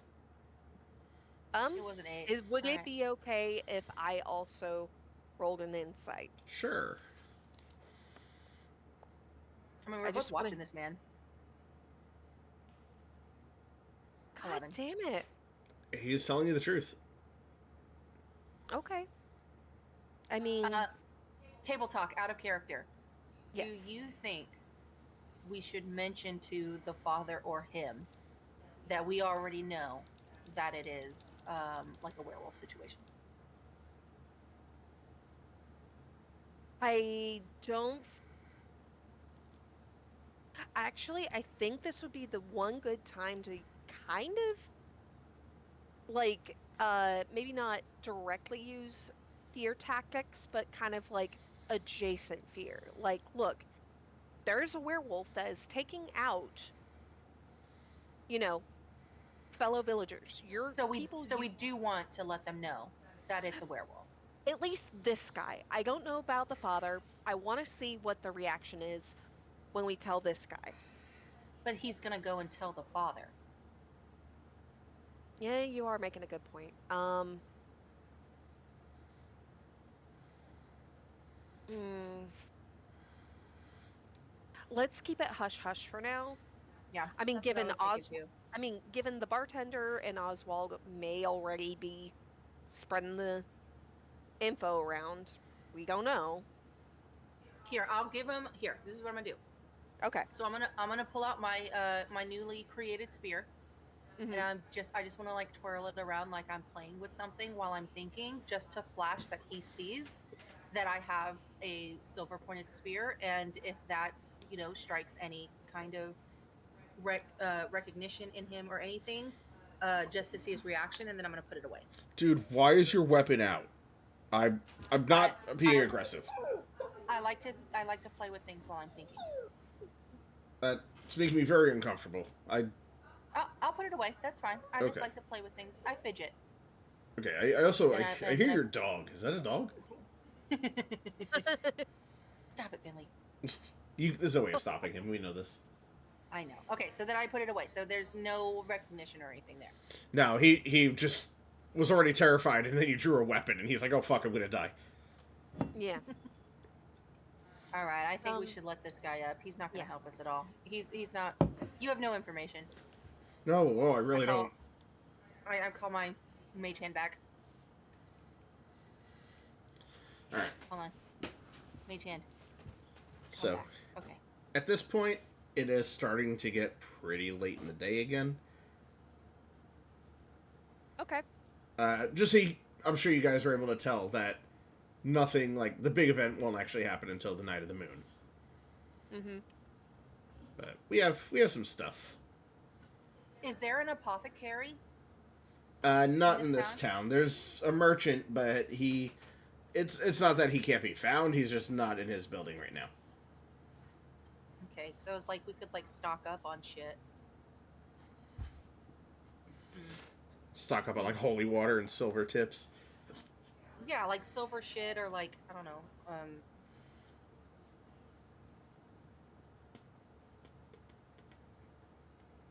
It was an 8. Would All it right. be okay if I also rolled an insight? Sure. I mean, I we're both just wanna- watching this man. God 11. damn it. He's telling you the truth. Okay. I mean, Table talk, out of character. yes. Do you think we should mention to the father or him that we already know that it is like a werewolf situation? I don't. Actually, I think this would be the one good time to kind of like maybe not directly use fear tactics, but kind of like adjacent fear. Like, look, there's a werewolf that is taking out, you know, fellow villagers. Your So we people, we do want to let them know that it's a werewolf. at least this guy. I don't know about the father. I want to see what the reaction is when we tell this guy. But he's gonna go and tell the father. Yeah, you are making a good point. Hmm. Let's keep it hush hush for now. Yeah. I mean, that's what I given was thinking too. I mean, given the bartender and Oswald may already be spreading the info around, we don't know. Here, I'll give him. Here, this is what I'm gonna do. Okay. So I'm gonna pull out my my newly created spear, Mhm. and I just want to like twirl it around like I'm playing with something while I'm thinking, just to flash that he sees that I have a silver pointed spear, and if that strikes any kind of recognition in him or anything, just to see his reaction, and then I'm gonna put it away. Dude, why is your weapon out? I'm not being I- aggressive. I like to play with things while I'm thinking. It's making me very uncomfortable. I'll put it away. That's fine. I just Okay. like to play with things. I fidget. Okay, I hear your dog. Is that a dog? Stop it, Billy. There's no way of stopping him. We know this. I know. Okay, so then I put it away. So there's no recognition or anything there. No, he just was already terrified, and then you drew a weapon, and he's like, "Oh fuck, I'm gonna die." Yeah. All right, I think we should let this guy up. He's not going to help us at all. He's not. You have no information. No, I really don't. I call my mage hand back. All right. Hold on. Mage hand. So, okay. At this point, it is starting to get pretty late in the day again. Okay. I'm sure you guys were able to tell that nothing like the big event won't actually happen until the night of the moon. Mm-hmm. But we have some stuff. Is there an apothecary? Not in this town. There's a merchant, but it's not that he can't be found. He's just not in his building right now. Okay, so it's like we could like stock up on shit. Stock up on like holy water and silver tips. Yeah, like silver shit or like I don't know.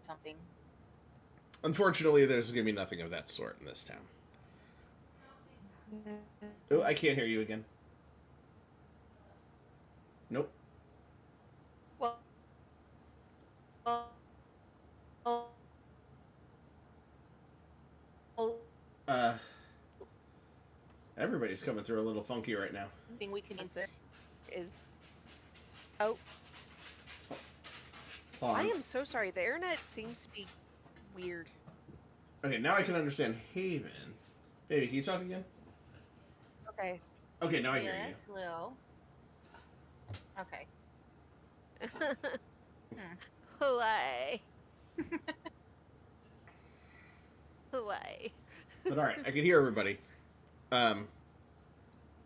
Something. Unfortunately, there's gonna be nothing of that sort in this town. Oh, I can't hear you again. Nope. Well. Everybody's coming through a little funky right now. I think we can answer is. Oh. Hold on. I am so sorry. The internet seems to be weird. Okay, now I can understand Haven. Baby, can you talk again? Okay. Okay, now I hear you. Yes, Lil. Okay. Why? Why? But all right, I can hear everybody.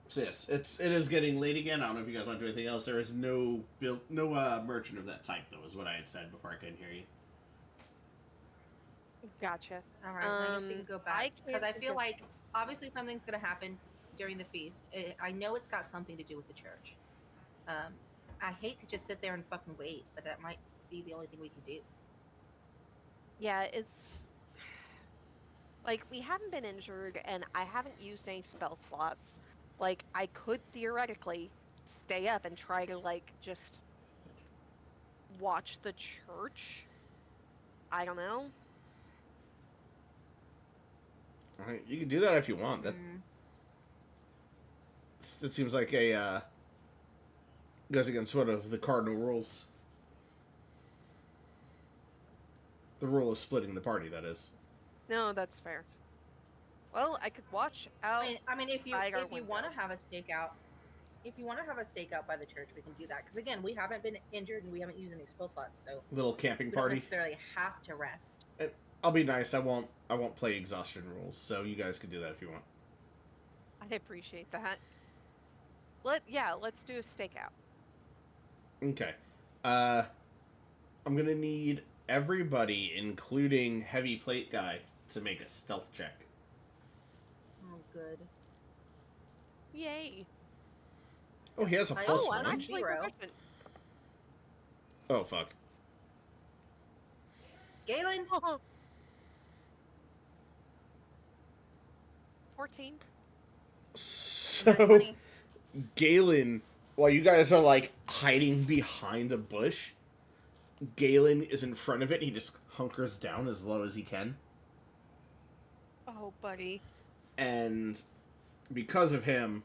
So yes, it is getting late again. I don't know if you guys want to do anything else. There is no merchant of that type, though, is what I had said before I couldn't hear you. Gotcha. All right, I guess we can go back because I feel of... like obviously something's going to happen during the feast. I know it's got something to do with the church. I hate to just sit there and fucking wait, but that might be the only thing we can do. Yeah, it's like we haven't been injured, and I haven't used any spell slots. Like I could theoretically stay up and try to like just watch the church. I don't know. All right, you can do that if you want. That seems like a goes against one of the cardinal rules. The rule of splitting the party, that is. No, that's fair. Well, I could watch out. I mean, if you want to have a stakeout, by the church, we can do that. Because again, we haven't been injured and we haven't used any spell slots, so little camping we party. don't necessarily have to rest. I'll be nice. I won't play exhaustion rules, so you guys can do that if you want. I appreciate that. Let's do a stakeout. Okay. I'm gonna need everybody, including Heavy Plate Guy, to make a stealth check. Oh, good. Yay. Oh, he has a plus I'm one. actually proficient. Oh, fuck. Galen? 14. So, Galen, while you guys are, like, hiding behind a bush, Galen is in front of it, and he just hunkers down as low as he can. Oh, buddy. And because of him,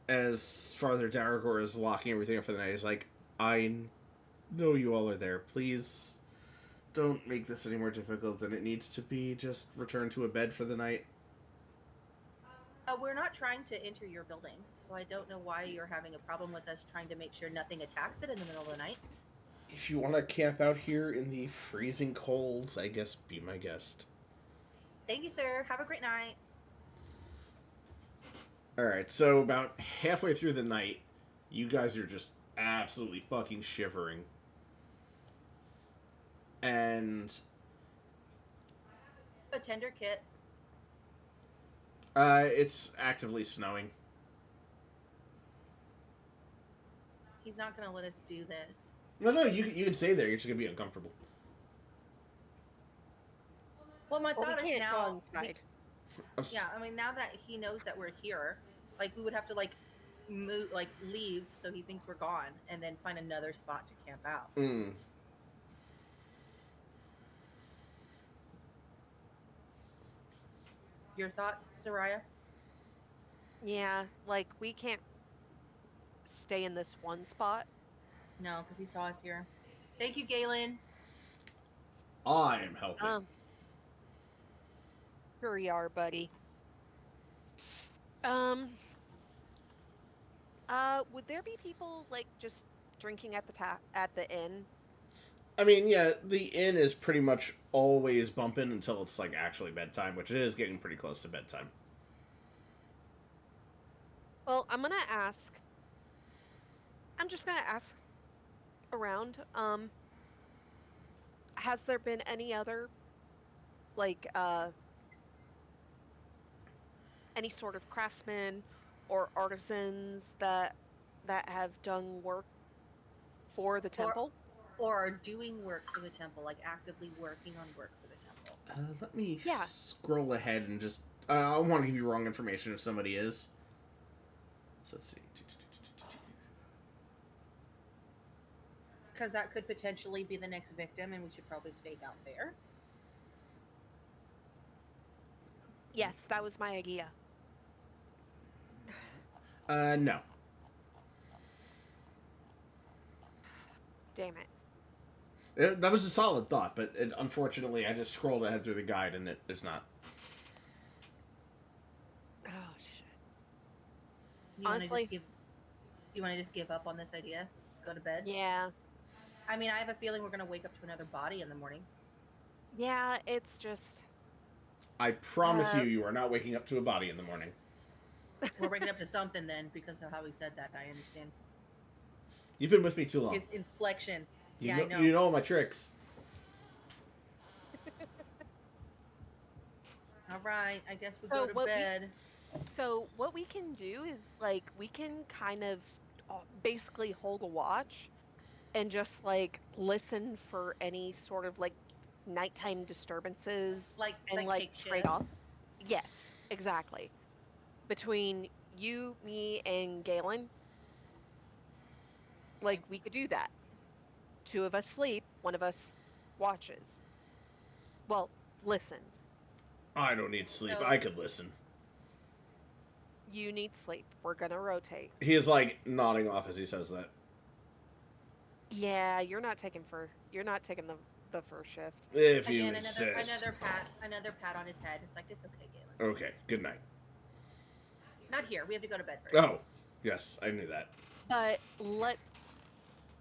as Father Daragor is locking everything up for the night, he's like, I know you all are there. Please don't make this any more difficult than it needs to be. Just return to a bed for the night. We're not trying to enter your building, so I don't know why you're having a problem with us trying to make sure nothing attacks it in the middle of the night. If you want to camp out here in the freezing cold, I guess be my guest. Thank you, sir. Have a great night. Alright, so about halfway through the night, You guys are just absolutely fucking shivering. And A tender kit. it's actively snowing. He's not going to let us do this. No, you can stay there. You're just gonna be uncomfortable. Well, my Well, we thought is can't now. go inside. Yeah, I mean, now that he knows that we're here, like we would have to like move, like leave, so he thinks we're gone, and then find another spot to camp out. Mm. Your thoughts, Soraya? Yeah, like we can't stay in this one spot. No, because he saw us here. Thank you, Galen. I am helping. Sure you are, buddy. Um, would there be people like just drinking at the inn? I mean, yeah, the inn is pretty much always bumping until it's like actually bedtime, which it is getting pretty close to bedtime. Well, I'm just gonna ask around. Has there been any other like any sort of craftsmen or artisans that have done work for the temple? Or are doing work for the temple, like actively working on work for the temple. Let me Yeah. scroll ahead and just... I want to give you wrong information if somebody is. So let's see. Because that could potentially be the next victim, and we should probably stay down there. Yes, that was my idea. No. Damn it. That was a solid thought, but unfortunately, I just scrolled ahead through the guide, and there's not. Oh shit. Do Honestly- you want to just give up on this idea? Go to bed? Yeah. I mean, I have a feeling we're going to wake up to another body in the morning. Yeah, it's just I promise you are not waking up to a body in the morning. We're waking up to something then, because of how he said that. I understand. You've been with me too long. His inflection. You Yeah, know, I know. You know all my tricks. All right, I guess we So go to what we- bed. So what we can do is like we can kind of basically hold a watch and just like listen for any sort of like nighttime disturbances Like, and like like take trade off. shifts. Yes, exactly. Between you, me, and Galen, like we could do that. Two of us sleep, one of us watches. Well, listen. I don't need sleep. So- I could listen. You need sleep. We're gonna rotate. He is like nodding off as he says that. Yeah, you're not taking the first shift. If you Again, insist. another pat on his head. It's like, it's okay, Galen. Okay, good night. Not here. We have to go to bed first. Oh, yes, I knew that. But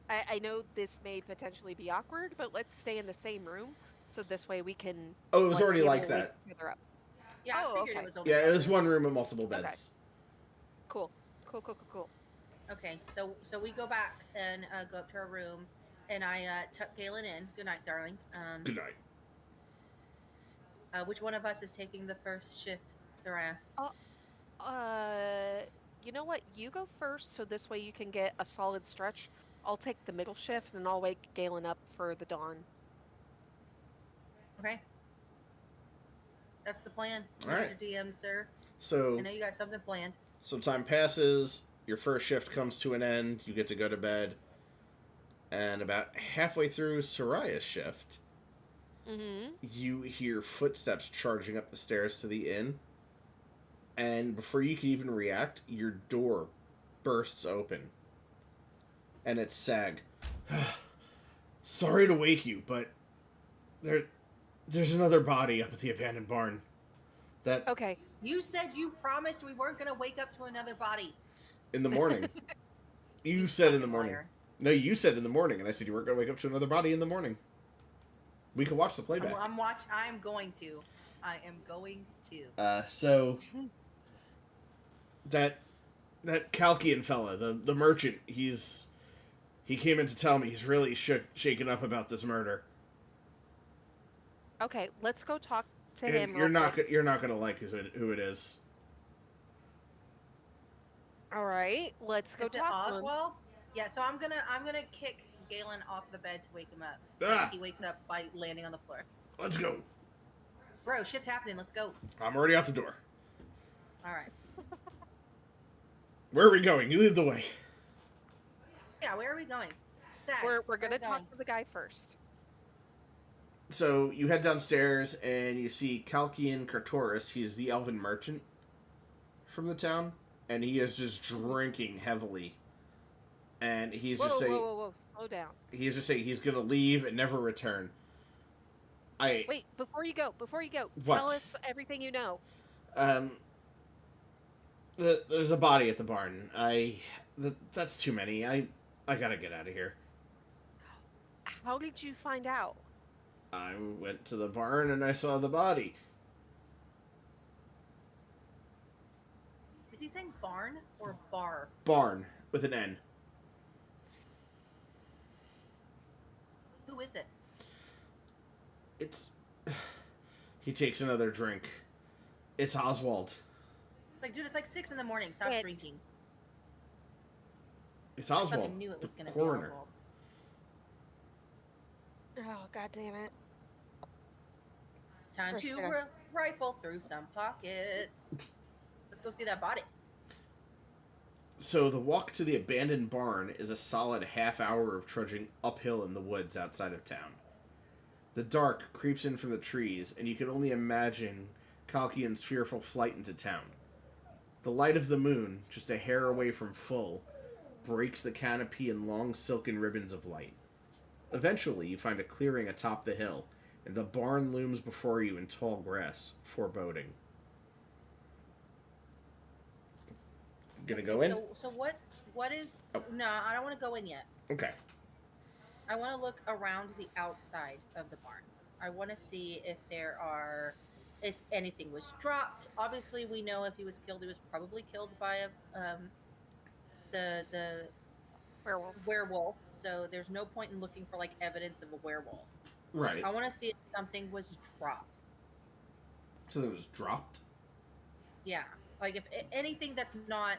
I know this may potentially be awkward, but let's stay in the same room so this way we can. Oh, it was already be able like to wake that. each other up. Yeah, Oh, I figured okay. it was only Yeah, it one was room. one room with multiple beds. Cool. Okay, so we go back and go up to our room, and I tuck Galen in. Good night, darling. Good night. Which one of us is taking the first shift, Soraya? You know what? You go first, so this way you can get a solid stretch. I'll take the middle shift, and I'll wake Galen up for the dawn. Okay. That's the plan, All Mr. right. DM, sir. So I know you got something planned. some time passes. Your first shift comes to an end. You get to go to bed. And about halfway through Soraya's shift, Mm-hmm. you hear footsteps charging up the stairs to the inn. And before you can even react, your door bursts open. And it's Sag. Sorry to wake you, but there's another body up at the abandoned barn. That Okay. You said you promised we weren't going to wake up to another body. in the morning. You said in the fucking morning. liar. No, you said in the morning, and I said you weren't going to wake up to another body in the morning. We could watch the playback. I'm going to. I am going to. So that That Kalkian fella, the merchant, he came in to tell me he's really shaken up about this murder. Okay, let's go talk to And him you're real not quick. you're not gonna like who it is. All right, let's go Is it talk to him. Oswald? Yeah. So I'm gonna kick Galen off the bed to wake him up. Ah. Like he wakes up by landing on the floor. Let's go. Bro, shit's happening. Let's go. I'm already out the door. All right. Where are we going? You lead the way. Yeah. Where are we going? Zach, We're gonna talk to the guy first. So you head downstairs and you see Kalkian Kartoris. He's the elven merchant from the town, and he is just drinking heavily. And he's just saying, Whoa, slow down. He's just saying he's gonna leave and never return. Wait, before you go, What? tell us everything you know. There's a body at the barn. That's too many. I gotta get out of here. How did you find out? I went to the barn and I saw the body. Is he saying barn or bar? Barn with an N. Who is it? It's. He takes another drink. It's Oswald. Like, dude, it's like 6 in the morning. Stop drinking. It's I Oswald. fucking knew it was the gonna coroner. be Oswald. Oh, god damn it. Time Let's to get her. rifle through some pockets. Let's go see that body. So the walk to the abandoned barn is a solid half hour of trudging uphill in the woods outside of town. The dark creeps in from the trees, and you can only imagine Kalkian's fearful flight into town. The light of the moon, just a hair away from full, breaks the canopy in long silken ribbons of light. Eventually, you find a clearing atop the hill, and the barn looms before you in tall grass, foreboding. Gonna go in? So what is? Oh. No, I don't want to go in yet. Okay. I want to look around the outside of the barn. I want to see if if anything was dropped. Obviously, we know if he was killed, he was probably killed by the werewolf. So there's no point in looking for like evidence of a werewolf. Right. I want to see if something was dropped. So it was dropped? Yeah, like if anything that's not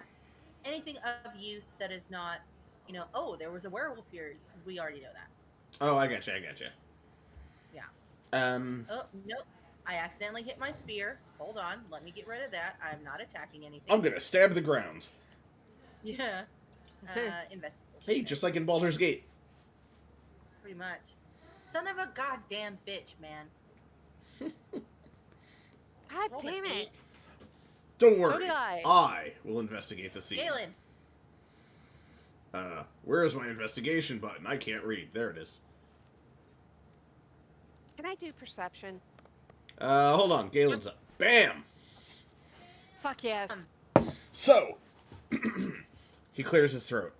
anything of use that is not, oh, there was a werewolf here, because we already know that. Oh, I gotcha. Yeah. Oh, nope. I accidentally hit my spear. Hold on. Let me get rid of that. I'm not attacking anything. I'm gonna stab the ground. Yeah. Investigation. Hey, just like in Baldur's Gate. Pretty much. Son of a goddamn bitch, man. God Rolled damn an it. 8. Don't worry. So did I. I will investigate the scene. Galen. Where is my investigation button? I can't read. There it is. Can I do perception? Hold on. Galen's up. Bam! Fuck yes. So, he clears his throat.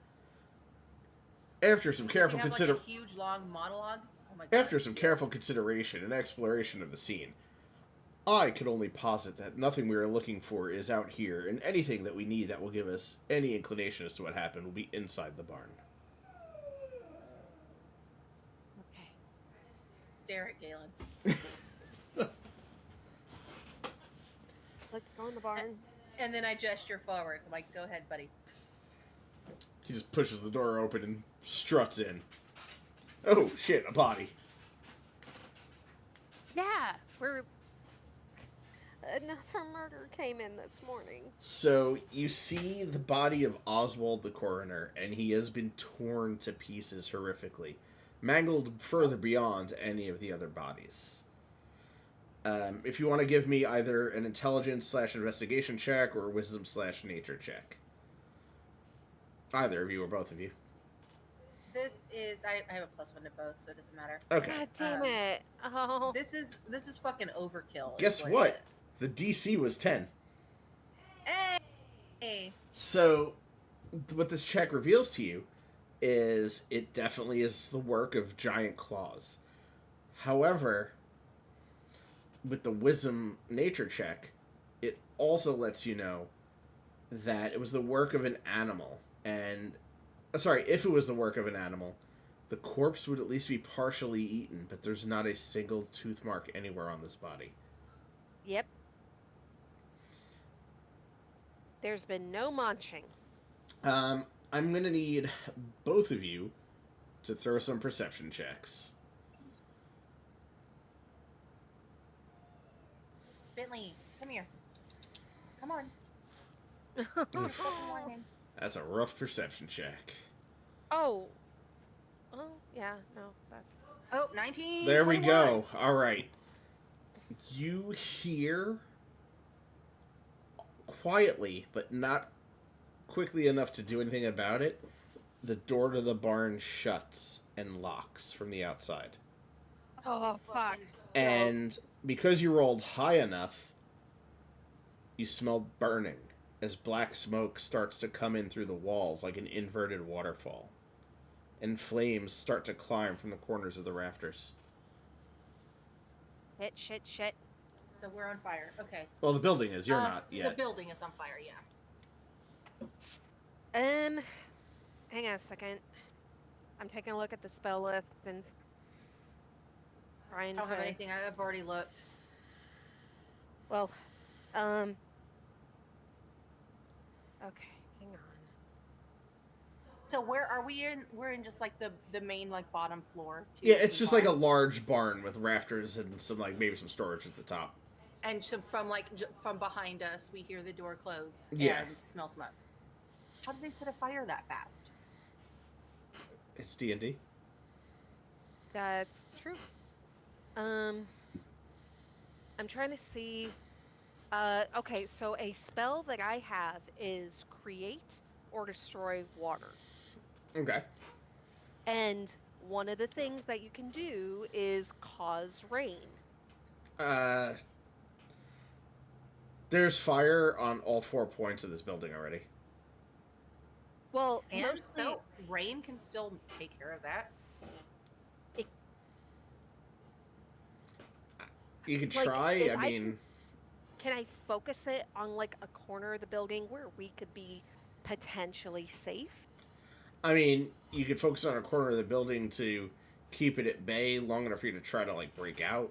After some careful Does he have, like, a huge long monologue? Oh my God. After some careful consideration and exploration of the scene, I could only posit that nothing we are looking for is out here, and anything that we need that will give us any inclination as to what happened will be inside the barn. Okay. Stare at Galen. Let's go in the barn. And then I gesture forward. I'm like, go ahead, buddy. He just pushes the door open and struts in. Oh, shit, a body. Yeah, another murder came in this morning. So, you see the body of Oswald the coroner, and he has been torn to pieces horrifically, mangled further beyond any of the other bodies. If you want to give me either an intelligence/investigation check or a wisdom/nature check. Either of you or both of you. This is I have a +1 to both, so it doesn't matter. Okay. God damn it. Oh. This is fucking overkill. Guess is what? it is. The DC was 10. Hey. So, what this check reveals to you is it definitely is the work of giant claws. However, with the wisdom nature check, it also lets you know that it was the work of an animal, and sorry, if it was the work of an animal, the corpse would at least be partially eaten, but there's not a single tooth mark anywhere on this body. Yep. There's been no munching. I'm gonna need both of you to throw some perception checks. Bentley, come here. Come on. That's a rough perception check. Oh. Oh, yeah, no. That's... Oh, 19. There 21. we go. All right. You hear quietly, but not quickly enough to do anything about it, the door to the barn shuts and locks from the outside. Oh, fuck. And because you rolled high enough, you smell burning as black smoke starts to come in through the walls like an inverted waterfall. And flames start to climb from the corners of the rafters. Shit. So we're on fire. Okay. Well, the building is. You're not The yet. building is on fire, yeah. Hang on a second. I'm taking a look at the spell list and trying I don't have to... anything. I've already looked. Well, okay, hang on. So where are we in? We're in just like the main like bottom floor. Yeah, it's just like a large barn with rafters and some like maybe some storage at the top. And so from like from behind us, we hear the door close. Yeah. And smell smoke. How did they set a fire that fast? It's D&D. That's true. I'm trying to see. Okay, so a spell that I have is create or destroy water. Okay. And one of the things that you can do is cause rain. There's fire on all 4 points of this building already. Well, And mostly, so rain can still take care of that. You could Like, try. if I mean, can I focus it on like a corner of the building where we could be potentially safe? You could focus on a corner of the building to keep it at bay long enough for you to try to like break out.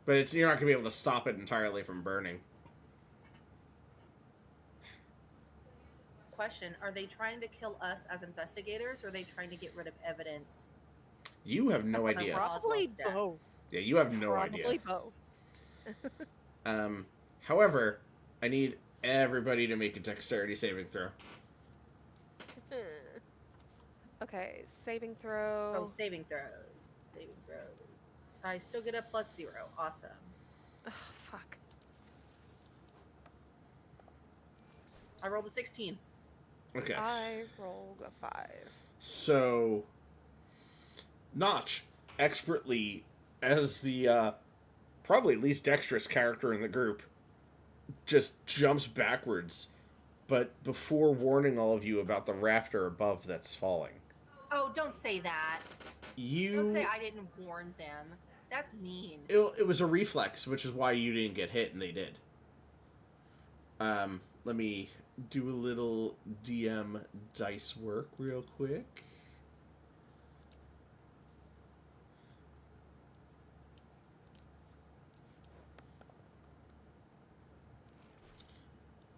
But you're not gonna be able to stop it entirely from burning. Question: are they trying to kill us as investigators, or are they trying to get rid of evidence? You have no idea. Probably Oswald's death. both. Yeah, you have no Probably idea. both. However, I need everybody to make a dexterity saving throw. Okay, saving throw. Oh, saving throws. Saving throws. I still get a +0. Awesome. Oh, fuck. I rolled a 16. Okay. I rolled a 5. So, Notch, expertly, as the probably least dexterous character in the group, just jumps backwards, but before warning all of you about the rafter above that's falling. Oh, don't say that. Don't say I didn't warn them. That's mean. It was a reflex, which is why you didn't get hit and they did. Let me do a little DM dice work real quick.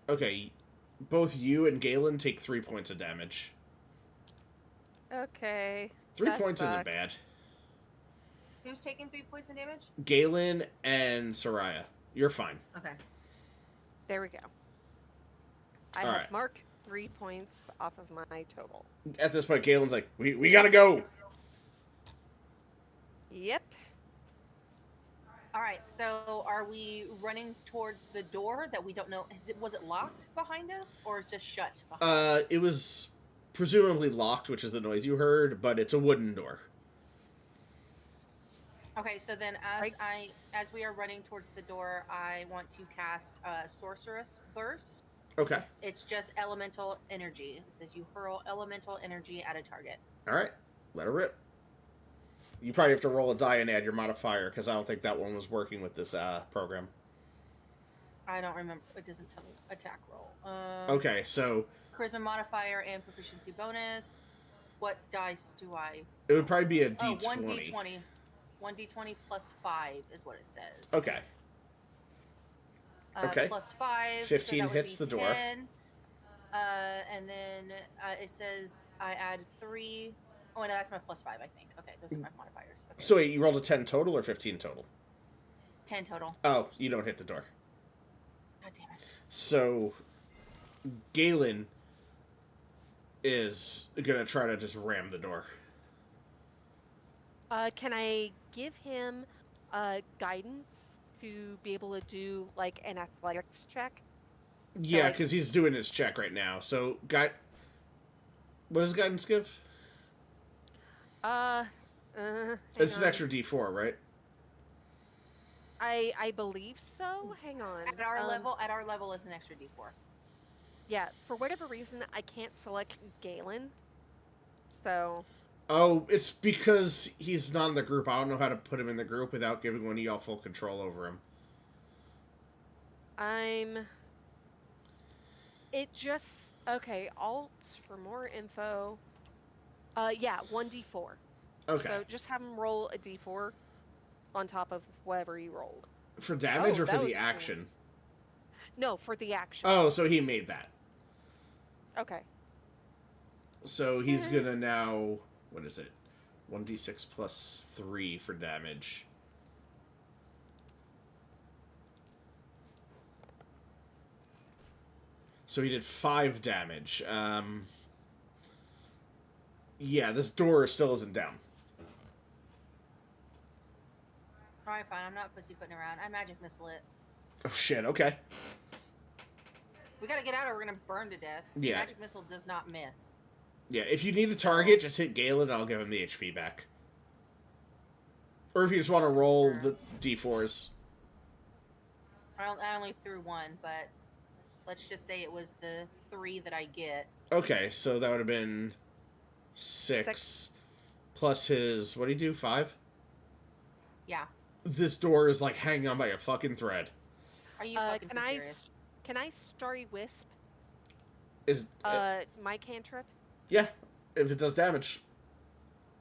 Okay, both you and Galen take 3 points of damage. Okay. 3 that points isn't sucks. bad. Who's taking 3 points of damage? Galen and Soraya, you're fine. Okay. There we go. I All have right. marked 3 points off of my total. At this point, Galen's like, we gotta go! Yep. All right. So, are we running towards the door that we don't know? Was it locked behind us, or just shut behind us? It was presumably locked, which is the noise you heard, but it's a wooden door. Okay. So then, as we are running towards the door, I want to cast Sorceress Burst. Okay. It's just elemental energy. It says you hurl elemental energy at a target. Alright. Let her rip. You probably have to roll a die and add your modifier, because I don't think that one was working with this program. I don't remember. It doesn't tell me attack roll. Okay, so Charisma modifier and proficiency bonus. What dice do I? it would probably be a Oh, D20. 1d20. 1d20 plus 5 is what it says. Okay. Okay. Plus 5. 15 so that would hits be the door. 10. And then it says I add 3. Oh, no, that's my plus 5, I think. Okay, those are my modifiers. Okay. So wait, you rolled a 10 total or 15 total? 10 total. Oh, you don't hit the door. God damn it. So Galen is gonna try to just ram the door. Can I give him guidance to be able to do like an athletics check? Yeah, like- because he's doing his check right now. So, what does guidance give? It's an extra D4, right? I believe so. Hang on. At our level is an extra d4. Yeah, for whatever reason, I can't select Galen. So. Oh, it's because he's not in the group. I don't know how to put him in the group without giving one of y'all full control over him. It just... Okay, Alt for more info. Yeah, 1d4. Okay. So just have him roll a d4 on top of whatever you rolled. For damage or that for was the cool. action? No, for the action. Oh, so he made that. Okay. So he's gonna now... What is it? 1d6 plus 3 for damage. So he did 5 damage. Yeah, this door still isn't down. Alright, fine. I'm not pussyfooting around. I magic missile it. Oh shit, okay. We gotta get out or we're gonna burn to death. Yeah. Magic missile does not miss. Yeah, if you need a target, just hit Galen and I'll give him the HP back. Or if you just want to roll the D4s. I only threw 1, but let's just say it was the 3 that I get. Okay, so that would have been 6 plus his... What do you do? 5? Yeah. This door is like hanging on by a fucking thread. Are you fucking serious? Can I Starry Wisp? Is my cantrip? yeah, if it does damage.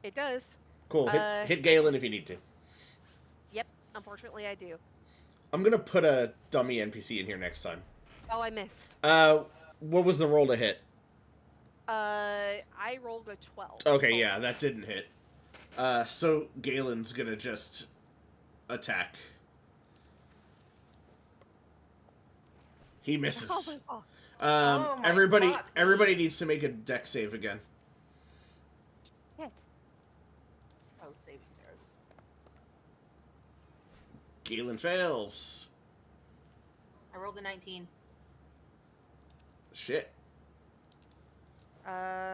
It does. Cool. Hit Galen if you need to. Yep, unfortunately I do. I'm gonna put a dummy NPC in here next time. Oh, I missed. What was the roll to hit? I rolled a 12. Okay, yeah, that didn't hit. So Galen's gonna just attack. He misses. Oh my Everybody needs to make a deck save again. Hit. Oh, saving throws. Galen fails. I rolled a 19. Shit. Soraya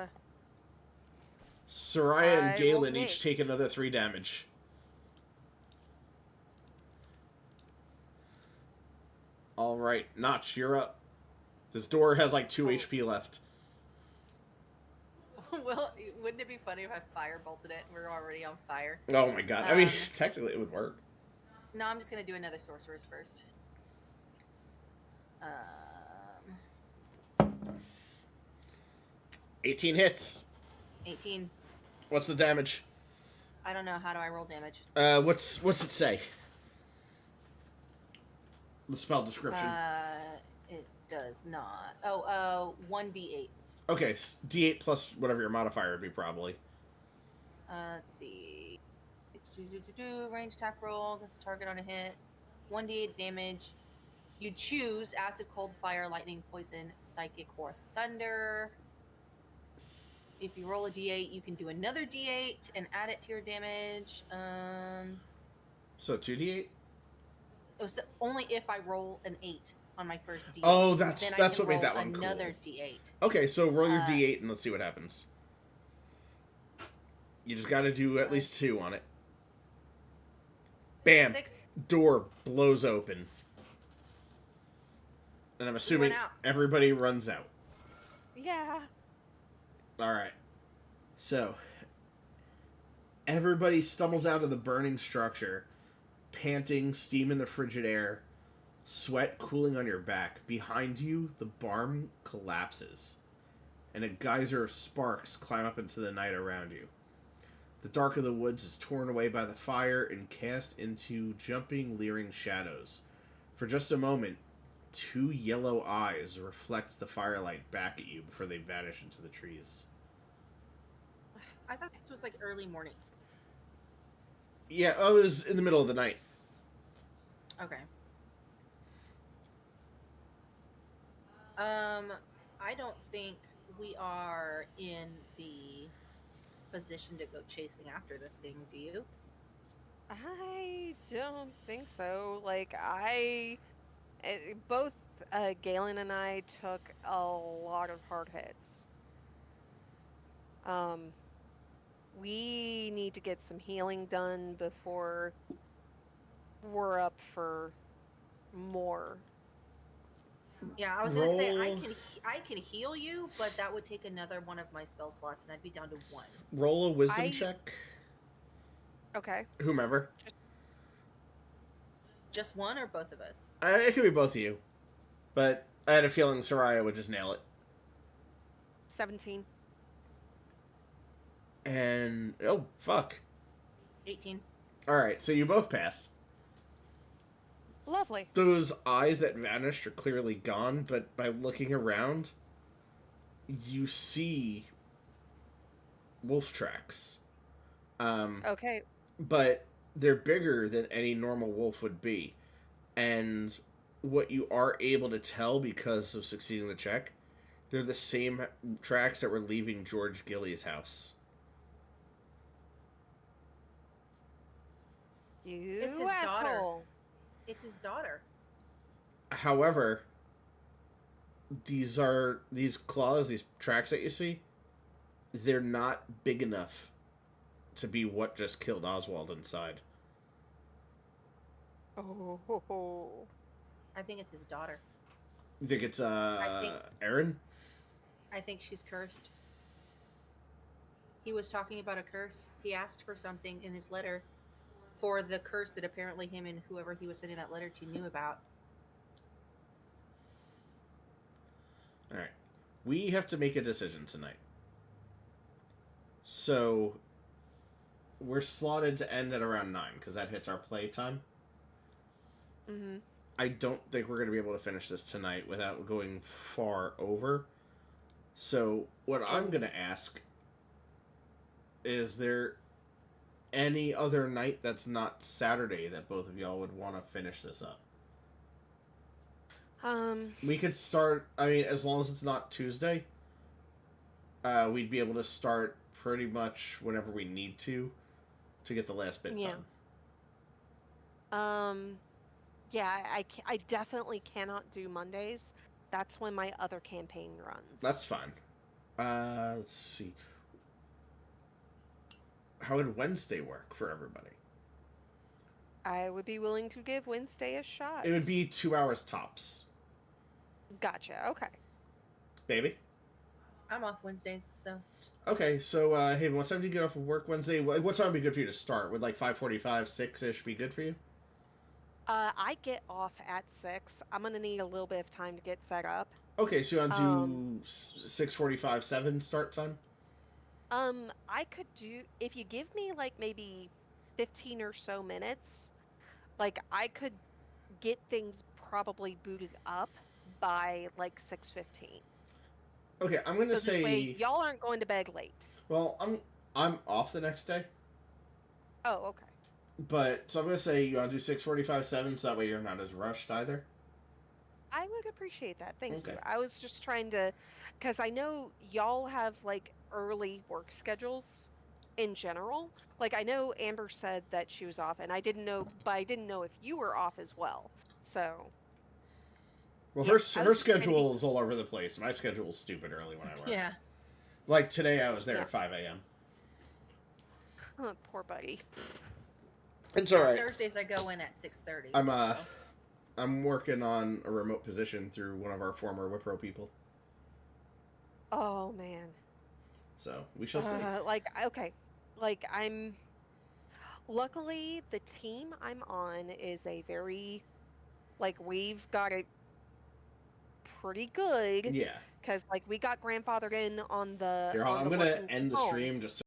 I and Galen rolled an each 8. take another 3 damage. Alright, Notch, you're up. This door has like 2 HP left. Well, wouldn't it be funny if I firebolted it and we're already on fire? Oh my god. I mean, technically it would work. No, I'm just gonna do another sorcerer's burst. 18 hits. 18. What's the damage? I don't know. How do I roll damage? What's it say? The spell description. It does not. Oh, 1d8. Okay, D8 plus whatever your modifier would be, probably. Let's see. Range attack roll against the target on a hit. 1d8 damage. You choose acid, cold, fire, lightning, poison, psychic, or thunder. If you roll a d8, you can do another d8 and add it to your damage. So 2d8? It was only if I roll an 8 on my first d8. Oh, that's then what made that one another cool. d8. Okay, so roll your d8 and let's see what happens. You just got to do at least 2 on it. Bam! 6. Door blows open. And I'm assuming out. everybody runs out. Yeah. Alright. So, everybody stumbles out of the burning structure, panting, steam in the frigid air, sweat cooling on your back. Behind you, the barn collapses, and a geyser of sparks climb up into the night around you. The dark of the woods is torn away by the fire and cast into jumping, leering shadows. For just a moment, two yellow eyes reflect the firelight back at you before they vanish into the trees. I thought this was like early morning. Yeah, oh, it was in the middle of the night. Okay. I don't think we are in the position to go chasing after this thing, do you? I don't think so. Both Galen and I took a lot of hard hits. Um, we need to get some healing done before we're up for more. Yeah, I was gonna say I can heal you, but that would take another one of my spell slots, and I'd be down to 1. Roll a wisdom check. Okay. Whomever. Just one or both of us? It could be both of you. But I had a feeling Soraya would just nail it. 17. And... oh, fuck. 18. Alright, so you both passed. Lovely. Those eyes that vanished are clearly gone, but by looking around, you see wolf tracks. Okay. But they're bigger than any normal wolf would be. And what you are able to tell because of succeeding the check, they're the same tracks that were leaving George Gilly's house. You It's his asshole. daughter. It's his daughter. However, these claws, these tracks that you see, they're not big enough to be what just killed Oswald inside. Oh. I think it's his daughter. You think it's think- Aaron? I think she's cursed. He was talking about a curse. He asked for something in his letter for the curse that apparently him and whoever he was sending that letter to knew about. Alright. We have to make a decision tonight. So, we're slotted to end at around 9, because that hits our play time. Mm-hmm. I don't think we're going to be able to finish this tonight without going far over. So, what I'm going to ask, is there any other night that's not Saturday that both of y'all would want to finish this up? We could start, I mean, as long as it's not Tuesday, we'd be able to start pretty much whenever we need to get the last bit done. Yeah, I definitely cannot do Mondays. That's when my other campaign runs. That's fine. Let's see. How would Wednesday work for everybody? I would be willing to give Wednesday a shot. It would be 2 hours tops. Gotcha, okay. Baby? I'm off Wednesdays, so... Okay, so, Haven, what time do you get off of work Wednesday? What time would be good for you to start? Would, 5:45, 6-ish be good for you? I get off at 6. I'm gonna need a little bit of time to get set up. Okay, so you want to do 6:45, 7 start time? I could do... if you give me, maybe 15 or so minutes, I could get things probably booted up by, 6:15. Okay, I'm gonna So say... this way, y'all aren't going to bed late. Well, I'm off the next day. Oh, okay. But, so I'm gonna say you want to do 6:45, 7, so that way you're not as rushed either? I would appreciate that. Thank Okay. you. I was just trying to... because I know y'all have, early work schedules in general. I know Amber said that she was off, and I didn't know if you were off as well. So... Well, yeah, her schedule is all over the place. My schedule is stupid early when I work. Yeah. Like today, I was there at 5 a.m. Oh, poor buddy. It's all right. Thursdays I go in at 6:30. I'm working on a remote position through one of our former Wipro people. Oh, man. So, we shall see. Okay. Luckily, the team I'm on is a very Like, we've got it pretty good. Yeah. Because, like, we got grandfathered in on the Here, hold on, I'm on the gonna working from end the home. stream just